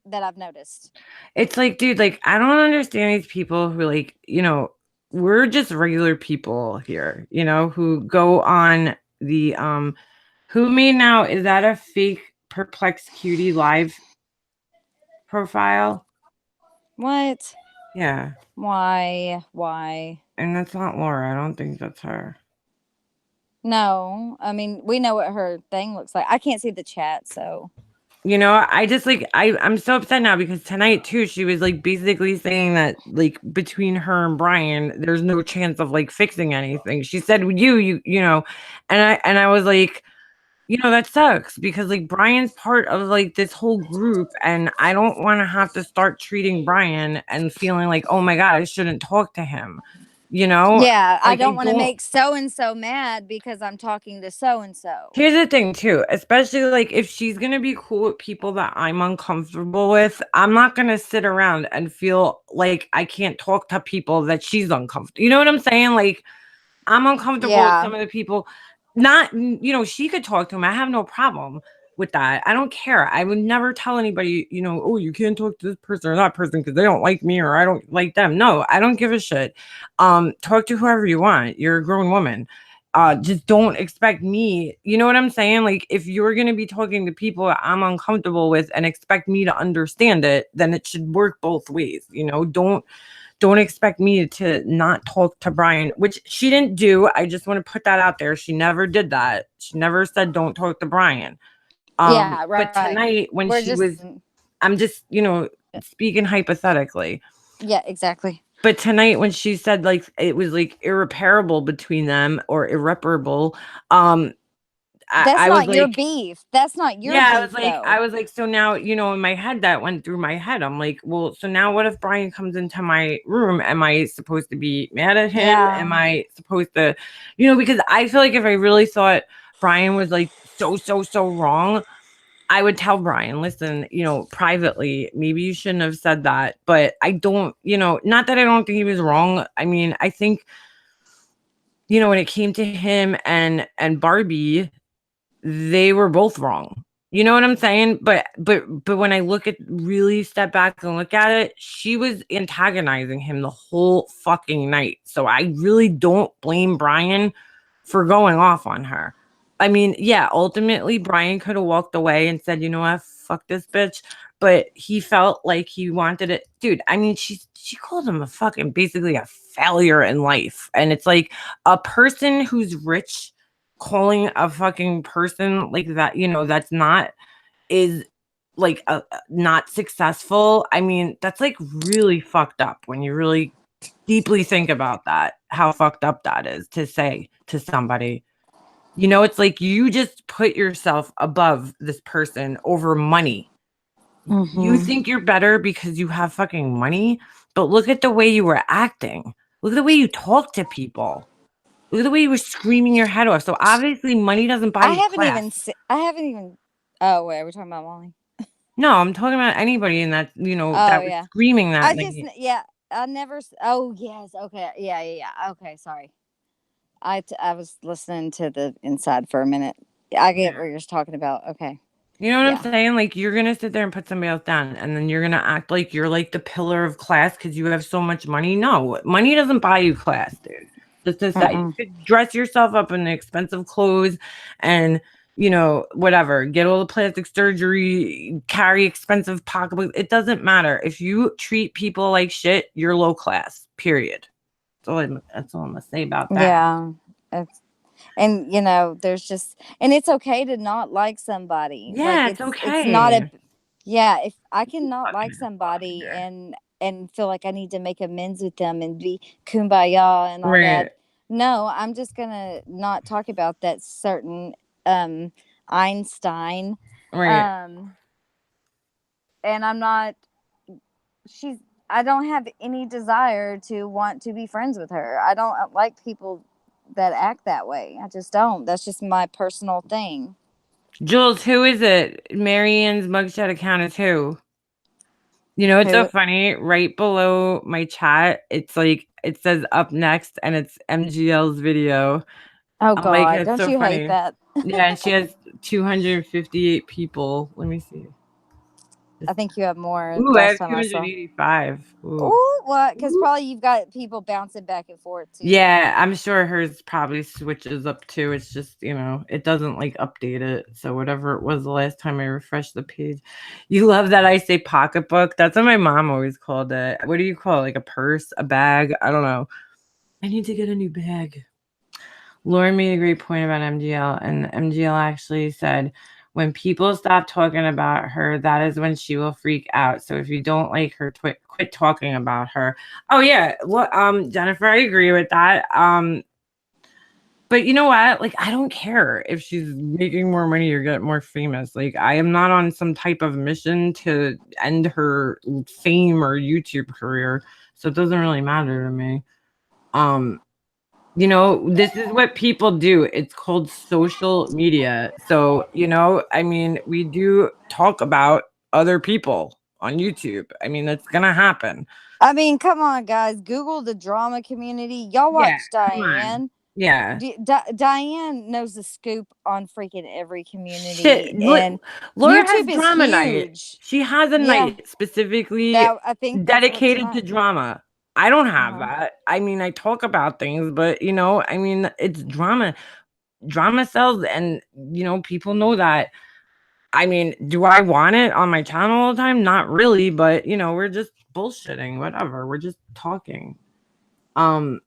Speaker 2: that I've noticed.
Speaker 1: It's like, dude, like, I don't understand these people who, like, we're just regular people here, who go on the who made now, is that a fake perplexed cutie live profile?
Speaker 2: What?
Speaker 1: Yeah.
Speaker 2: Why?
Speaker 1: And that's not Laura. I don't think that's her.
Speaker 2: No, I mean, we know what her thing looks like. I can't see the chat, so.
Speaker 1: I just, like, I'm so upset now because tonight too, she was like basically saying that, like, between her and Brian, there's no chance of like fixing anything. She said, and I was like, that sucks because, like, Brian's part of like this whole group, and I don't want to have to start treating Brian and feeling like, oh my God, I shouldn't talk to him.
Speaker 2: Yeah, I
Speaker 1: Like,
Speaker 2: don't want to make so and so mad because I'm talking to so and so.
Speaker 1: Here's the thing too, especially like if she's gonna be cool with people that I'm uncomfortable with, I'm not gonna sit around and feel like I can't talk to people that she's uncomfortable. You know what I'm saying? Like, I'm uncomfortable with some of the people. Not, she could talk to him. I have no problem with that. I don't care. I would never tell anybody, oh, you can't talk to this person or that person because they don't like me or I don't like them. No, I don't give a shit. Talk to whoever you want. You're a grown woman. Just don't expect me. You know what I'm saying? Like, if you're going to be talking to people that I'm uncomfortable with and expect me to understand it, then it should work both ways. Don't expect me to not talk to Brian, which she didn't do. I just want to put that out there. She never did that. She never said don't talk to Brian.
Speaker 2: Yeah, right.
Speaker 1: But tonight when I'm just, speaking hypothetically.
Speaker 2: Yeah, exactly.
Speaker 1: But tonight when she said like it was like irreparable between them or irreparable,
Speaker 2: that's
Speaker 1: I
Speaker 2: not
Speaker 1: was
Speaker 2: your
Speaker 1: like,
Speaker 2: beef. That's not your beef.
Speaker 1: I was like, so now, in my head that went through my head. I'm like, well, so now what if Brian comes into my room? Am I supposed to be mad at him?
Speaker 2: Yeah.
Speaker 1: Am I supposed to, because I feel like if I really thought Brian was like so wrong, I would tell Brian, listen, privately, maybe you shouldn't have said that. But I don't, not that I don't think he was wrong. I mean, I think, when it came to him and Barbie, they were both wrong. You know what I'm saying? But when I really step back and look at it, she was antagonizing him the whole fucking night. So I really don't blame Brian for going off on her. I mean, yeah, ultimately Brian could have walked away and said, you know what, fuck this bitch. But he felt like he wanted it. Dude, I mean, she called him basically a failure in life. And it's like a person who's rich calling a fucking person like that, that's not, is like not successful. I mean, that's like really fucked up when you really deeply think about that, how fucked up that is to say to somebody. You know, it's like you just put yourself above this person over money. You
Speaker 2: Mm-hmm.
Speaker 1: think you're better because you have fucking money, but look at the way you were acting. Look at the way you talk to people. Look at the way you were screaming your head off. So obviously money doesn't buy
Speaker 2: I
Speaker 1: you
Speaker 2: haven't
Speaker 1: class.
Speaker 2: even. I haven't even. Oh wait, are we talking about Molly?
Speaker 1: No, I'm talking about anybody in that,
Speaker 2: Oh
Speaker 1: that was
Speaker 2: yeah.
Speaker 1: screaming that
Speaker 2: I just
Speaker 1: night.
Speaker 2: yeah. I never. Oh yes. Okay. Yeah. Yeah. Yeah. Okay. Sorry. I was listening to the inside for a minute. I get
Speaker 1: Yeah.
Speaker 2: what you're talking about. Okay.
Speaker 1: You know what I'm
Speaker 2: Yeah.
Speaker 1: saying? Like you're gonna sit there and put somebody else down, and then you're gonna act like you're like the pillar of class because you have so much money. No, money doesn't buy you class, dude. Just to say, you
Speaker 2: Mm-mm.
Speaker 1: could dress yourself up in expensive clothes, and whatever, get all the plastic surgery, carry expensive pocketbooks. It doesn't matter if you treat people like shit. You're low class. Period. That's all I'm gonna say about that.
Speaker 2: Yeah. It's, and there's just, and it's okay to not like somebody. Like
Speaker 1: Yeah, it's
Speaker 2: it's not a,
Speaker 1: okay.
Speaker 2: yeah, if I can not
Speaker 1: Fucking
Speaker 2: like
Speaker 1: out of
Speaker 2: somebody
Speaker 1: here.
Speaker 2: and feel like I need to make amends with them and be kumbaya and all that,
Speaker 1: Right.
Speaker 2: no, I'm just gonna not talk about that certain um Einstein.
Speaker 1: Right.
Speaker 2: Um and I'm not, she's, I don't have any desire to want to be friends with her. I don't like people that act that way. I just don't. That's just my personal thing.
Speaker 1: Jules, who is it? Marianne's mugshot account is who? You know, it's so
Speaker 2: Who?
Speaker 1: funny. Right below my chat, it's like it says up next and it's MGL's video.
Speaker 2: Oh
Speaker 1: I'm like,
Speaker 2: God,
Speaker 1: it's
Speaker 2: don't
Speaker 1: so
Speaker 2: you hate
Speaker 1: funny.
Speaker 2: that?
Speaker 1: Yeah, and she has 258 people. Let me see.
Speaker 2: I
Speaker 1: Just
Speaker 2: think you have more
Speaker 1: ooh, I
Speaker 2: last
Speaker 1: have
Speaker 2: time I saw.
Speaker 1: 285. Ooh.
Speaker 2: Oh, what? Because
Speaker 1: Ooh.
Speaker 2: probably you've got people bouncing back and forth too.
Speaker 1: Yeah, I'm sure hers probably switches up too. It's just, it doesn't like update it. So whatever it was the last time I refreshed the page. You love that I say pocketbook. That's what my mom always called it. What do you call it? Like a purse, a bag? I don't know. I need to get a new bag. Lauren made a great point about MGL, and MGL actually said, when people stop talking about her, that is when she will freak out. So if you don't like her, quit talking about her. Oh yeah, well, Jennifer, I agree with that. But you know what? Like, I don't care if she's making more money or get more famous. Like, I am not on some type of mission to end her fame or YouTube career. So it doesn't really matter to me. Um, this is what people do. It's called social media. So, I mean, we do talk about other people on YouTube. I mean, that's gonna happen.
Speaker 2: I mean, come on, guys. Google the drama community. Y'all
Speaker 1: Yeah,
Speaker 2: watch
Speaker 1: come on.
Speaker 2: Diane.
Speaker 1: Yeah.
Speaker 2: Diane knows the scoop on freaking every
Speaker 1: Shit,
Speaker 2: community, and
Speaker 1: Laura has
Speaker 2: YouTube is
Speaker 1: drama night.
Speaker 2: huge.
Speaker 1: She has a
Speaker 2: Yeah,
Speaker 1: night specifically
Speaker 2: that I think that's what
Speaker 1: dedicated to
Speaker 2: tonight.
Speaker 1: drama. I don't have
Speaker 2: Uh-huh.
Speaker 1: that. I mean, I talk about things, but I mean, it's drama. Drama sells, and people know that. I mean, do I want it on my channel all the time? Not really, but we're just bullshitting, whatever. We're just talking. Um,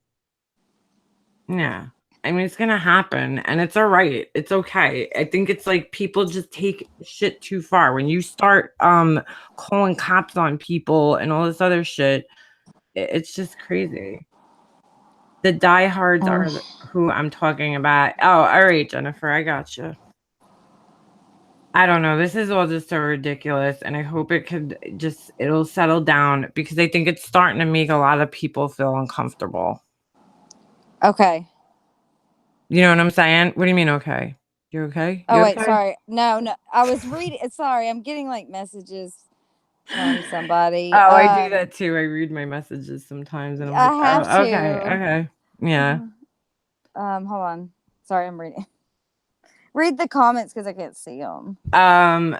Speaker 1: yeah. I mean, it's gonna happen and it's all right. It's okay. I think it's like people just take shit too far. When you start calling cops on people and all this other shit, it's just crazy. The diehards
Speaker 2: Mm.
Speaker 1: are who I'm talking about. Oh, all right, Jennifer, I got you. I don't know. This is all just so ridiculous, and I hope it'll settle down because I think it's starting to make a lot of people feel uncomfortable.
Speaker 2: Okay.
Speaker 1: You know what I'm saying? What do you mean, okay? You okay?
Speaker 2: Oh
Speaker 1: You
Speaker 2: wait,
Speaker 1: okay?
Speaker 2: sorry. No, no. I was reading. Sorry, I'm getting like messages from somebody.
Speaker 1: Oh, I do that too. I read my messages sometimes and I'm like,
Speaker 2: I have
Speaker 1: "Oh, okay,
Speaker 2: to.
Speaker 1: okay." Yeah.
Speaker 2: Hold on. Sorry, I'm reading. Read the comments because I can't see them.
Speaker 1: Um,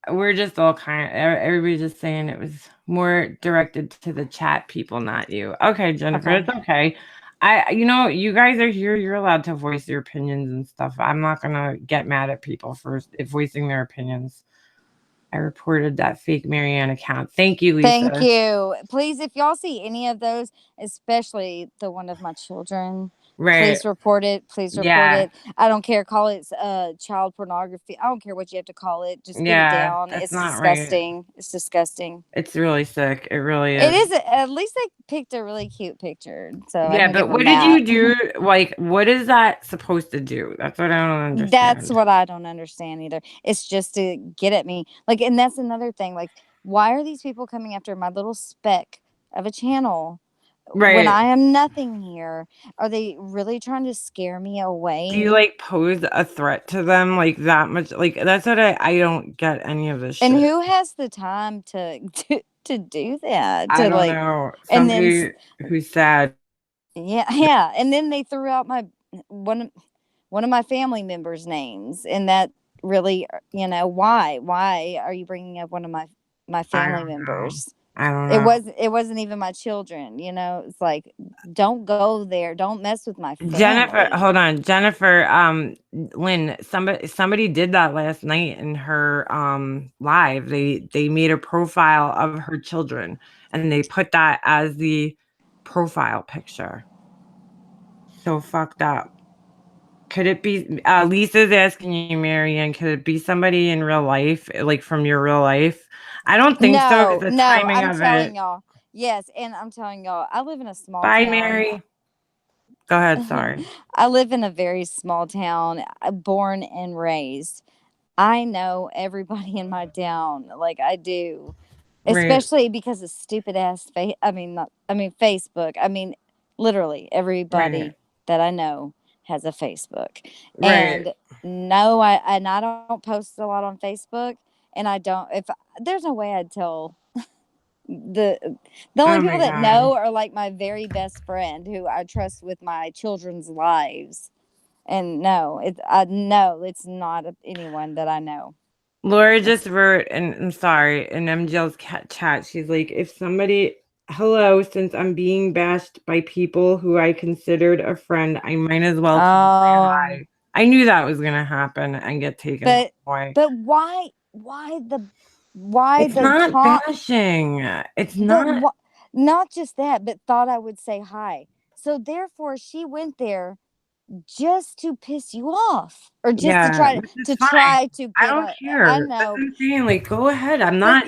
Speaker 1: we're just all everybody's just saying it was more directed to the chat people, not you. Okay, Jennifer,
Speaker 2: Okay.
Speaker 1: it's okay. You guys are here. You're allowed to voice your opinions and stuff. I'm not gonna get mad at people for voicing their opinions. I reported that fake Marianne account. Thank you,
Speaker 2: Thank
Speaker 1: Lisa.
Speaker 2: you. Please, if y'all see any of those, especially the one of my children,
Speaker 1: Right.
Speaker 2: Please report it. Please report
Speaker 1: Yeah.
Speaker 2: it. I don't care. Call it child pornography. I don't care what you have to call it. Just get it
Speaker 1: Yeah.
Speaker 2: down.
Speaker 1: That's
Speaker 2: It's
Speaker 1: not right.
Speaker 2: disgusting. It's disgusting.
Speaker 1: It's really sick. It really
Speaker 2: It
Speaker 1: is.
Speaker 2: is. At least they picked a really cute picture, so I
Speaker 1: Yeah,
Speaker 2: can give
Speaker 1: but
Speaker 2: them
Speaker 1: what did
Speaker 2: that.
Speaker 1: you do? Like, what is that supposed to do? That's what I don't
Speaker 2: That's
Speaker 1: understand.
Speaker 2: what I don't understand either. It's just to get at me. Like, and that's another thing. Like, why are these people coming after my little speck of a channel when
Speaker 1: Right.
Speaker 2: I am nothing here? Are they really trying to scare me
Speaker 1: Do you
Speaker 2: away?
Speaker 1: like pose a threat to them like that much? Like that's what I don't get any of this
Speaker 2: And
Speaker 1: shit.
Speaker 2: who has the time to to do that?
Speaker 1: I
Speaker 2: To
Speaker 1: don't
Speaker 2: like,
Speaker 1: know.
Speaker 2: and then
Speaker 1: Somebody who's sad.
Speaker 2: yeah, yeah, and then they threw out my one one of my family members' names, and that really, why are you bringing up one of my
Speaker 1: I
Speaker 2: family
Speaker 1: don't know.
Speaker 2: members?
Speaker 1: I don't
Speaker 2: It
Speaker 1: know.
Speaker 2: was it wasn't even my children. It's like, don't go there. Don't mess with my
Speaker 1: Jennifer,
Speaker 2: family.
Speaker 1: hold on. Jennifer, Lynn, somebody did that last night in her live. They made a profile of her children and they put that as the profile picture. So fucked up. Could it be Lisa's asking you, Marianne, could it be somebody in real life, like from your real life? I don't think so because
Speaker 2: No,
Speaker 1: the
Speaker 2: no,
Speaker 1: timing
Speaker 2: I'm
Speaker 1: of it.
Speaker 2: telling y'all. Yes, and I'm telling y'all, I live in a small
Speaker 1: Bye,
Speaker 2: town.
Speaker 1: Mary. Go ahead, sorry.
Speaker 2: I live in a very small town, born and raised. I know everybody in my town, like I do,
Speaker 1: Right,
Speaker 2: especially because of stupid ass I mean, not, I mean Facebook. I mean, literally
Speaker 1: right,
Speaker 2: everybody that I know has a Facebook,
Speaker 1: right.
Speaker 2: and no, I don't post a lot on Facebook, and I don't. If there's no way I'd tell the the only
Speaker 1: Oh
Speaker 2: people
Speaker 1: my
Speaker 2: that
Speaker 1: God.
Speaker 2: know are like my very best friend who I trust with my children's lives. And no, it's not anyone that I know.
Speaker 1: Laura just
Speaker 2: It's
Speaker 1: wrote, and I'm sorry, in MGL's chat, she's like, if somebody, hello, since I'm being bashed by people who I considered a friend, I might as well come say
Speaker 2: oh,
Speaker 1: hi. I knew that was gonna happen and get taken
Speaker 2: but
Speaker 1: away.
Speaker 2: but why
Speaker 1: It's
Speaker 2: the
Speaker 1: not
Speaker 2: top
Speaker 1: bashing. It's
Speaker 2: but
Speaker 1: not.
Speaker 2: not just that, but thought I would say hi. So therefore, she went there just to piss you off, or just to
Speaker 1: Yeah,
Speaker 2: try
Speaker 1: which is
Speaker 2: to
Speaker 1: fine.
Speaker 2: try to
Speaker 1: I
Speaker 2: get
Speaker 1: don't
Speaker 2: a. I
Speaker 1: care. That's
Speaker 2: know,
Speaker 1: what I'm saying. Like, go ahead. I'm
Speaker 2: but
Speaker 1: not.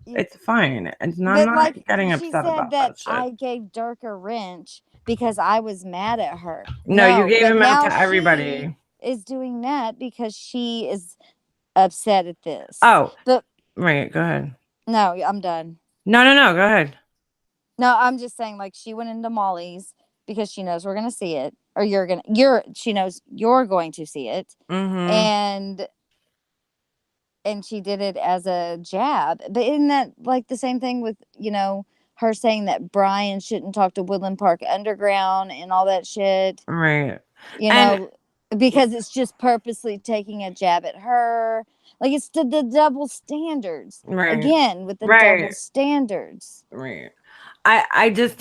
Speaker 1: It's fine. I'm
Speaker 2: but
Speaker 1: not
Speaker 2: like
Speaker 1: getting
Speaker 2: she
Speaker 1: upset
Speaker 2: said
Speaker 1: about
Speaker 2: that
Speaker 1: that shit.
Speaker 2: I gave Dirk a wrench because I was mad at her.
Speaker 1: No, you
Speaker 2: No,
Speaker 1: gave
Speaker 2: but
Speaker 1: him out
Speaker 2: now
Speaker 1: to
Speaker 2: she
Speaker 1: everybody.
Speaker 2: is doing that because she is upset at this.
Speaker 1: Oh,
Speaker 2: But
Speaker 1: right. Go ahead.
Speaker 2: no, I'm done.
Speaker 1: No, no, no. Go ahead.
Speaker 2: No, I'm just saying, like, she went into Molly's because she knows we're gonna see it, or she knows you're going to see it,
Speaker 1: Mm-hmm.
Speaker 2: and she did it as a jab. But isn't that like the same thing with her saying that Brian shouldn't talk to Woodland Park Underground and all that shit?
Speaker 1: Right.
Speaker 2: You
Speaker 1: And
Speaker 2: know, because it's just purposely taking a jab at her. Like, it's the double standards
Speaker 1: right.
Speaker 2: again with the double
Speaker 1: Right.
Speaker 2: standards.
Speaker 1: Right. I just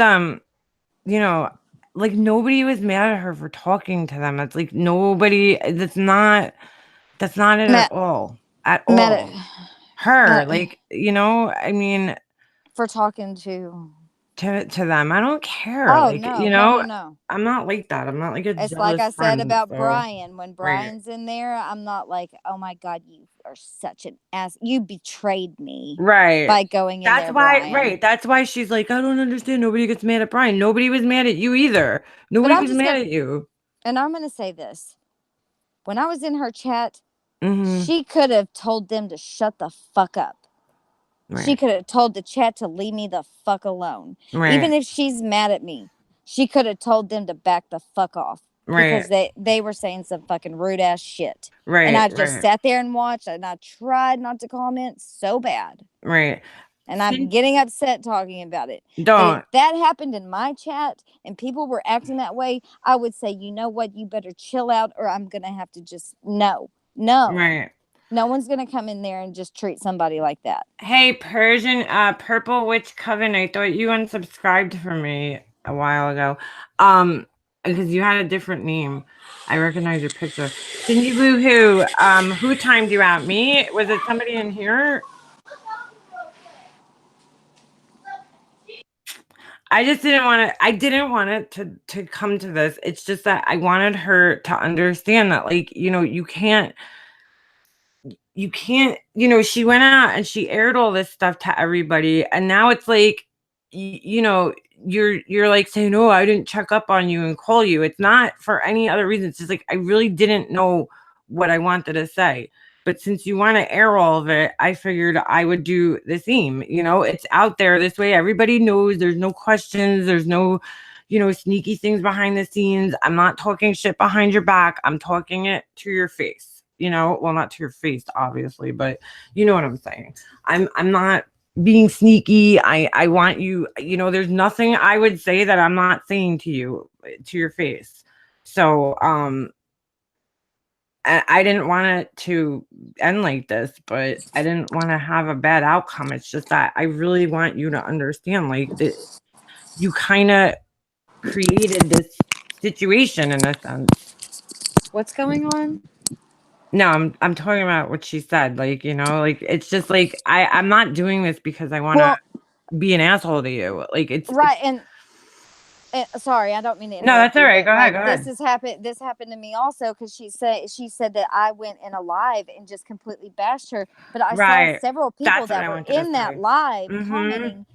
Speaker 1: you know, like nobody was mad at her for talking to them. It's like nobody that's not it at
Speaker 2: Matt,
Speaker 1: all. At
Speaker 2: Matt,
Speaker 1: all. Her,
Speaker 2: Matt,
Speaker 1: like, I mean,
Speaker 2: for talking to.
Speaker 1: to them, I don't care.
Speaker 2: Oh
Speaker 1: Like,
Speaker 2: no, no, no, no.
Speaker 1: I'm not like that. I'm not like a
Speaker 2: It's like
Speaker 1: jealous
Speaker 2: I said
Speaker 1: friend.
Speaker 2: about
Speaker 1: So
Speaker 2: Brian. When
Speaker 1: right.
Speaker 2: Brian's in there, I'm not like, oh my God, you are such an ass. You betrayed me
Speaker 1: Right.
Speaker 2: by going in there, Brian.
Speaker 1: That's why she's like, I don't understand. Nobody gets mad at Brian. Nobody was mad at you either.
Speaker 2: But
Speaker 1: Nobody
Speaker 2: I'm
Speaker 1: was
Speaker 2: just
Speaker 1: mad
Speaker 2: going
Speaker 1: at you.
Speaker 2: and I'm going to say this. When I was in her chat,
Speaker 1: Mhm.
Speaker 2: she could have told them to shut the fuck up. She
Speaker 1: Right.
Speaker 2: could have told the chat to leave me the fuck alone. Even
Speaker 1: Right.
Speaker 2: if she's mad at me, she could have told them to back the fuck off because
Speaker 1: Right.
Speaker 2: they were saying some fucking rude ass shit. And
Speaker 1: Right.
Speaker 2: I just
Speaker 1: Right.
Speaker 2: sat there and watched and I tried not to comment so bad.
Speaker 1: Right.
Speaker 2: And I'm
Speaker 1: See,
Speaker 2: getting upset talking about it. But if
Speaker 1: don't.
Speaker 2: that happened in my chat and people were acting that way, I would say, you know what, you better chill out or I'm going to have to just, no, no.
Speaker 1: Right.
Speaker 2: No one's going to come in there and just treat somebody like that.
Speaker 1: Hey, Persian, Purple Witch Coven. I thought you unsubscribed from me a while ago. Because you had a different name. I recognize your picture. Cindy Boo Hoo. Who timed you out? Me? Was it somebody in here? I just didn't want to. I didn't want it to come to this. It's just that I wanted her to understand that, like, you can't, she went out and she aired all this stuff to everybody, and now it's like, you're like saying, "Oh, I didn't check up on you and call you." It's not for any other reason. It's just like I really didn't know what I wanted to say. But since you want to air all of it, I figured I would do the same. It's out there this way. Everybody knows. There's no questions. There's no, sneaky things behind the scenes. I'm not talking shit behind your back. I'm talking it to your face. Well, not to your face, obviously, but you know what I'm saying. I'm not being sneaky. I want you, there's nothing I would say that I'm not saying to you, to your face. So, I didn't want it to end like this, but I didn't want to have a bad outcome. It's just that I really want you to understand, like, that you kind of created this situation in a sense.
Speaker 2: What's going on?
Speaker 1: No, I'm talking about what she said. Like, like, it's just like I'm not doing this because I want to
Speaker 2: Well,
Speaker 1: be an asshole to you. Like, it's
Speaker 2: right, and sorry, I don't mean to
Speaker 1: no,
Speaker 2: interrupt
Speaker 1: that's all
Speaker 2: you,
Speaker 1: right.
Speaker 2: but
Speaker 1: Go ahead.
Speaker 2: like
Speaker 1: Go ahead.
Speaker 2: this happened to me also, because she said that I went in a live and just completely bashed her, but I saw
Speaker 1: Right.
Speaker 2: several people
Speaker 1: That's what
Speaker 2: that
Speaker 1: I
Speaker 2: were
Speaker 1: wanted to
Speaker 2: in that
Speaker 1: say.
Speaker 2: live
Speaker 1: Mm-hmm.
Speaker 2: commenting,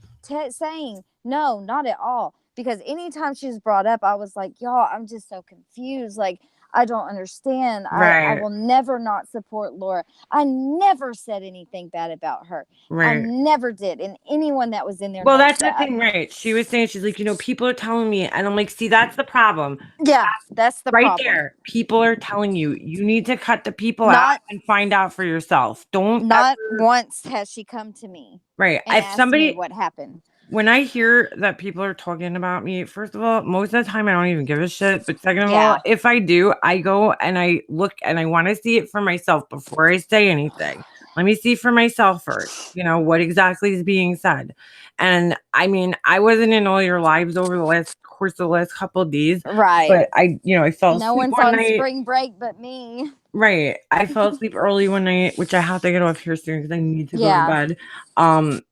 Speaker 2: saying no, not at all, because anytime she was brought up, I was like, y'all, I'm just so confused, like, I don't understand. I
Speaker 1: Right.
Speaker 2: will never not support Laura. I never said anything bad about her. I
Speaker 1: Right.
Speaker 2: never did, and anyone that was in there
Speaker 1: Well,
Speaker 2: knows
Speaker 1: that's the
Speaker 2: that.
Speaker 1: thing, right? She was saying, she's like, people are telling me, and I'm like, see, that's the problem.
Speaker 2: Yeah, that's the
Speaker 1: Right
Speaker 2: problem.
Speaker 1: there. People are telling you, you need to cut the people out
Speaker 2: Not
Speaker 1: and find out for yourself. Don't
Speaker 2: Not
Speaker 1: ever.
Speaker 2: once has she come to me
Speaker 1: Right.
Speaker 2: and
Speaker 1: If
Speaker 2: asked me
Speaker 1: somebody,
Speaker 2: what happened.
Speaker 1: when I hear that people are talking about me, first of all, most of the time I don't even give a shit. But second of all,
Speaker 2: Yeah.
Speaker 1: if I do, I go and I look and I want to see it for myself before I say anything. Let me see for myself first, what exactly is being said. And I mean, I wasn't in all your lives over the last course of the last couple of days,
Speaker 2: Right.
Speaker 1: but I fell
Speaker 2: No
Speaker 1: asleep
Speaker 2: one's
Speaker 1: one
Speaker 2: on
Speaker 1: night.
Speaker 2: spring break but me.
Speaker 1: Right. I fell asleep early one night, which I have to get off here soon because I need to go to
Speaker 2: Yeah.
Speaker 1: bed.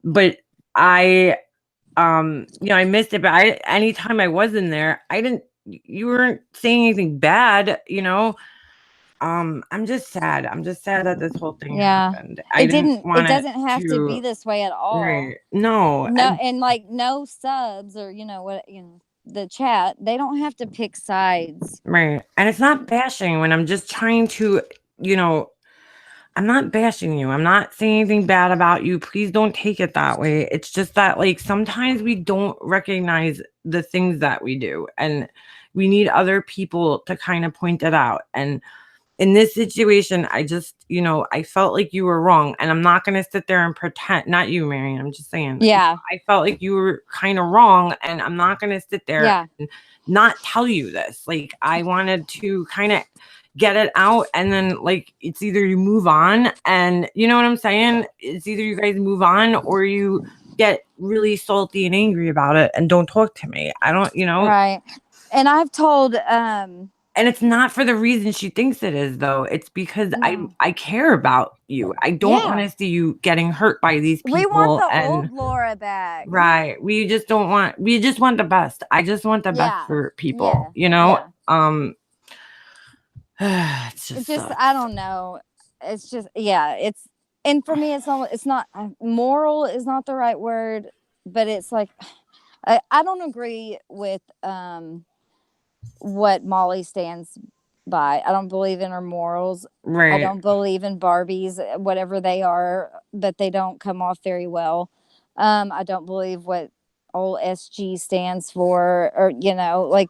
Speaker 1: But I I missed it, but anytime I was in there, I didn't you weren't saying anything bad. I'm just sad. I'm just sad that this whole thing
Speaker 2: Yeah.
Speaker 1: happened. I didn't
Speaker 2: It
Speaker 1: want it
Speaker 2: doesn't have to
Speaker 1: to.
Speaker 2: be this way at all.
Speaker 1: Right. No,
Speaker 2: No,
Speaker 1: and
Speaker 2: and like no subs, or the chat, they don't have to pick sides.
Speaker 1: right. And it's not bashing when I'm just trying to, you know, I'm not bashing you. I'm not saying anything bad about you. Please don't take it that way. It's just that, like, sometimes we don't recognize the things that we do, and we need other people to kind of point it out. And in this situation, I just, I felt like you were wrong. And I'm not going to sit there and pretend, not you, Marion. I'm just saying,
Speaker 2: Yeah.
Speaker 1: I felt like you were kind of wrong. And I'm not going to sit there
Speaker 2: Yeah.
Speaker 1: and not tell you this. Like, I wanted to kind of get it out. And then, like, it's either you move on, and you know what I'm saying? It's either you guys move on or you get really salty and angry about it and don't talk to me. I don't,
Speaker 2: Right. And I've told
Speaker 1: and it's not for the reason she thinks it is, though. It's because
Speaker 2: no.
Speaker 1: I care about you. I don't want
Speaker 2: Yeah.
Speaker 1: to see you getting hurt by these
Speaker 2: We want
Speaker 1: people.
Speaker 2: the
Speaker 1: And
Speaker 2: old Laura back.
Speaker 1: right, we just want the best. I just want the best
Speaker 2: Yeah.
Speaker 1: for people,
Speaker 2: Yeah. Yeah.
Speaker 1: It's
Speaker 2: It
Speaker 1: just
Speaker 2: just, I
Speaker 1: sucks.
Speaker 2: don't know. It's just, yeah, and for me it's not moral is not the right word, but it's like I don't agree with what Molly stands by. I don't believe in her morals. I
Speaker 1: Right,
Speaker 2: don't believe in Barbies, whatever they are, but they don't come off very well. I don't believe what old SG stands for, or like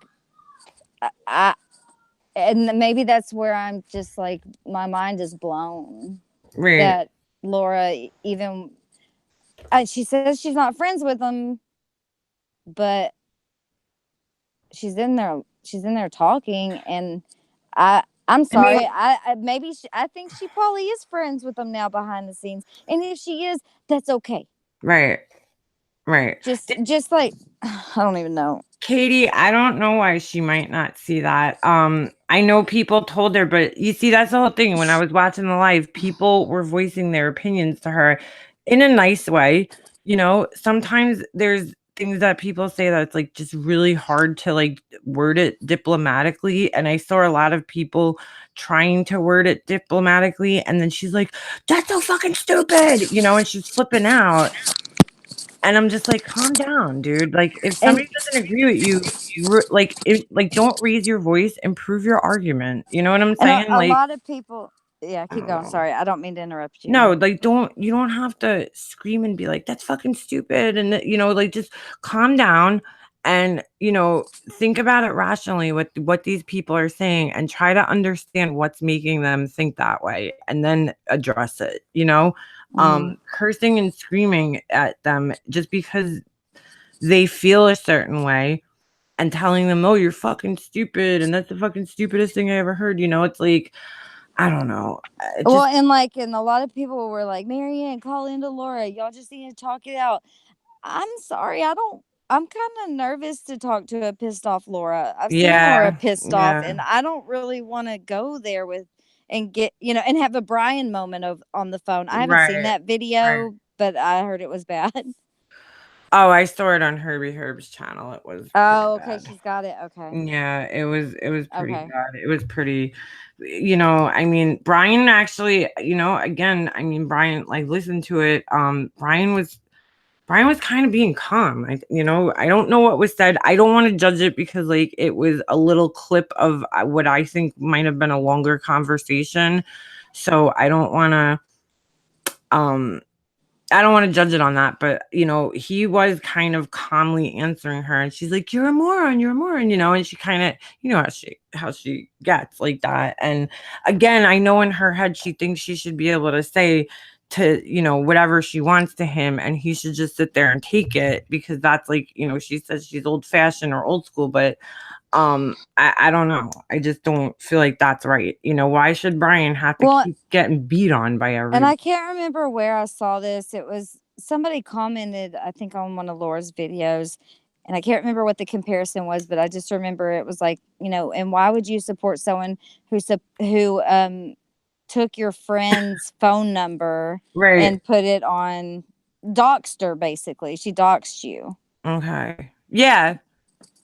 Speaker 2: I and maybe that's where I'm just like my mind is blown
Speaker 1: right,
Speaker 2: that Laura even she says she's not friends with them, but she's in there talking, and I'm
Speaker 1: I mean,
Speaker 2: sorry, I think she probably is friends with them now behind the scenes, and if she is, that's okay.
Speaker 1: right, right.
Speaker 2: Just like I don't even know.
Speaker 1: Katie, I don't know why she might not see that. I know people told her, but you see, that's the whole thing. When I was watching the live, people were voicing their opinions to her in a nice way. Sometimes there's things that people say that's like just really hard to like word it diplomatically. And I saw a lot of people trying to word it diplomatically. And then she's like, that's so fucking stupid, you know, and she's flipping out. And I'm just like, calm down, dude. Like, if
Speaker 2: And
Speaker 1: somebody doesn't agree with you, like, don't raise your voice, improve your argument. You know what I'm
Speaker 2: and a,
Speaker 1: saying?
Speaker 2: a
Speaker 1: Like,
Speaker 2: lot of people, yeah,
Speaker 1: I
Speaker 2: keep
Speaker 1: don't
Speaker 2: going.
Speaker 1: know.
Speaker 2: Sorry, I don't mean to interrupt you.
Speaker 1: No, like, you don't have to scream and be like, "That's fucking stupid," and, you know, like, just calm down and, you know, think about it rationally with what these people are saying and try to understand what's making them think that way, and then address it, you know?
Speaker 2: Hmm.
Speaker 1: Cursing and screaming at them just because they feel a certain way and telling them, "Oh, you're fucking stupid, and that's the fucking stupidest thing I ever heard," you know? It's like, I don't know. It
Speaker 2: Well,
Speaker 1: just
Speaker 2: and a lot of people were like, Marianne, call into Laura. Y'all just need to talk it out. I'm sorry, I don't. I'm kind of nervous to talk to a pissed off Laura. I've seen Laura
Speaker 1: Yeah,
Speaker 2: pissed off,
Speaker 1: yeah.
Speaker 2: and I don't really want to go there with and get and have a Brian moment of on the phone. I haven't seen
Speaker 1: Right,
Speaker 2: that
Speaker 1: right.
Speaker 2: video, but I heard it was bad.
Speaker 1: Oh, I saw it on Herbie Herb's channel. It was pretty
Speaker 2: Oh, okay,
Speaker 1: bad.
Speaker 2: she's got it. Okay,
Speaker 1: Yeah, it was pretty
Speaker 2: okay.
Speaker 1: bad. It was pretty, you know, I mean, Brian actually, you know, again, I mean, Brian, like, listen to it. Brian was kind of being calm. You know, I don't know what was said. I don't want to judge it because like it was a little clip of what I think might have been a longer conversation. So um I don't want to judge it on that, but you know, he was kind of calmly answering her and she's like, you're a moron, you know, and she kind of, you know, how she gets like that. And again, I know in her head she thinks she should be able to say to, you know, whatever she wants to him and he should just sit there and take it because that's like, you know, she says she's old fashioned or old school, but I don't know. I just don't feel like that's right. You know, why should Brian have to
Speaker 2: Well,
Speaker 1: keep getting beat on by
Speaker 2: and
Speaker 1: everybody?
Speaker 2: I can't remember where I saw this. It was somebody commented, I think, on one of Laura's videos. And I can't remember what the comparison was, but I just remember it was like, and why would you support someone who took your friend's phone number
Speaker 1: Right.
Speaker 2: and put it on doxed her basically. She doxed you.
Speaker 1: Okay. Yeah,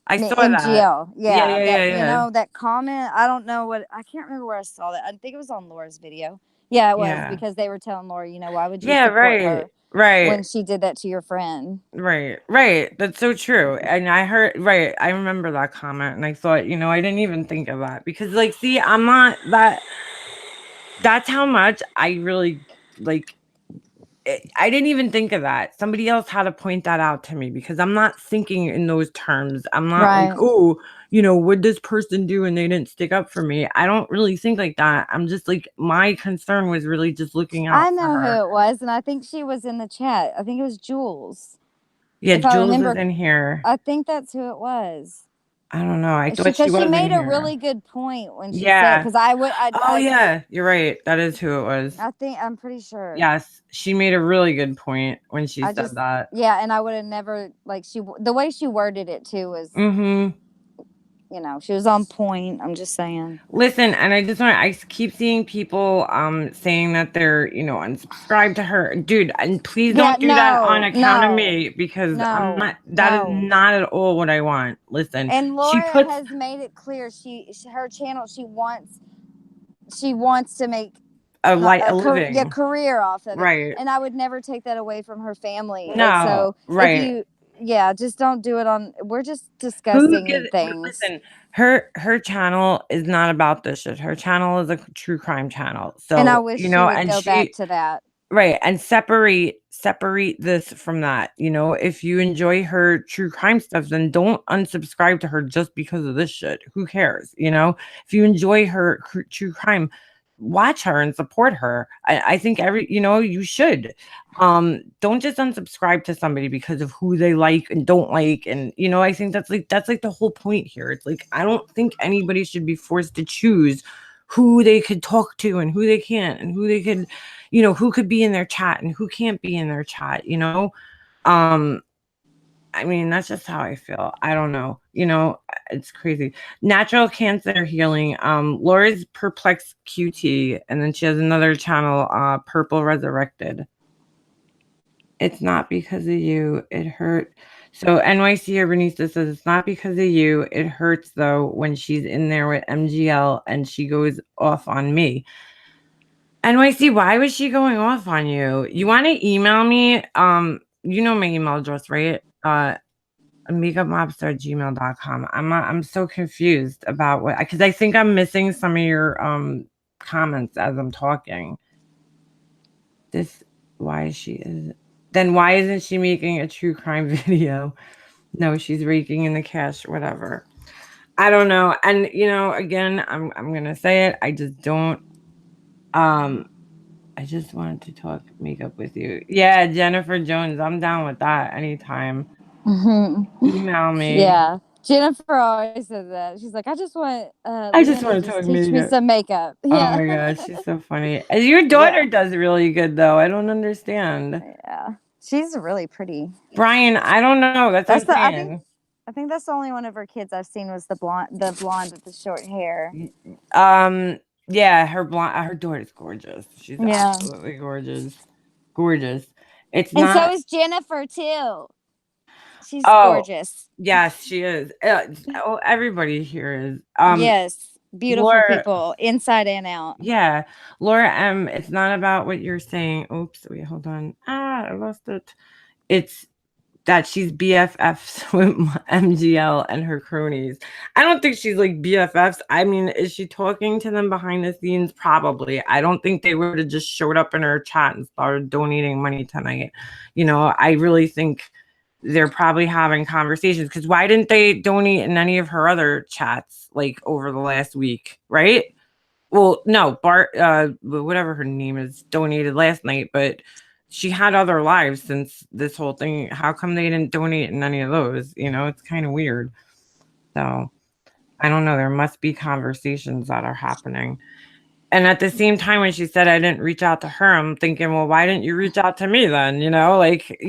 Speaker 1: I saw
Speaker 2: In
Speaker 1: that.
Speaker 2: jail.
Speaker 1: Yeah,
Speaker 2: Yeah.
Speaker 1: yeah,
Speaker 2: That
Speaker 1: yeah, yeah.
Speaker 2: that comment, I don't know what I can't remember where I saw that. I think it was on Laura's video. Yeah, it was
Speaker 1: Yeah.
Speaker 2: because they were telling Laura, why would you
Speaker 1: Yeah,
Speaker 2: support
Speaker 1: right.
Speaker 2: her
Speaker 1: Right.
Speaker 2: when she did that to your friend?
Speaker 1: Right. Right. That's so true. And I heard right, I remember that comment and I thought, you know, I didn't even think of that because like see, I'm not that's how much I really like I didn't even think of that. Somebody else had to point that out to me because I'm not thinking in those terms. I'm not like,
Speaker 2: Right.
Speaker 1: oh, you know, what this person do and they didn't stick up for me. I don't really think like that. I'm just like, my concern was really just looking
Speaker 2: I
Speaker 1: out for
Speaker 2: know who
Speaker 1: her.
Speaker 2: it was, and I think she was in the chat. I think it was Jules.
Speaker 1: Yeah,
Speaker 2: If I
Speaker 1: Jules is
Speaker 2: remember,
Speaker 1: in here.
Speaker 2: I think that's who it was.
Speaker 1: I don't know. I thought she
Speaker 2: Because she
Speaker 1: was in
Speaker 2: made a
Speaker 1: here.
Speaker 2: really good point when she said,
Speaker 1: Yeah.
Speaker 2: because I would,
Speaker 1: Oh, yeah. You're right. That is who it was.
Speaker 2: I'm pretty sure.
Speaker 1: Yes. She made a really good point when she
Speaker 2: I
Speaker 1: said
Speaker 2: just,
Speaker 1: that.
Speaker 2: yeah, and I would have never, like, the way she worded it too was,
Speaker 1: Mm-hmm.
Speaker 2: she was on point. I'm just saying.
Speaker 1: Listen, and I keep seeing people saying that they're, you know, unsubscribed to her. Dude, and please
Speaker 2: Yeah,
Speaker 1: don't do that on
Speaker 2: no,
Speaker 1: account of
Speaker 2: no,
Speaker 1: me because I'm
Speaker 2: no,
Speaker 1: not that is
Speaker 2: no.
Speaker 1: not at all what I want. Listen,
Speaker 2: And
Speaker 1: she
Speaker 2: Laura
Speaker 1: puts
Speaker 2: has made it clear her channel, she wants to make
Speaker 1: a living.
Speaker 2: career off of it,
Speaker 1: Right.
Speaker 2: and I would never take that away from her family. Like,
Speaker 1: No,
Speaker 2: so if
Speaker 1: right.
Speaker 2: you, yeah, just don't do it on. We're just
Speaker 1: Who gives
Speaker 2: discussing things,
Speaker 1: listen, her channel is not about this shit. Her channel is a true crime channel.
Speaker 2: and I
Speaker 1: So,
Speaker 2: wish
Speaker 1: you
Speaker 2: she
Speaker 1: know,
Speaker 2: would
Speaker 1: and
Speaker 2: go back to that.
Speaker 1: right, and separate this from that. You know, if you enjoy her true crime stuff, then don't unsubscribe to her just because of this shit. Who cares? You know, if you enjoy her true crime, watch her and support her. I think you know, you should. Don't just unsubscribe to somebody because of who they like and don't like. And you know, I think that's like the whole point here. It's like I don't think anybody should be forced to choose who they could talk to and who they can't and who they could, you know, who could be in their chat and who can't be in their chat, you know? Um, I mean, that's just how I feel. I don't know. You know, it's crazy. Natural cancer healing. Laura's perplexed QT, and then she has another channel, Purple Resurrected. It's not because of you. It hurt So NYC Urbanista says it's not because of you. It hurts though when she's in there with MGL and she goes off on me. NYC, why was she going off on you? You want to email me? You know my email address, right? Makeupmobster@gmail.com. I'm so confused about what, because I think I'm missing some of your comments as I'm talking. This why is she is then why isn't she making a true crime video? No, she's raking in the cash, whatever. I don't know. And again, I'm gonna say it. I just don't I just wanted to talk makeup with you. Yeah, Jennifer Jones, I'm down with that anytime. Email me.
Speaker 2: Yeah. Jennifer always says that. She's like, I just want
Speaker 1: I just
Speaker 2: Leanne to
Speaker 1: want to
Speaker 2: just
Speaker 1: talk
Speaker 2: teach me
Speaker 1: makeup.
Speaker 2: some makeup.
Speaker 1: Oh
Speaker 2: Yeah.
Speaker 1: my god, she's so funny. And your
Speaker 2: Yeah.
Speaker 1: daughter does really good though. I don't understand.
Speaker 2: Yeah. She's really pretty.
Speaker 1: Brian, I don't know. That's what
Speaker 2: That's
Speaker 1: I'm
Speaker 2: the
Speaker 1: saying.
Speaker 2: I think that's the only one of her kids I've seen was the blonde with the short hair.
Speaker 1: Um, yeah, her daughter's gorgeous. She's
Speaker 2: Yeah.
Speaker 1: absolutely gorgeous. Gorgeous. It's
Speaker 2: And so
Speaker 1: not.
Speaker 2: is Jennifer too. She's
Speaker 1: Oh,
Speaker 2: gorgeous.
Speaker 1: yes, she is. Everybody here is.
Speaker 2: Yes. Beautiful
Speaker 1: Laura,
Speaker 2: people, inside and out.
Speaker 1: yeah, Laura M. It's not about what you're saying. Oops, wait, hold on. I lost it. It's that she's BFFs with MGL and her cronies. I don't think she's like BFFs. I mean, is she talking to them behind the scenes? Probably. I don't think they would have just showed up in her chat and started donating money tonight. I really think they're probably having conversations, because why didn't they donate in any of her other chats like over the last week, right? Well, no, Bart, whatever her name is, donated last night, but she had other lives since this whole thing. How come they didn't donate in any of those? It's kind of weird. So I don't know. There must be conversations that are happening. And at the same time, when she said I didn't reach out to her, I'm thinking, well, why didn't you reach out to me then? Like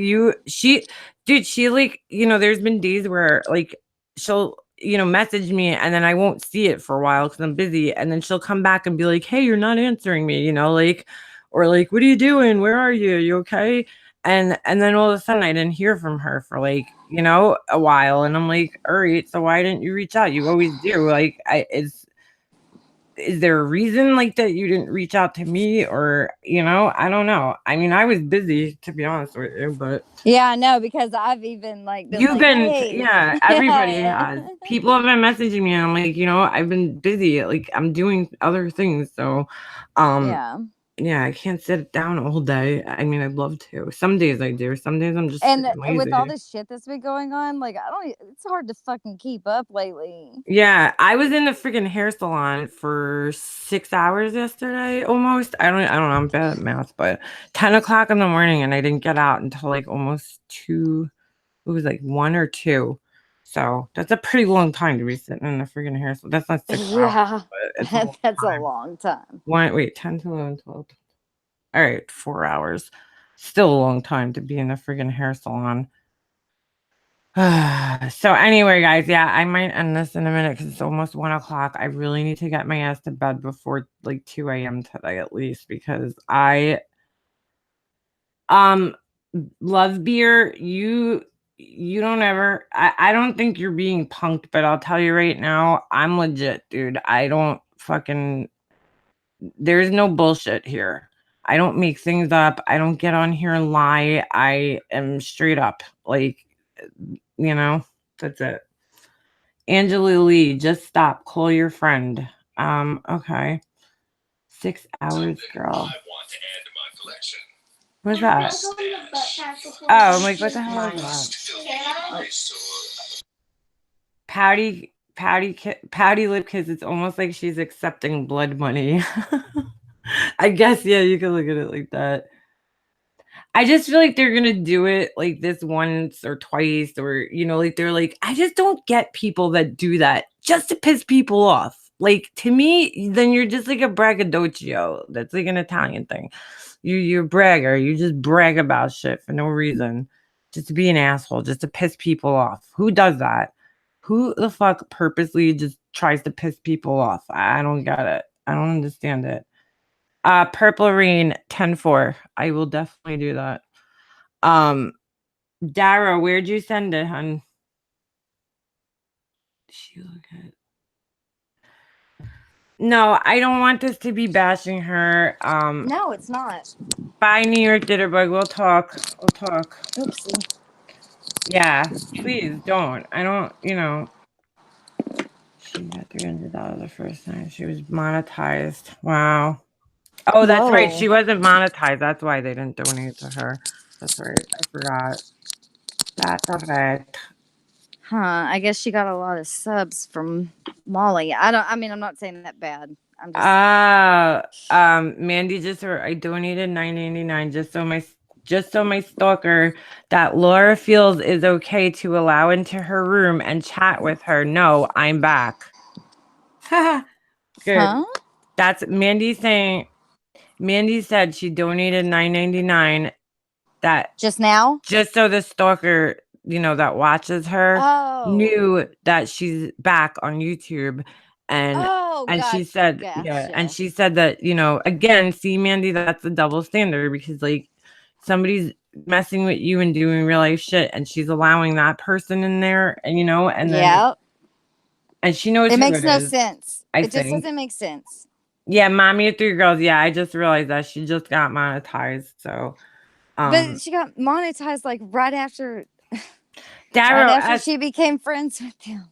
Speaker 1: dude, she like, there's been days where like she'll, message me and then I won't see it for a while because I'm busy. And then she'll come back and be like, hey, you're not answering me, like, or like, what are you doing? Where are you? You okay? And then all of a sudden I didn't hear from her for like, a while. And I'm like, all right, so why didn't you reach out? You always do. Like, is there a reason like that you didn't reach out to me, or I don't know. I mean, I was busy, to be honest with you, but
Speaker 2: Yeah, I know, because I've even like been
Speaker 1: you've
Speaker 2: like,
Speaker 1: been
Speaker 2: hey.
Speaker 1: yeah, everybody
Speaker 2: Yeah.
Speaker 1: has. People have been messaging me and I'm like, I've been busy, like I'm doing other things. So
Speaker 2: Yeah.
Speaker 1: yeah, I can't sit down all day. I mean, I'd love to. Some days I do. Some days I'm just
Speaker 2: And with all
Speaker 1: lazy.
Speaker 2: this shit that's been going on, like it's hard to fucking keep up lately.
Speaker 1: Yeah, I was in the freaking hair salon for 6 hours yesterday, almost. I don't know, I'm bad at math, but 10 o'clock in the morning, and I didn't get out until like almost 2. It was like 1 or 2. So that's a pretty long time to be sitting in the freaking hair salon. That's not 6 hours,
Speaker 2: Yeah.
Speaker 1: but it's a long
Speaker 2: That's a
Speaker 1: time.
Speaker 2: long time.
Speaker 1: Wait, 10 to 11, 12. All right, 4 hours. Still a long time to be in the freaking hair salon. So anyway, guys, yeah, I might end this in a minute because it's almost 1 o'clock. I really need to get my ass to bed before like 2 a.m. today at least, because I um love beer. You don't ever, I don't think you're being punked, but I'll tell you right now, I'm legit, dude. I don't fucking, there's no bullshit here. I don't make things up. I don't get on here and lie. I am straight up. Like, that's it. Angela Lee, just stop. Call your friend. Okay. 6 hours, girl. What's that? Oh, I'm like, what the hell is that? Pouty lip kiss. It's almost like she's accepting blood money. I guess, yeah, you can look at it like that. I just feel like they're gonna do it like this once or twice, or like they're like, I just don't get people that do that just to piss people off. Like, to me, then you're just like a braggadocio. That's like an Italian thing. You're a bragger. You just brag about shit for no reason, just to be an asshole, just to piss people off. Who does that? Who the fuck purposely just tries to piss people off? I don't get it. I don't understand it. Purple Rain 10-4. I will definitely do that. Um, Dara, where'd you send it, hun? She look at. No, I don't want this to be bashing her.
Speaker 2: No, it's not.
Speaker 1: Bye, New York Jitterbug. We'll talk. We'll talk.
Speaker 2: Oopsie.
Speaker 1: Yeah, please don't. I don't. She got $300 the first time she was monetized. Wow. Oh, that's right. She
Speaker 2: Whoa.
Speaker 1: wasn't monetized. That's why they didn't donate to her. That's right. I forgot. That's right.
Speaker 2: Huh. I guess she got a lot of subs from Molly. I mean, I'm not saying that bad. I'm just.
Speaker 1: Mandy just I donated $9.99 just so my stalker that Laura feels is okay to allow into her room and chat with her. No, I'm back. Good.
Speaker 2: Huh?
Speaker 1: That's Mandy saying. Mandy said she donated $9.99 that
Speaker 2: Just now?
Speaker 1: just so the stalker, that watches her
Speaker 2: Oh.
Speaker 1: knew that she's back on YouTube. And
Speaker 2: Oh,
Speaker 1: and she
Speaker 2: gotcha.
Speaker 1: said, yeah, and
Speaker 2: Gotcha.
Speaker 1: she said that, again, see, Mandy, that's a double standard because like somebody's messing with you and doing real life shit and she's allowing that person in there and and then
Speaker 2: Yep.
Speaker 1: and she knows
Speaker 2: It
Speaker 1: who
Speaker 2: makes
Speaker 1: it
Speaker 2: no
Speaker 1: is,
Speaker 2: sense.
Speaker 1: I
Speaker 2: It just
Speaker 1: think.
Speaker 2: doesn't make sense.
Speaker 1: Yeah, mommy of three girls. Yeah, I just realized that she just got monetized. So
Speaker 2: But she got monetized like right
Speaker 1: Darrow,
Speaker 2: after she became friends with him.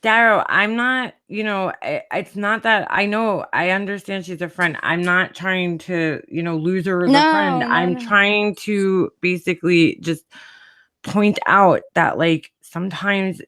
Speaker 1: Darrow, I'm not, it's not that I know, I understand she's a friend. I'm not trying to, lose her as a friend.
Speaker 2: No, no,
Speaker 1: I'm
Speaker 2: no.
Speaker 1: trying to basically just point out that, like, sometimes,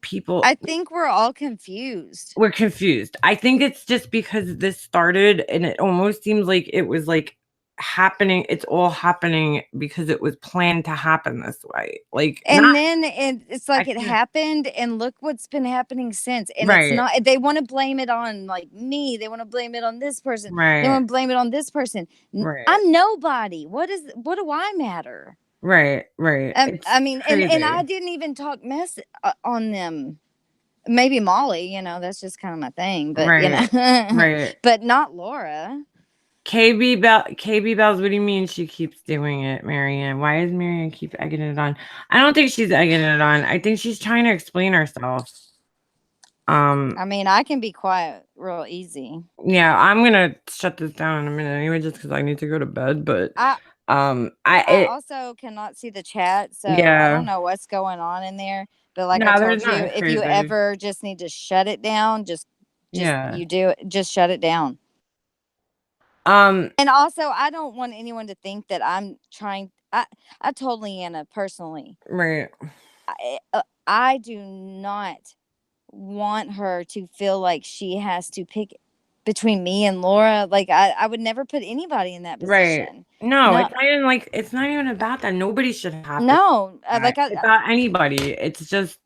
Speaker 1: people,
Speaker 2: I think we're all confused.
Speaker 1: we're confused. I think it's just because this started and it almost seems like it was like happening. It's all happening because it was planned to happen this way. Like, not,
Speaker 2: And then it's
Speaker 1: I
Speaker 2: like it
Speaker 1: feel,
Speaker 2: happened, and look what's been happening since. And it's
Speaker 1: right,
Speaker 2: not, they want to blame it on like me. They want to blame it on this person. They
Speaker 1: right,
Speaker 2: want to blame it on this person.
Speaker 1: right.
Speaker 2: I'm nobody. What do I matter?
Speaker 1: Right, right.
Speaker 2: I
Speaker 1: It's
Speaker 2: mean, and I
Speaker 1: crazy.
Speaker 2: didn't even talk mess on them. Maybe Molly, that's just kind of my thing, but
Speaker 1: Right, right.
Speaker 2: but not Laura.
Speaker 1: KB Bells, what do you mean she keeps doing it, Marianne? Why is Marianne keep egging it on? I don't think she's egging it on. I think she's trying to explain herself.
Speaker 2: I mean, I can be quiet real easy.
Speaker 1: Yeah, I'm gonna shut this down in a minute anyway, just because I need to go to bed. But
Speaker 2: I
Speaker 1: I
Speaker 2: I also cannot see the chat, so I don't
Speaker 1: yeah,
Speaker 2: know what's going on in there. But like I
Speaker 1: no, there's
Speaker 2: told you,
Speaker 1: nothing
Speaker 2: if you
Speaker 1: crazy.
Speaker 2: ever just need to shut it down, just
Speaker 1: Yeah,
Speaker 2: you do it, just shut it down.
Speaker 1: um,
Speaker 2: And also, I don't want anyone to think that I'm trying. I told Leanna personally,
Speaker 1: right,
Speaker 2: I do not want her to feel like she has to pick between me and Laura. Like I would never put anybody in that
Speaker 1: right.
Speaker 2: position.
Speaker 1: No,
Speaker 2: No,
Speaker 1: it's not even about that. Nobody should have to
Speaker 2: no,
Speaker 1: that about anybody. It's just,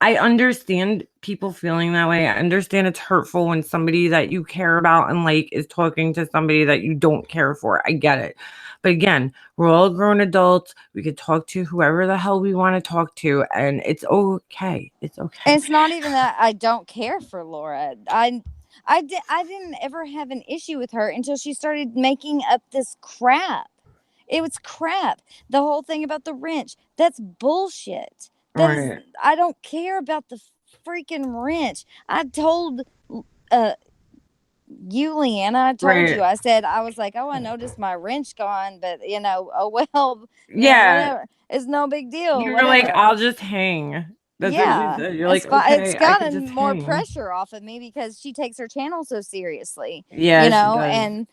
Speaker 1: I understand people feeling that way. I understand it's hurtful when somebody that you care about and like is talking to somebody that you don't care for. I get it. But again, we're all grown adults. We could talk to whoever the hell we want to talk to, and it's okay. It's okay.
Speaker 2: it's not even that I don't care for Laura. I didn't ever have an issue with her until she started making up this crap. It was crap. The whole thing about the wrench, that's bullshit. That is,
Speaker 1: Right.
Speaker 2: I don't care about the freaking wrench. I told uh you, Leanna, I told
Speaker 1: Right.
Speaker 2: you, I said, I was like, oh, I noticed my wrench gone, but oh well,
Speaker 1: Yeah.
Speaker 2: whatever. It's no big deal,
Speaker 1: You were like,
Speaker 2: whatever.
Speaker 1: I'll just hang. That's what you
Speaker 2: Yeah,
Speaker 1: said. You're like,
Speaker 2: it's
Speaker 1: okay, I could
Speaker 2: gotten
Speaker 1: just
Speaker 2: more
Speaker 1: hang.
Speaker 2: pressure off of me because she takes her channel so seriously,
Speaker 1: Yeah, she does.
Speaker 2: and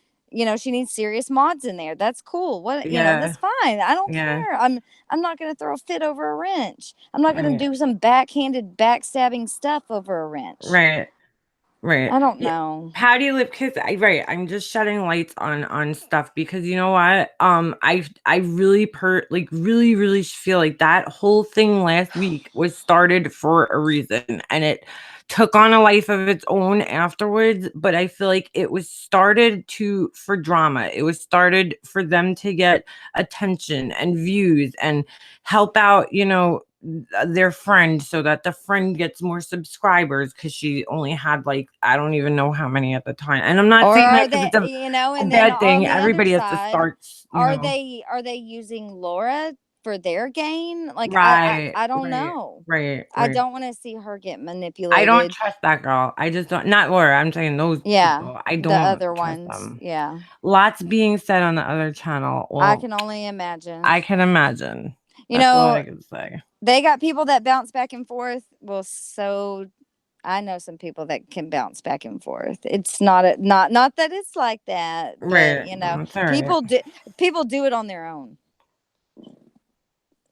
Speaker 2: she needs serious mods in there. That's cool. What
Speaker 1: Yeah.
Speaker 2: that's fine. I don't
Speaker 1: Yeah.
Speaker 2: care. I'm not gonna throw a fit over a wrench. I'm not gonna
Speaker 1: Right.
Speaker 2: do some backhanded backstabbing stuff over a wrench.
Speaker 1: Right. Right.
Speaker 2: I don't
Speaker 1: Yeah.
Speaker 2: know.
Speaker 1: How do you live? Cause right. I'm just shedding lights on stuff because you know what? I really like really really feel like that whole thing last week was started for a reason and it took on a life of its own afterwards. But I feel like it was started for drama. It was started for them to get attention and views and help out. Their friend so that the friend gets more subscribers because she only had like I don't even know how many at the time. And I'm not
Speaker 2: Or
Speaker 1: saying
Speaker 2: are
Speaker 1: that because
Speaker 2: they,
Speaker 1: it's a
Speaker 2: and then
Speaker 1: bad
Speaker 2: on
Speaker 1: thing.
Speaker 2: the other
Speaker 1: Everybody has to
Speaker 2: side,
Speaker 1: start.
Speaker 2: are they using Laura for their gain. Like
Speaker 1: Right.
Speaker 2: I don't
Speaker 1: Right.
Speaker 2: know.
Speaker 1: Right.
Speaker 2: I
Speaker 1: Right.
Speaker 2: don't want to see her get
Speaker 1: I don't
Speaker 2: manipulated.
Speaker 1: trust that girl. I just don't. Not Laura. I'm saying those
Speaker 2: Yeah,
Speaker 1: people. I
Speaker 2: the
Speaker 1: don't
Speaker 2: other
Speaker 1: trust
Speaker 2: ones.
Speaker 1: them.
Speaker 2: Yeah,
Speaker 1: Lots being said on the other channel.
Speaker 2: I
Speaker 1: Well,
Speaker 2: can only imagine.
Speaker 1: I can imagine.
Speaker 2: You
Speaker 1: That's all
Speaker 2: know,
Speaker 1: I can say.
Speaker 2: they got people that bounce back and forth. Well, so I know some people that can bounce back and forth. It's not that it's like that, but
Speaker 1: Right.
Speaker 2: you know,
Speaker 1: It's all right.
Speaker 2: people do it on their own.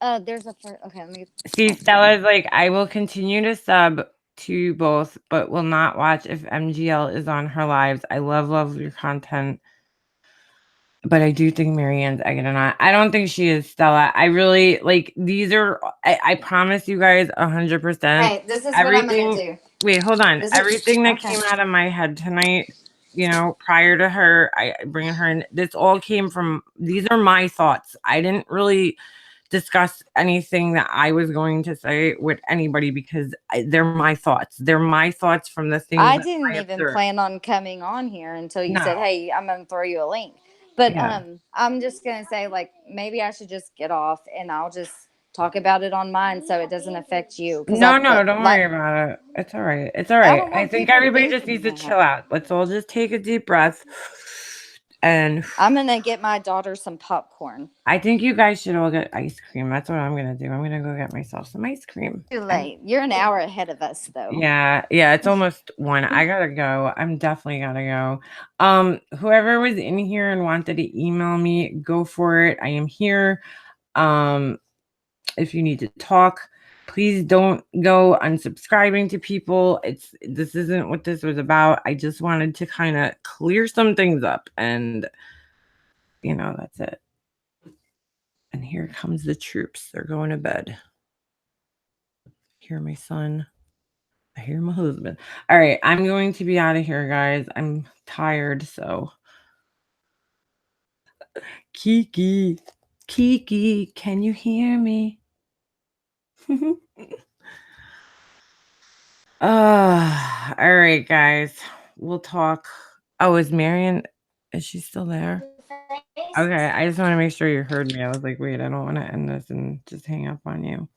Speaker 2: There's a okay. Let me.
Speaker 1: See, Stella's like, I will continue to sub to both, but will not watch if MGL is on her lives. I love your content. But I do think Marianne's egging it on. I don't think she is, Stella. I really like these are I promise you guys 100%.
Speaker 2: Hey, this is what I'm gonna
Speaker 1: Everything
Speaker 2: do.
Speaker 1: wait, hold on.
Speaker 2: This is
Speaker 1: Everything that
Speaker 2: okay.
Speaker 1: came out of my head tonight, prior to her, I bringing her in, this all came from these are my thoughts. I didn't really discuss anything that I was going to say with anybody because they're my thoughts. They're my thoughts from the things
Speaker 2: I
Speaker 1: that
Speaker 2: didn't
Speaker 1: I
Speaker 2: even
Speaker 1: observed.
Speaker 2: plan on coming on here until you said,
Speaker 1: No.
Speaker 2: "Hey, I'm gonna throw you a link." But
Speaker 1: Yeah.
Speaker 2: I'm just gonna say, like, maybe I should just get off and I'll just talk about it on mine so it doesn't affect you. Because
Speaker 1: No,
Speaker 2: I
Speaker 1: don't
Speaker 2: like
Speaker 1: worry about it. It's all right. It's all
Speaker 2: I
Speaker 1: right.
Speaker 2: don't
Speaker 1: I
Speaker 2: want
Speaker 1: think
Speaker 2: people
Speaker 1: everybody just
Speaker 2: thinking
Speaker 1: needs to
Speaker 2: that.
Speaker 1: chill out. Let's all just take a deep breath. And
Speaker 2: I'm gonna get my daughter some popcorn.
Speaker 1: I think you guys should all get ice cream. That's what I'm gonna do. I'm gonna go get myself some ice cream.
Speaker 2: Too late. You're an hour ahead of us, though.
Speaker 1: Yeah, it's almost 1. I gotta go. I'm definitely gotta go. Whoever was in here and wanted to email me, go for it. I am here. If you need to talk, please don't go unsubscribing to people. This isn't what this was about. I just wanted to kind of clear some things up, and that's it. And here comes the troops. They're going to bed. Hear my son. I hear my husband. All right, I'm going to be out of here, guys. I'm tired, so Kiki, can you hear me? All right, guys. We'll talk. Oh, is she still there? Okay, I just want to make sure you heard me. I was like, wait, I don't want to end this and just hang up on you.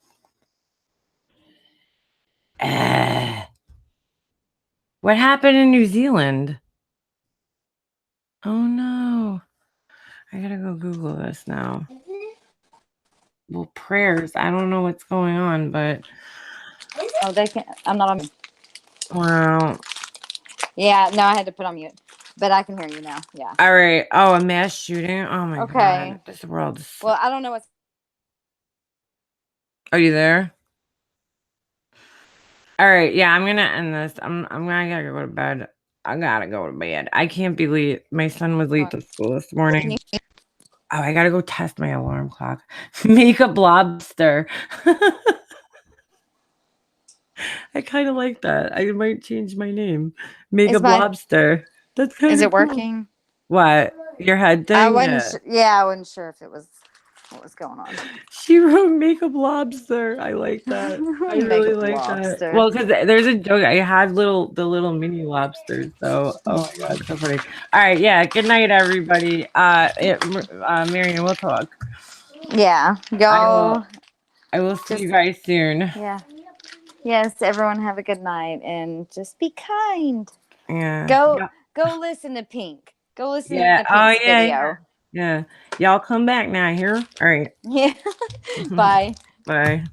Speaker 1: What happened in New Zealand? Oh no. I gotta go Google this now. Well, prayers. I don't know what's going on, but
Speaker 2: Oh, they can. I'm not on mute.
Speaker 1: wow.
Speaker 2: Yeah, no, I had to put on mute, but I can hear you now. Yeah.
Speaker 1: All right. Oh, a mass shooting. Oh my
Speaker 2: Okay.
Speaker 1: god. This world is.
Speaker 2: Well, I don't know what's.
Speaker 1: Are you there? All right. Yeah, I'm gonna end this. I gotta go to bed. I gotta go to bed. I can't be late. My son was late to school this morning. Oh, I gotta go test my alarm clock. Makeup lobster. I kind of like that. I might change my name. Makeup lobster. That's kind
Speaker 2: Is
Speaker 1: of
Speaker 2: it
Speaker 1: cool.
Speaker 2: working?
Speaker 1: What? Your head thing?
Speaker 2: I wasn't. Yeah, I wasn't sure if it was what was going on.
Speaker 1: She wrote makeup lobster. I like that. I really like that. Well, because there's a joke. I had the little mini lobsters. So, oh my god, so funny. All right, yeah. Good night, everybody. Marion, we'll talk.
Speaker 2: Yeah, go.
Speaker 1: I will see you guys soon.
Speaker 2: Yeah. Yes, everyone have a good night and just be kind.
Speaker 1: Yeah.
Speaker 2: Go listen to Pink. Go listen
Speaker 1: Yeah.
Speaker 2: to Pink's video.
Speaker 1: Yeah. Y'all come back now here. All right.
Speaker 2: Yeah. Bye.
Speaker 1: Bye.